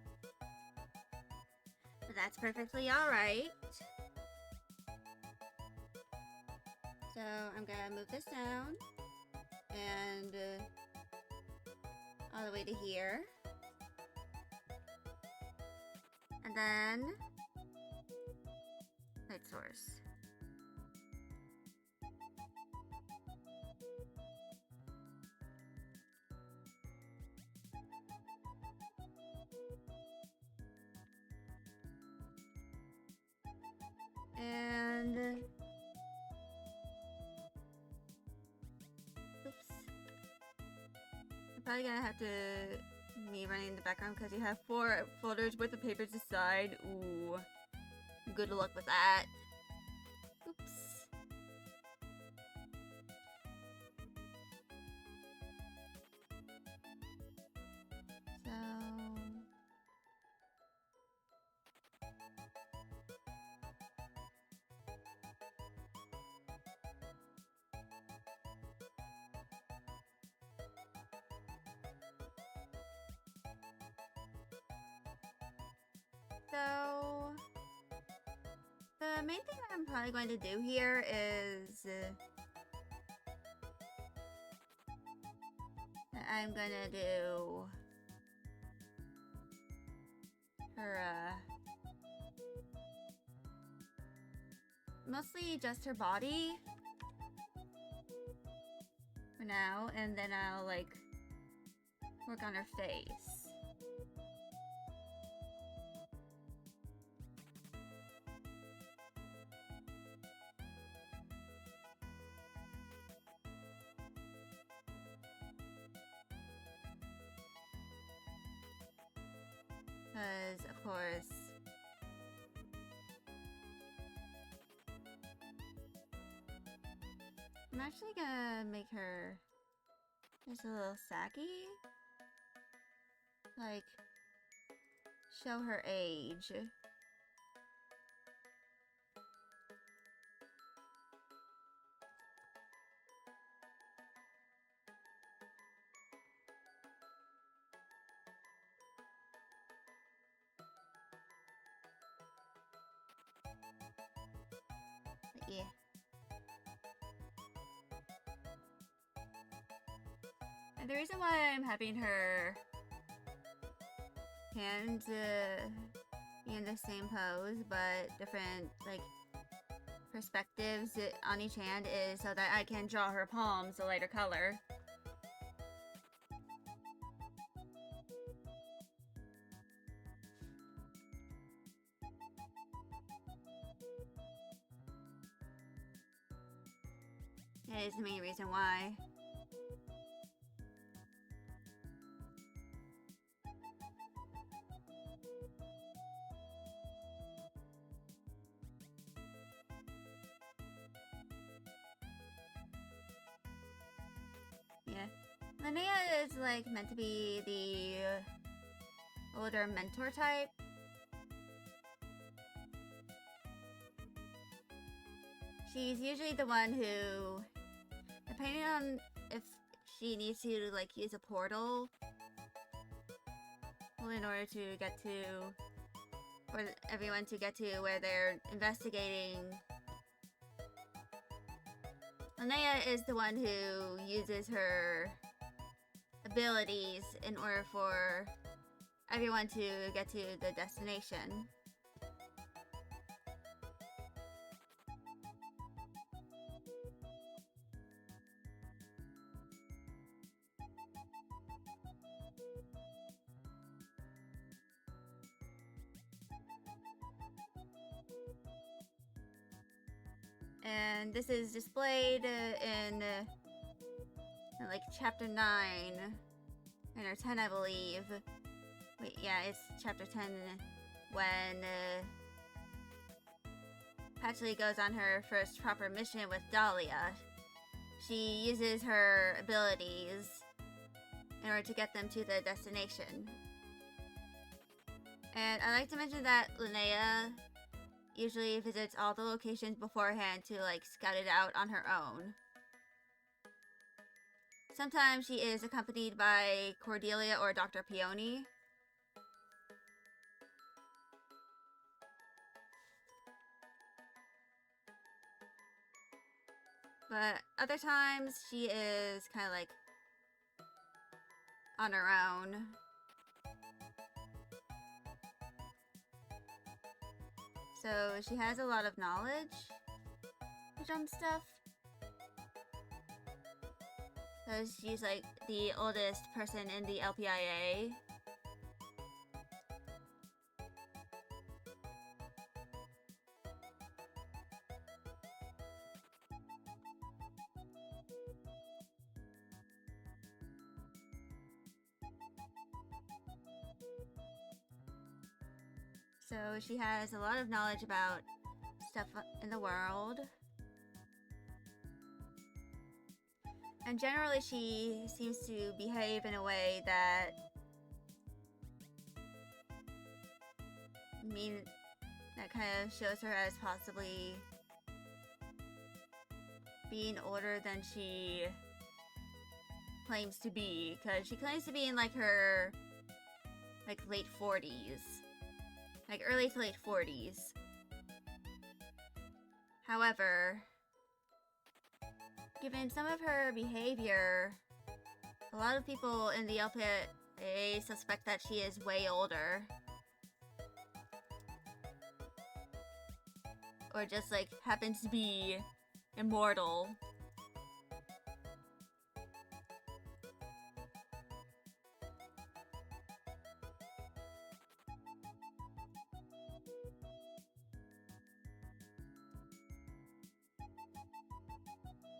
but that's perfectly alright. So I'm gonna move this down and all the way to here. And then light source. And oops. I'm probably gonna have to me running in the background because you have 4 folders worth of papers aside. Ooh. Good luck with that. Oops. So the main thing I'm probably going to do here is I'm gonna do her mostly just her body for now, and then I'll like work on her face. course. I'm actually gonna make her just a little saggy. Like, show her age. But yeah. And the reason why I'm having her hands be in the same pose but different like perspectives on each hand is so that I can draw her palms a lighter color. That is the main reason why. Yeah. Linnea is like meant to be the older mentor type. She's usually the one who, depending on if she needs to like use a portal, well, in order to get to, or everyone to get to where they're investigating. Linnea is the one who uses her abilities in order for everyone to get to the destination. And this is displayed in like chapter 9 or 10, I believe. Wait, yeah, it's chapter 10 when Patchley goes on her first proper mission with Dahlia. She uses her abilities in order to get them to the destination. And I'd like to mention that Linnea usually visits all the locations beforehand to like scout it out on her own. Sometimes she is accompanied by Cordelia or Dr. Peony. But other times she is kind of like on her own. So she has a lot of knowledge from stuff. So she's like the oldest person in the LPIA. So she has a lot of knowledge about stuff in the world. And generally she seems to behave in a way that kind of shows her as possibly being older than she claims to be, because she claims to be in like her like late 40s. Like early to late 40s. However, given some of her behavior, a lot of people in the LPA suspect that she is way older. Or just like happens to be immortal.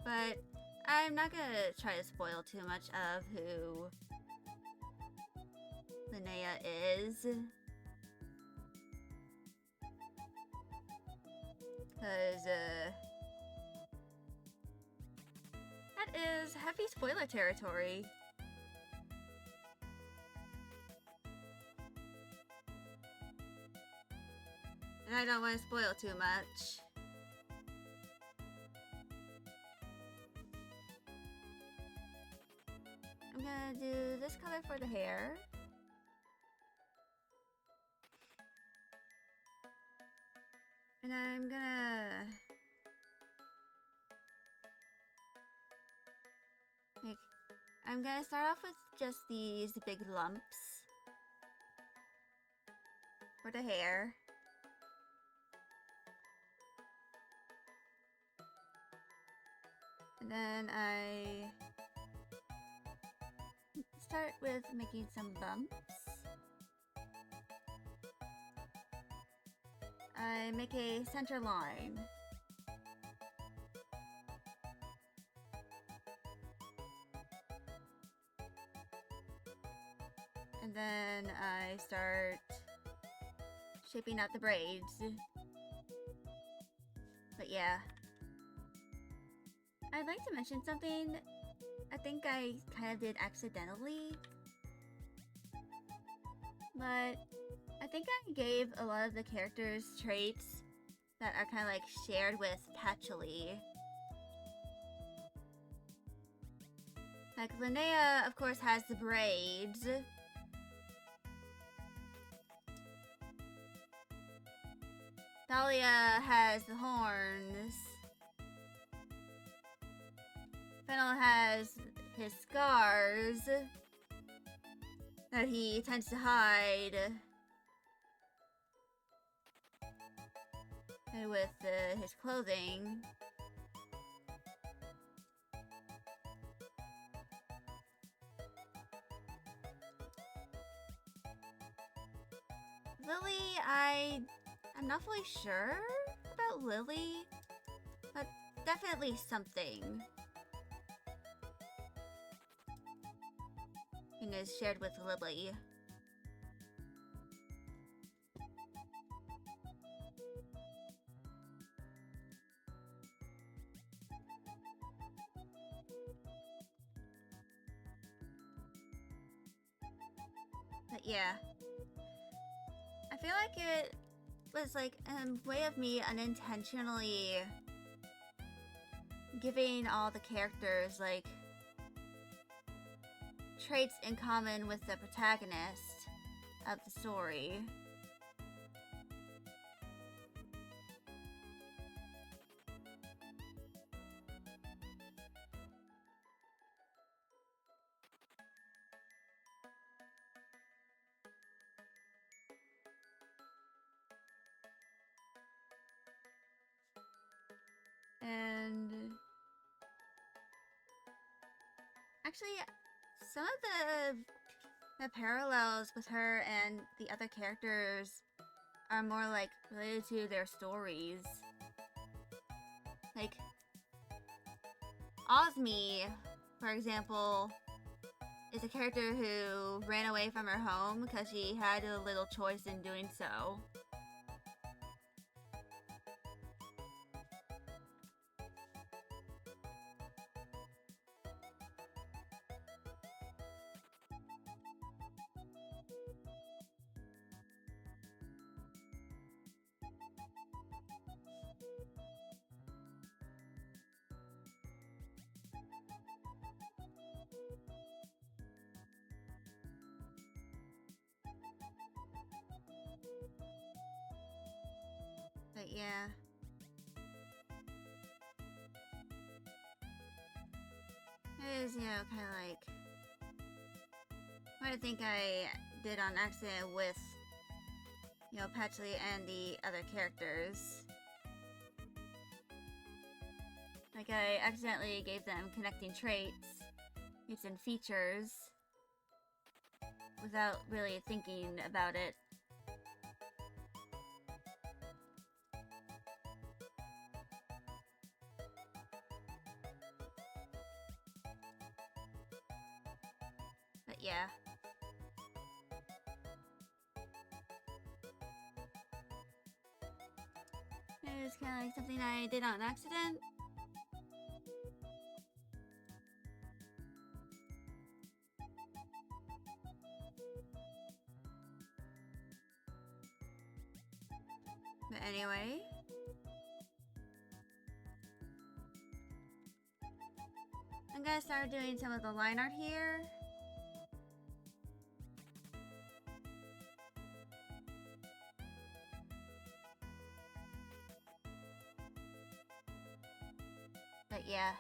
But I'm not gonna try to spoil too much of who Linnea is. Cause, that is heavy spoiler territory. And I don't want to spoil too much. I'm gonna do this color for the hair. And I'm gonna start off with just these big lumps for the hair. And then I start with making some bumps. I make a center line. And then I start shaping out the braids. But yeah. I'd like to mention something I think I kind of did accidentally. But I think I gave a lot of the characters traits that are kind of like shared with Patchouli. Like Linnea, of course, has the braids. Dahlia has the horns. Fennel has his scars that he tends to hide. And with his clothing. Lily, I'm not fully sure about Lily, but definitely something. And is shared with Lily. But yeah. I feel like it was like a way of me unintentionally giving all the characters like traits in common with the protagonist of the story. And actually, some of the parallels with her and the other characters are more like related to their stories. Like Osmi, for example, is a character who ran away from her home because she had a little choice in doing so. But yeah. It is, kind of like what I think I did on accident with, Patchouli and the other characters. Like, I accidentally gave them connecting traits, gave them features, without really thinking about it. But yeah. It's kind of like something I did on accident. But anyway. I'm gonna start doing some of the line art here. But yeah.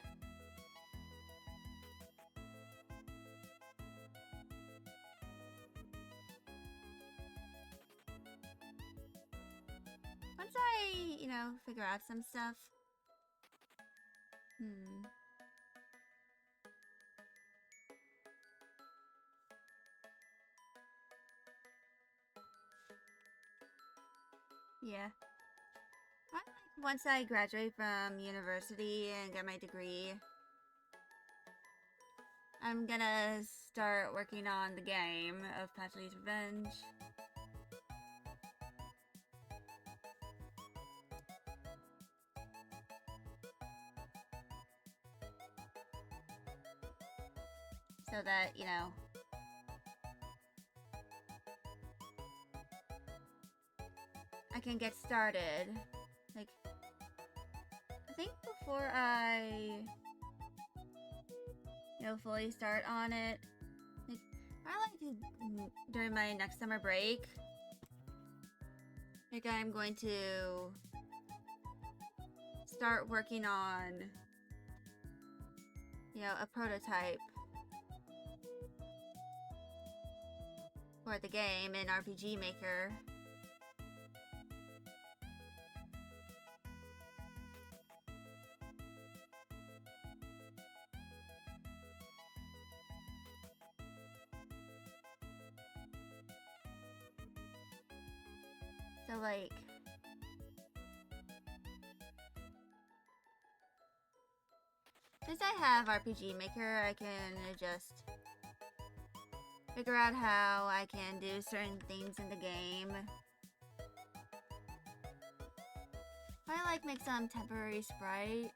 Once I, figure out some stuff. Yeah. Once I graduate from university and get my degree, I'm gonna start working on the game of Patchley's Revenge. So that, I can get started. Like, I think before I, fully start on it, like, I like to, during my next summer break, like, I'm going to start working on, a prototype for the game in RPG Maker. So, like, since I have RPG Maker, I can just figure out how I can do certain things in the game. I make some temporary sprites.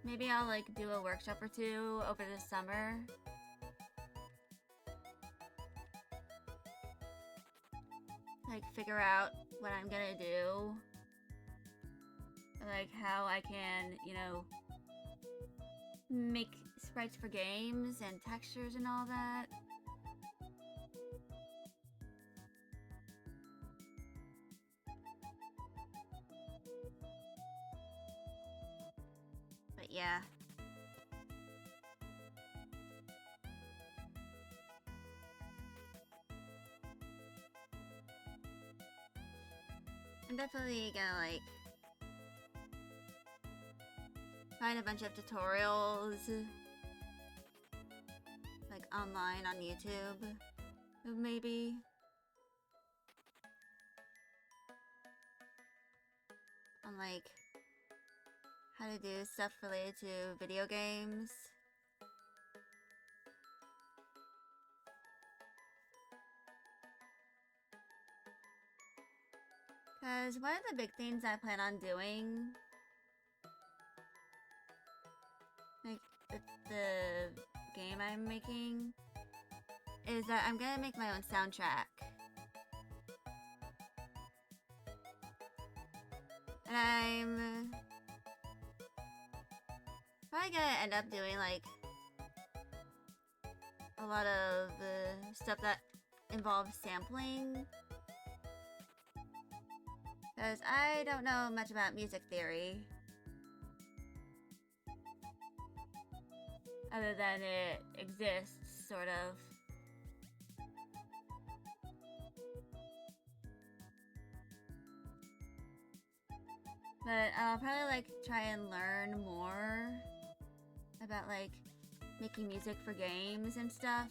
Maybe I'll do a workshop or two over the summer. Figure out what I'm gonna do. How I can, make sprites for games and textures and all that. But yeah. I'm definitely gonna find a bunch of tutorials online on YouTube, maybe. On how to do stuff related to video games. Because one of the big things I plan on doing, the game I'm making, is that I'm gonna make my own soundtrack. And I'm probably gonna end up doing a lot of stuff that involves sampling. Because I don't know much about music theory. Other than it exists, sort of. But I'll probably try and learn more about making music for games and stuff.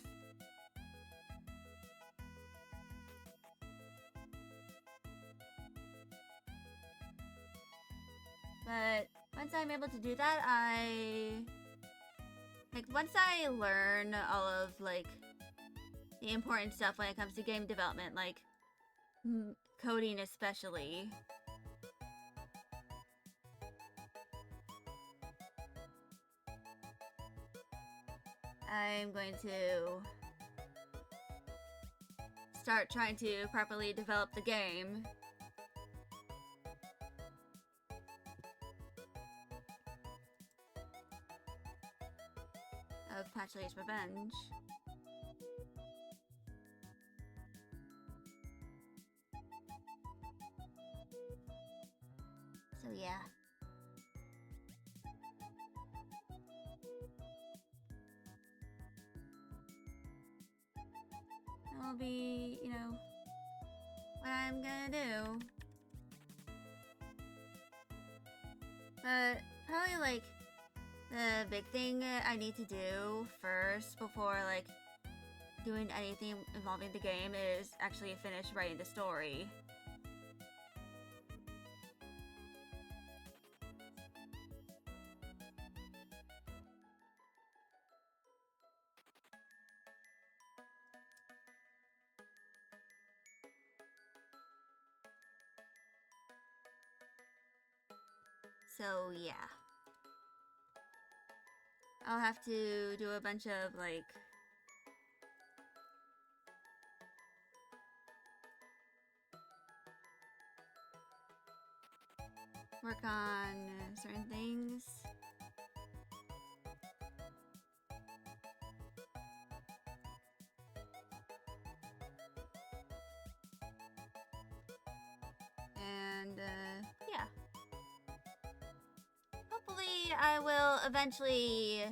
But once I'm able to do that, once I learn all of the important stuff when it comes to game development, coding especially, I'm going to start trying to properly develop the game. Of Patchley's Revenge. So yeah. That'll be, you know, what I'm gonna do. But probably like the big thing I need to do first before like doing anything involving the game is actually finish writing the story. So yeah. I'll have to do a bunch of like work on certain things. And yeah. Hopefully I will eventually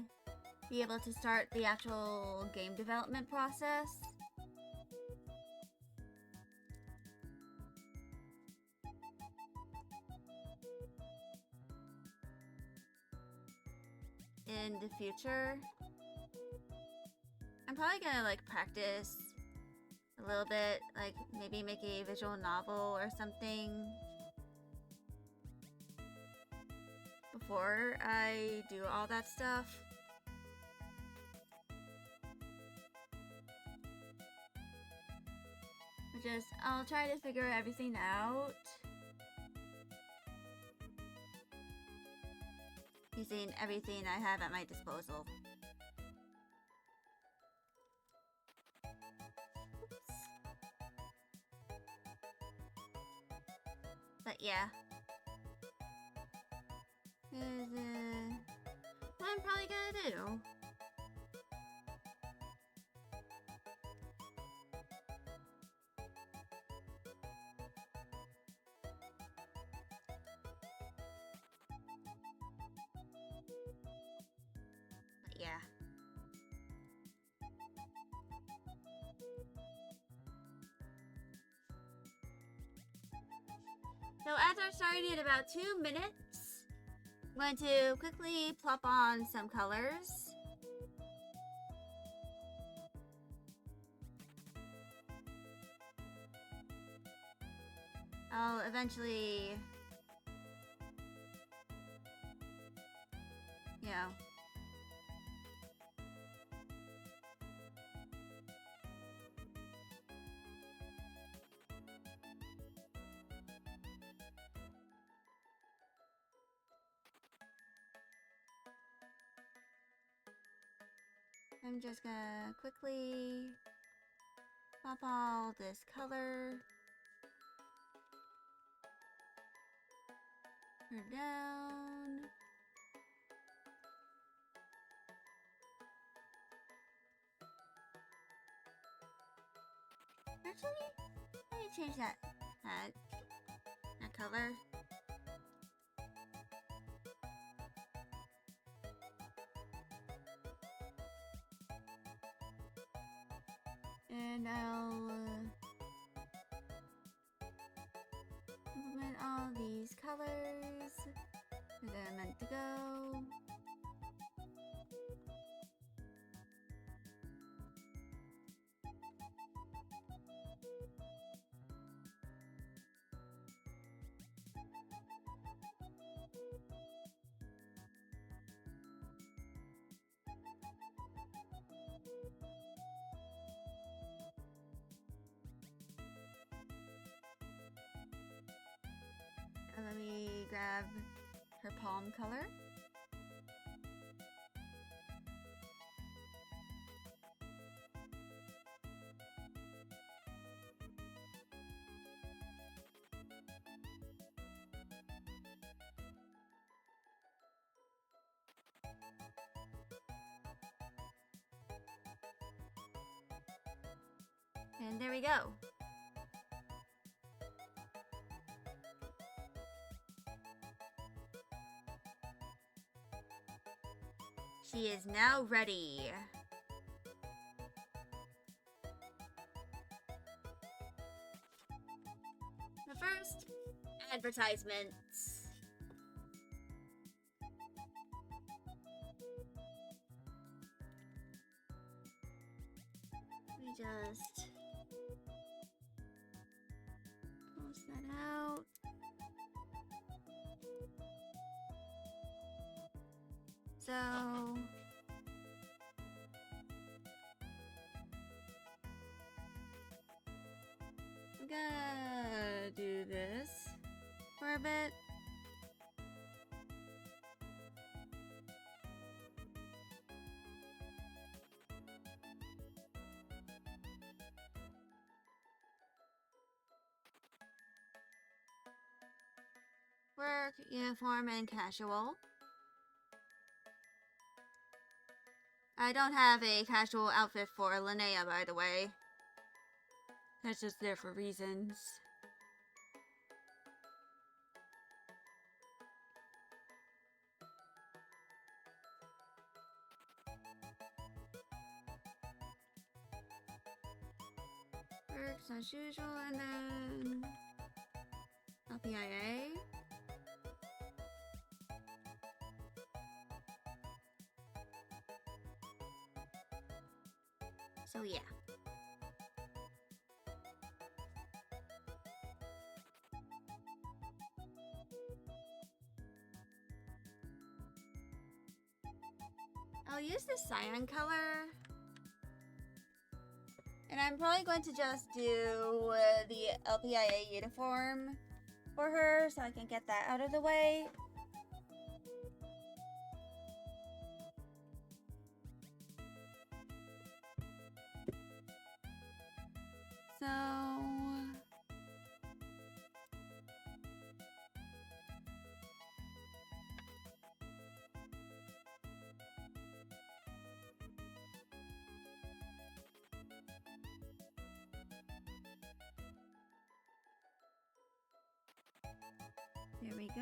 be able to start the actual game development process. In the future. I'm probably gonna like practice a little bit, like maybe make a visual novel or something before I do all that stuff. I'll try to figure everything out using everything I have at my disposal. Oops. But yeah. What I'm probably gonna do. But yeah. So as I'm starting at about 2 minutes, I'm going to quickly plop on some colors. I'll eventually, you know, I'm just gonna quickly pop all this color. Turn down. Actually, let me change that color. And I'll implement all these colors where they're meant to go. And let me grab her palm color. And there we go. She is now ready. But first, advertisements. Let me just close that out. So I'm gonna do this for a bit. Work, uniform, and casual. I don't have a casual outfit for Linnea, by the way. That's just there for reasons. Works as usual, and then LPIA. So yeah. I'll use the cyan color. And I'm probably going to just do the LPIA uniform for her so I can get that out of the way. So there we go.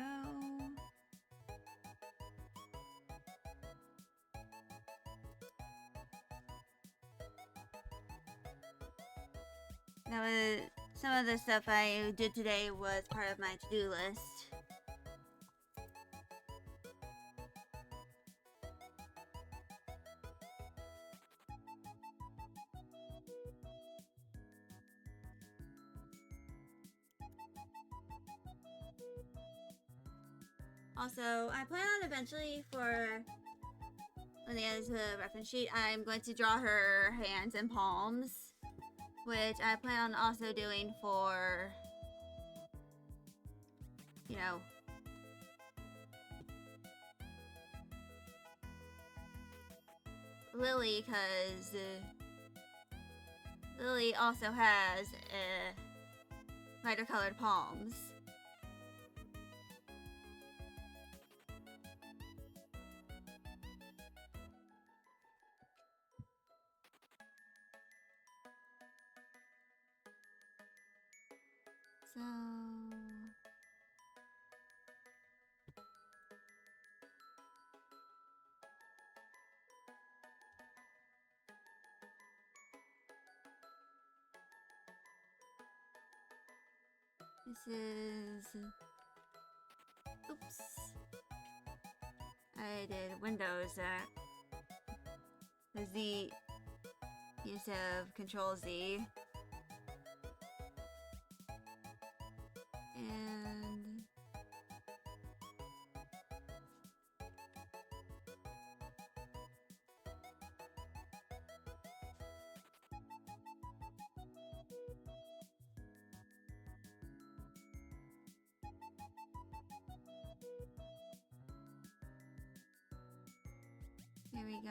That was some of the stuff I did today was part of my to-do list. Also, I plan on eventually for when the end of the reference sheet, I'm going to draw her hands and palms, which I plan on also doing for, you know, Lily, because Lily also has lighter colored palms. So this is, oops, I did Windows, the Z use of Control Z. And here we go.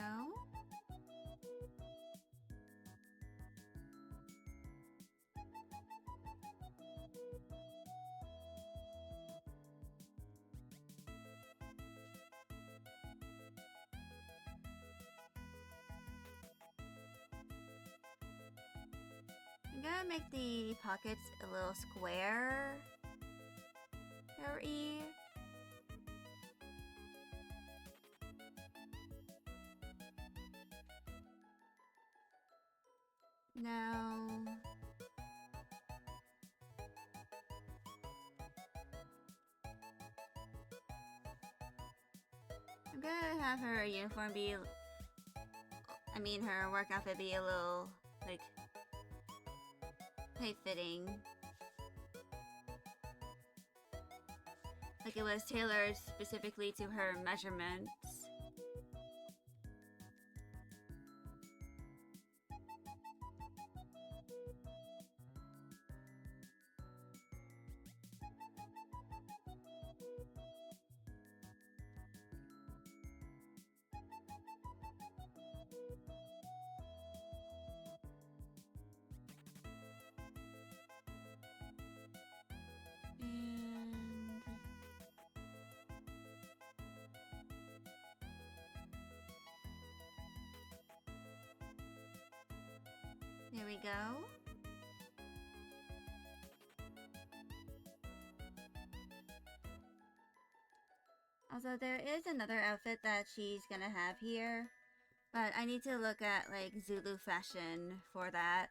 I'm gonna make the pockets a little square. R-E. Now, I'm gonna have her uniform be, her work outfit be a little, like, tight-fitting. Like it was tailored specifically to her measurements. There we go. Also, there is another outfit that she's gonna have here, but I need to look at like Zulu fashion for that.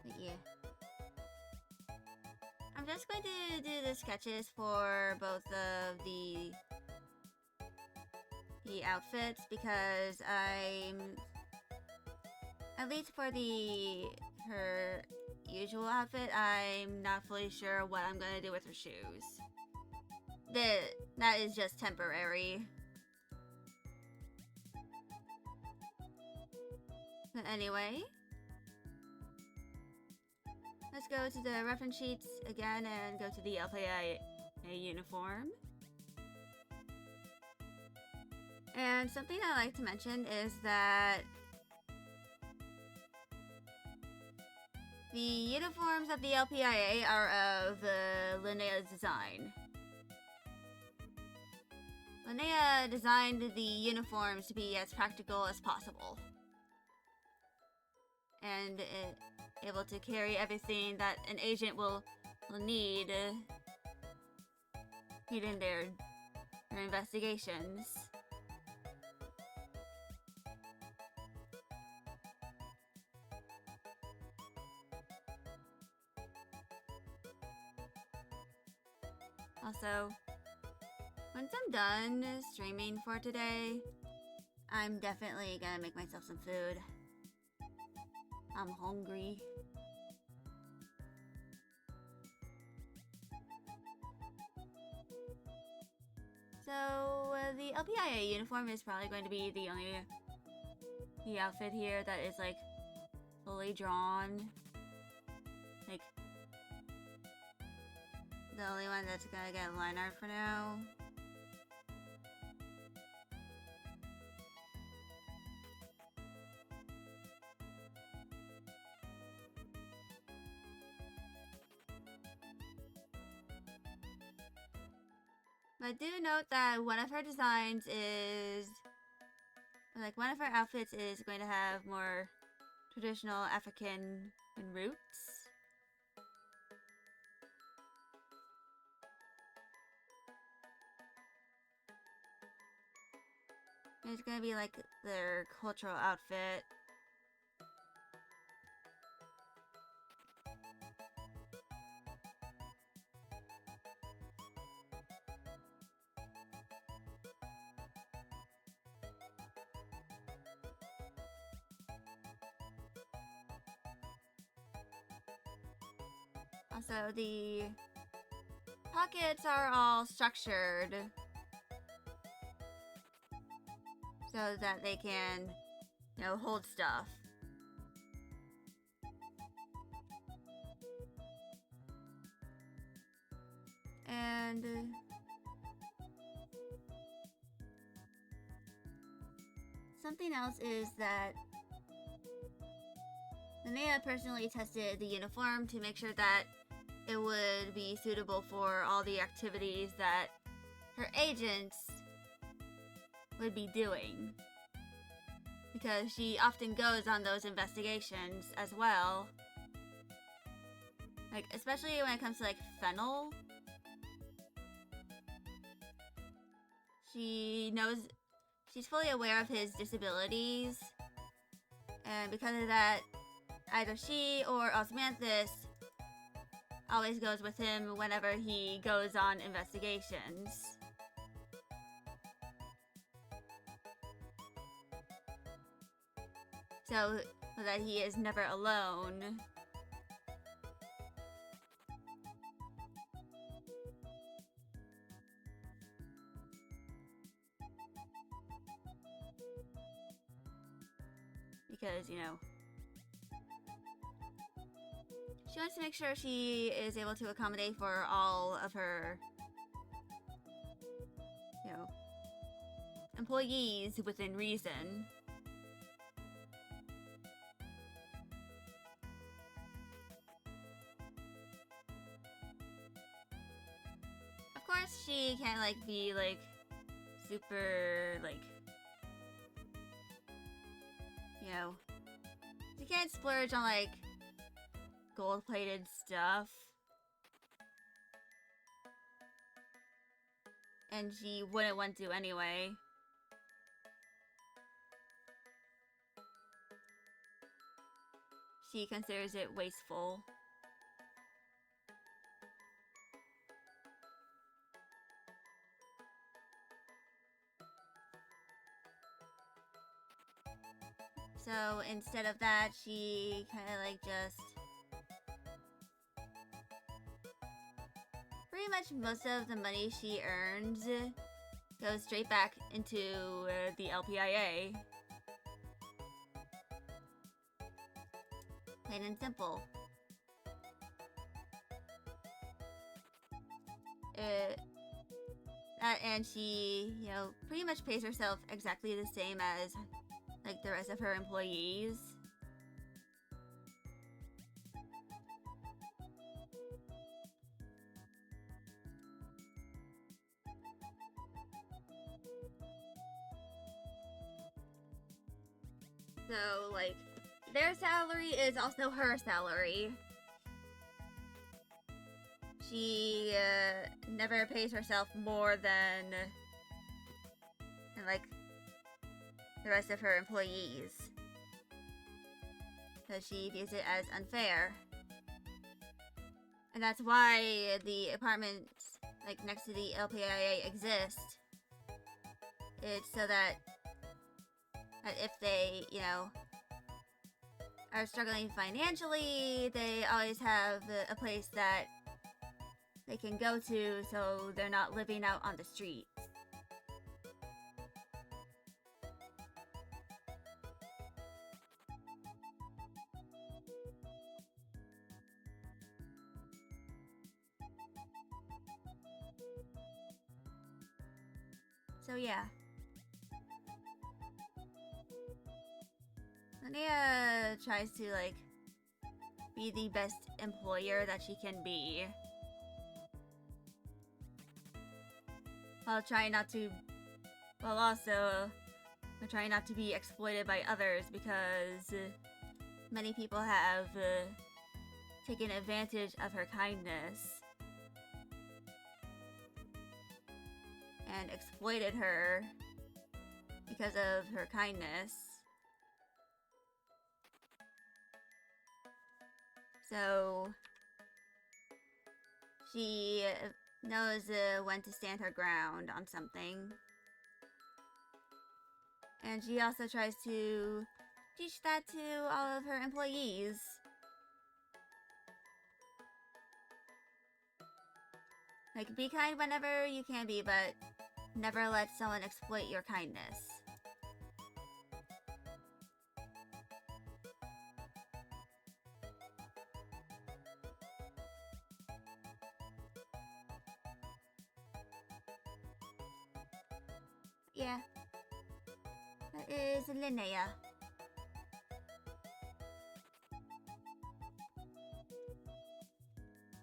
But yeah. I'm just going to do the sketches for both of the outfits because at least for her usual outfit, I'm not fully sure what I'm gonna do with her shoes. That is just temporary. But anyway, let's go to the reference sheets again and go to the LPIA uniform. And something I like to mention is that the uniforms of the LPIA are of Linnea's design. Linnea designed the uniforms to be as practical as possible. And able to carry everything that an agent will need in their investigations. Also, once I'm done streaming for today, I'm definitely gonna make myself some food. I'm hungry. So, the LPIA uniform is probably going to be the outfit here that is, like, fully drawn. Like, the only one that's gonna get line art for now. But do note that one of her designs is, like, one of her outfits is going to have more traditional African roots. It's gonna be like their cultural outfit. Also, the pockets are all structured so that they can, hold stuff. And And something else is that Linnea personally tested the uniform to make sure that it would be suitable for all the activities that her agents would be doing. Because she often goes on those investigations as well. Like, especially when it comes to, like, Fennel. She knows, she's fully aware of his disabilities. And because of that, either she or Osmanthus always goes with him whenever he goes on investigations. So that he is never alone. Because, you know, she wants to make sure she is able to accommodate for all of her, you know, employees within reason. Of course, she can't, like, be, like, super, like, you know, she can't splurge on, like, gold-plated stuff. And she wouldn't want to anyway. She considers it wasteful. So instead of that, she kind of like just pretty much most of the money she earns goes straight back into the LPIA. Plain and simple. And she, you know, pretty much pays herself exactly the same as like the rest of her employees. So, like, their salary is also her salary. She never pays herself more than like the rest of her employees, because she views it as unfair. And that's why the apartments like next to the LPIA exist. It's so that if they, you know, are struggling financially, they always have a place that they can go to, so they're not living out on the streets. So yeah. Linnea tries to, like, be the best employer that she can be. While trying not to be exploited by others, because many people have taken advantage of her kindness and exploited her because of her kindness. So she knows when to stand her ground on something. And she also tries to teach that to all of her employees. Like, be kind whenever you can be, but never let someone exploit your kindness. Yeah. That is Linnea.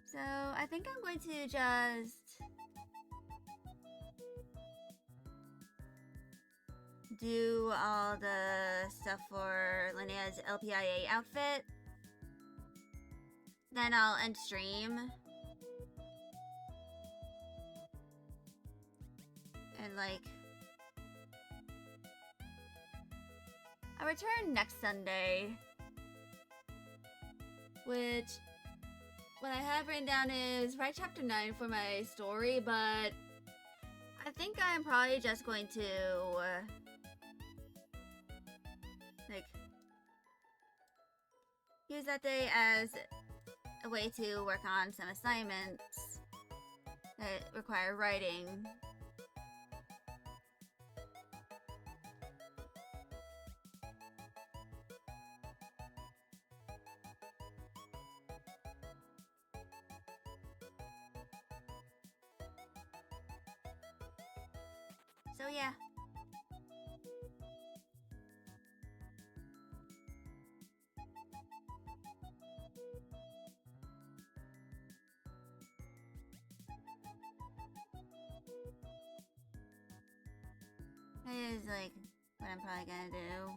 So, I think I'm going to just do all the stuff for Linnea's LPIA outfit. Then I'll end stream. And like, I'll return next Sunday. Which, what I have written down is write chapter 9 for my story, but I think I'm probably just going to like use that day as a way to work on some assignments that require writing. So yeah. That is like what I'm probably gonna do.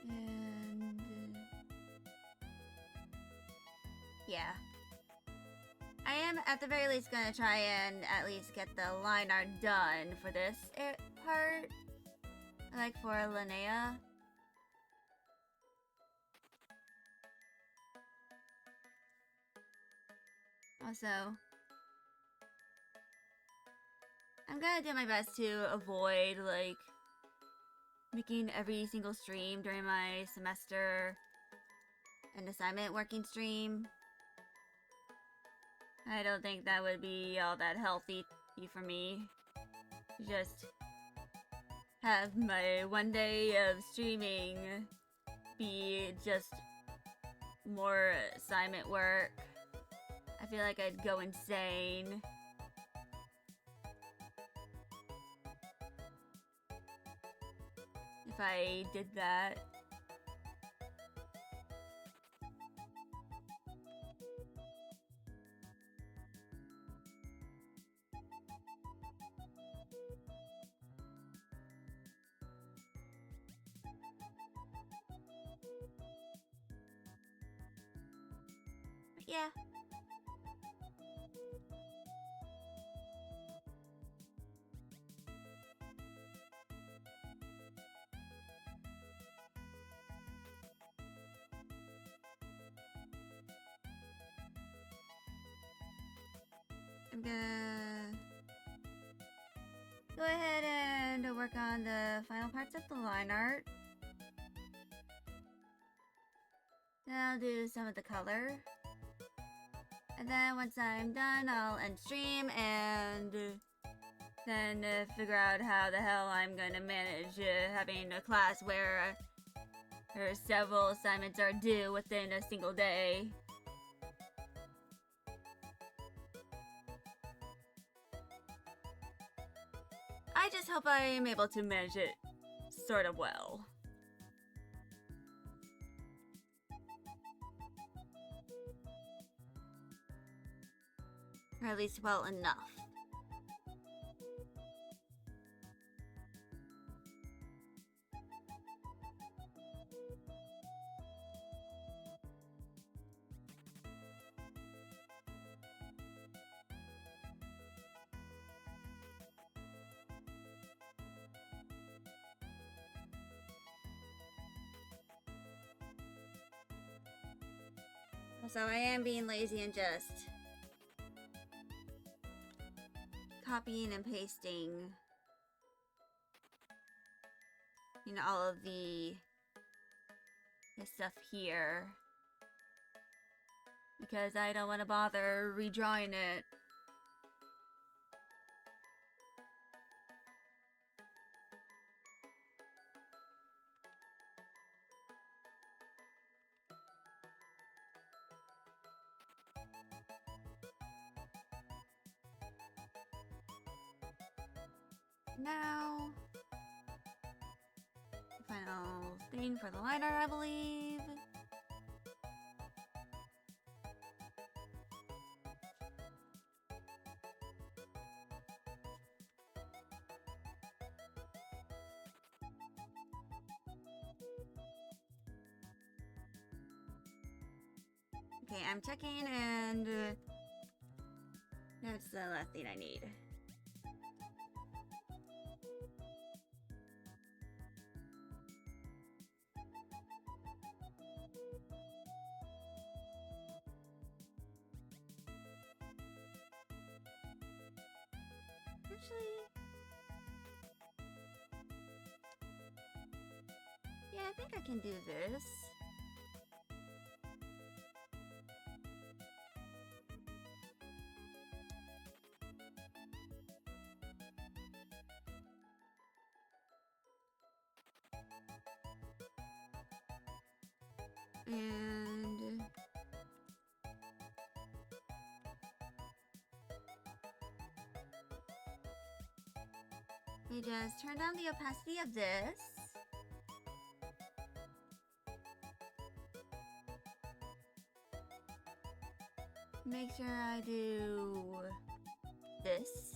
And yeah. I am at the very least gonna try and at least get the line art done for this part. Like for Linnea. Also, I'm gonna do my best to avoid like making every single stream during my semester and assignment working stream. I don't think that would be all that healthy for me. Just have my one day of streaming be just more assignment work. I feel like I'd go insane. If I did that. Yeah. I'm gonna go ahead and work on the final parts of the line art. Then I'll do some of the color. And then once I'm done, I'll end stream and then figure out how the hell I'm gonna manage having a class where several assignments are due within a single day. I just hope I am able to manage it sort of well. Or at least well enough. So I am being lazy and just copying and pasting, you know, all of the stuff here because I don't want to bother redrawing it. Now, final thing for the lighter, I believe. Okay, I'm checking, and that's the last thing I need. Actually, yeah, I think I can do this. And we just turn down the opacity of this. Make sure I do this.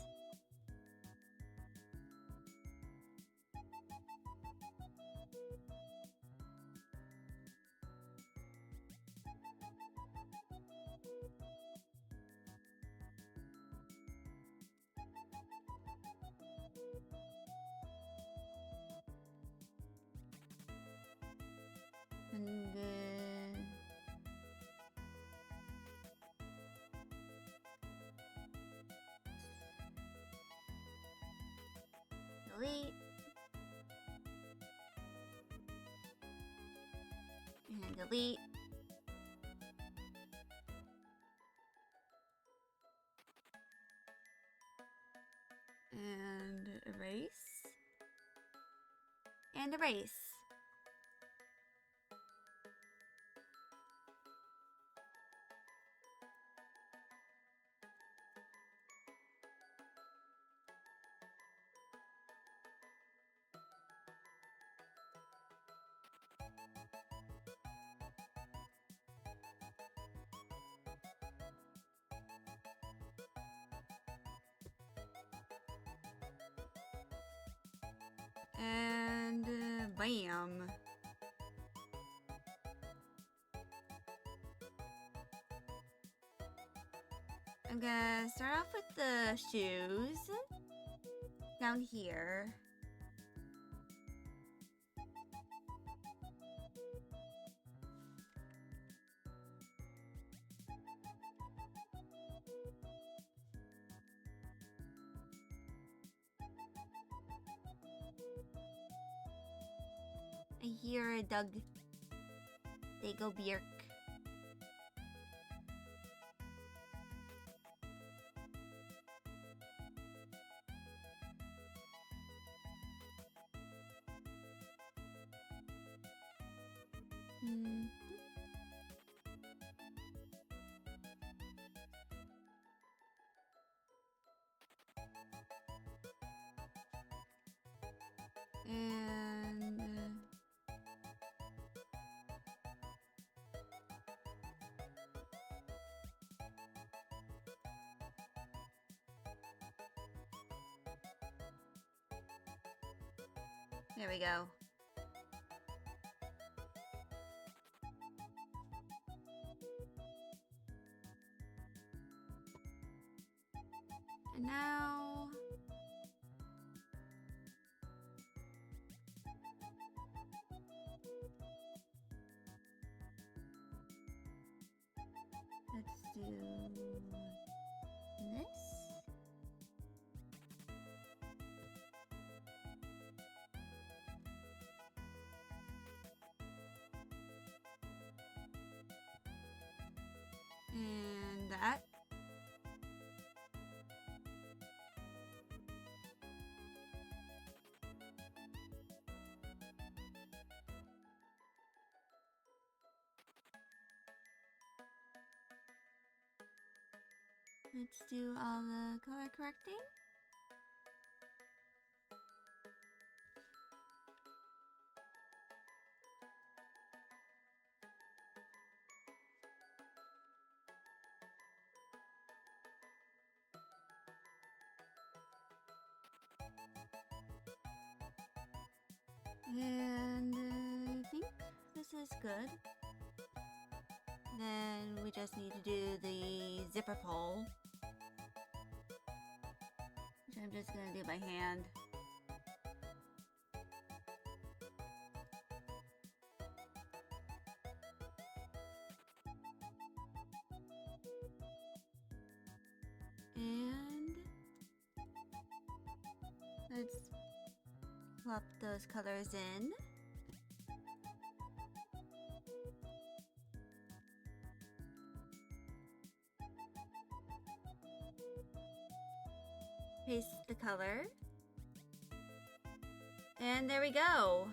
And then delete. And delete. And erase. And erase. And bam. I'm gonna start off with the shoes down here. I hear Doug. They go Bjork. And there we go. And now let's do this. And that. Let's do all the color correcting. And I think this is good. Then we just need to do the zipper pull, which I'm just gonna do by hand. And let's plop those colors in. Paste the color. And there we go.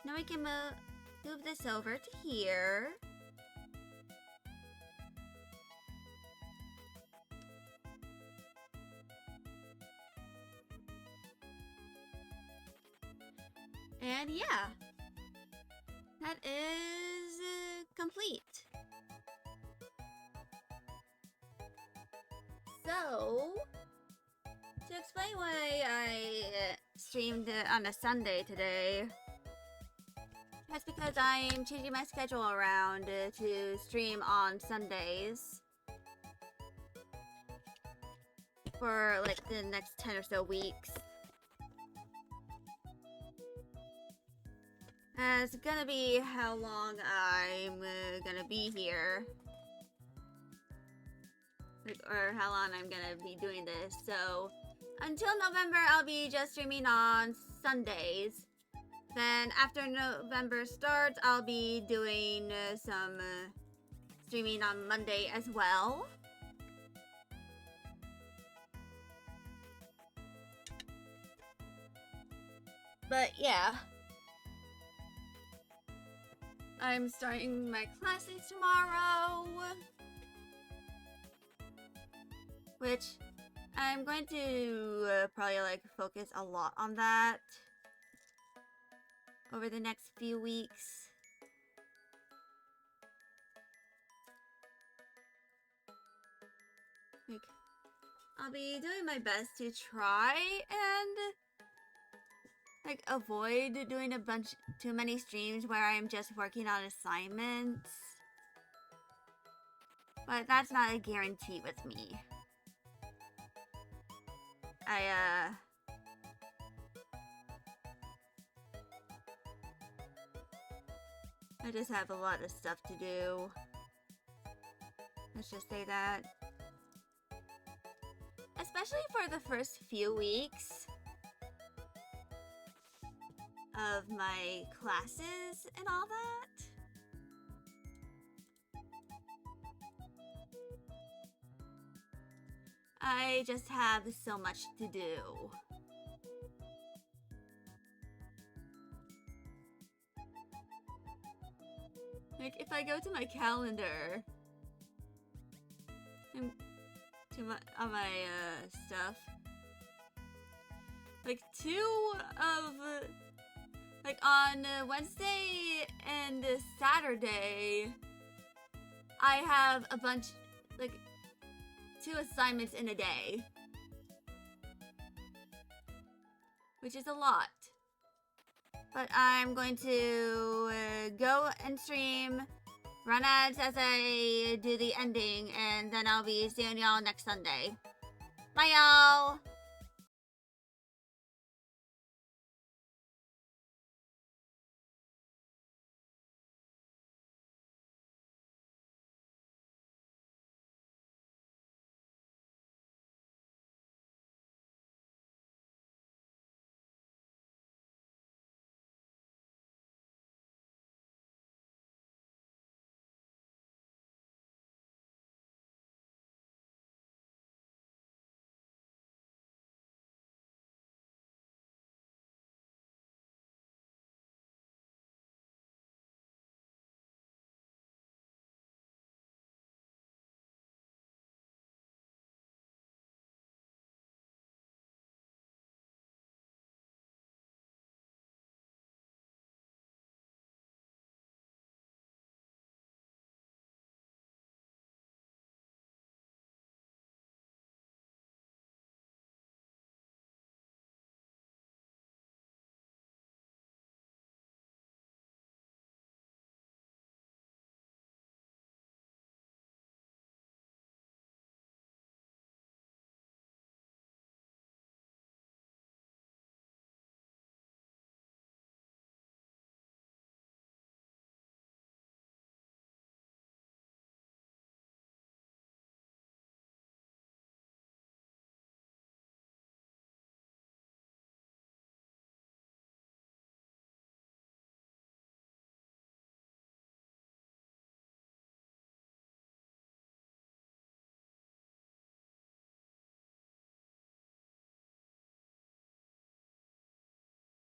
Now we can move this over to here. And yeah, that is complete. So, to explain why I streamed on a Sunday today, that's because I'm changing my schedule around to stream on Sundays for like the next 10 or so weeks. It's gonna be how long I'm gonna be here. Or how long I'm gonna be doing this. So until November, I'll be just streaming on Sundays. Then after November starts, I'll be doing some streaming on Monday as well. But yeah, I'm starting my classes tomorrow, which I'm going to probably like focus a lot on that over the next few weeks. Like, I'll be doing my best to try and like avoid doing too many streams where I'm just working on assignments. But that's not a guarantee with me. I just have a lot of stuff to do. Let's just say that. Especially for the first few weeks of my classes and all that. I just have so much to do. Like, if I go to my calendar and on my stuff, like like on Wednesday and Saturday, I have a bunch, like 2 assignments in a day, which is a lot. But I'm going to go and stream, run ads as I do the ending, and then I'll be seeing y'all next Sunday. Bye, y'all!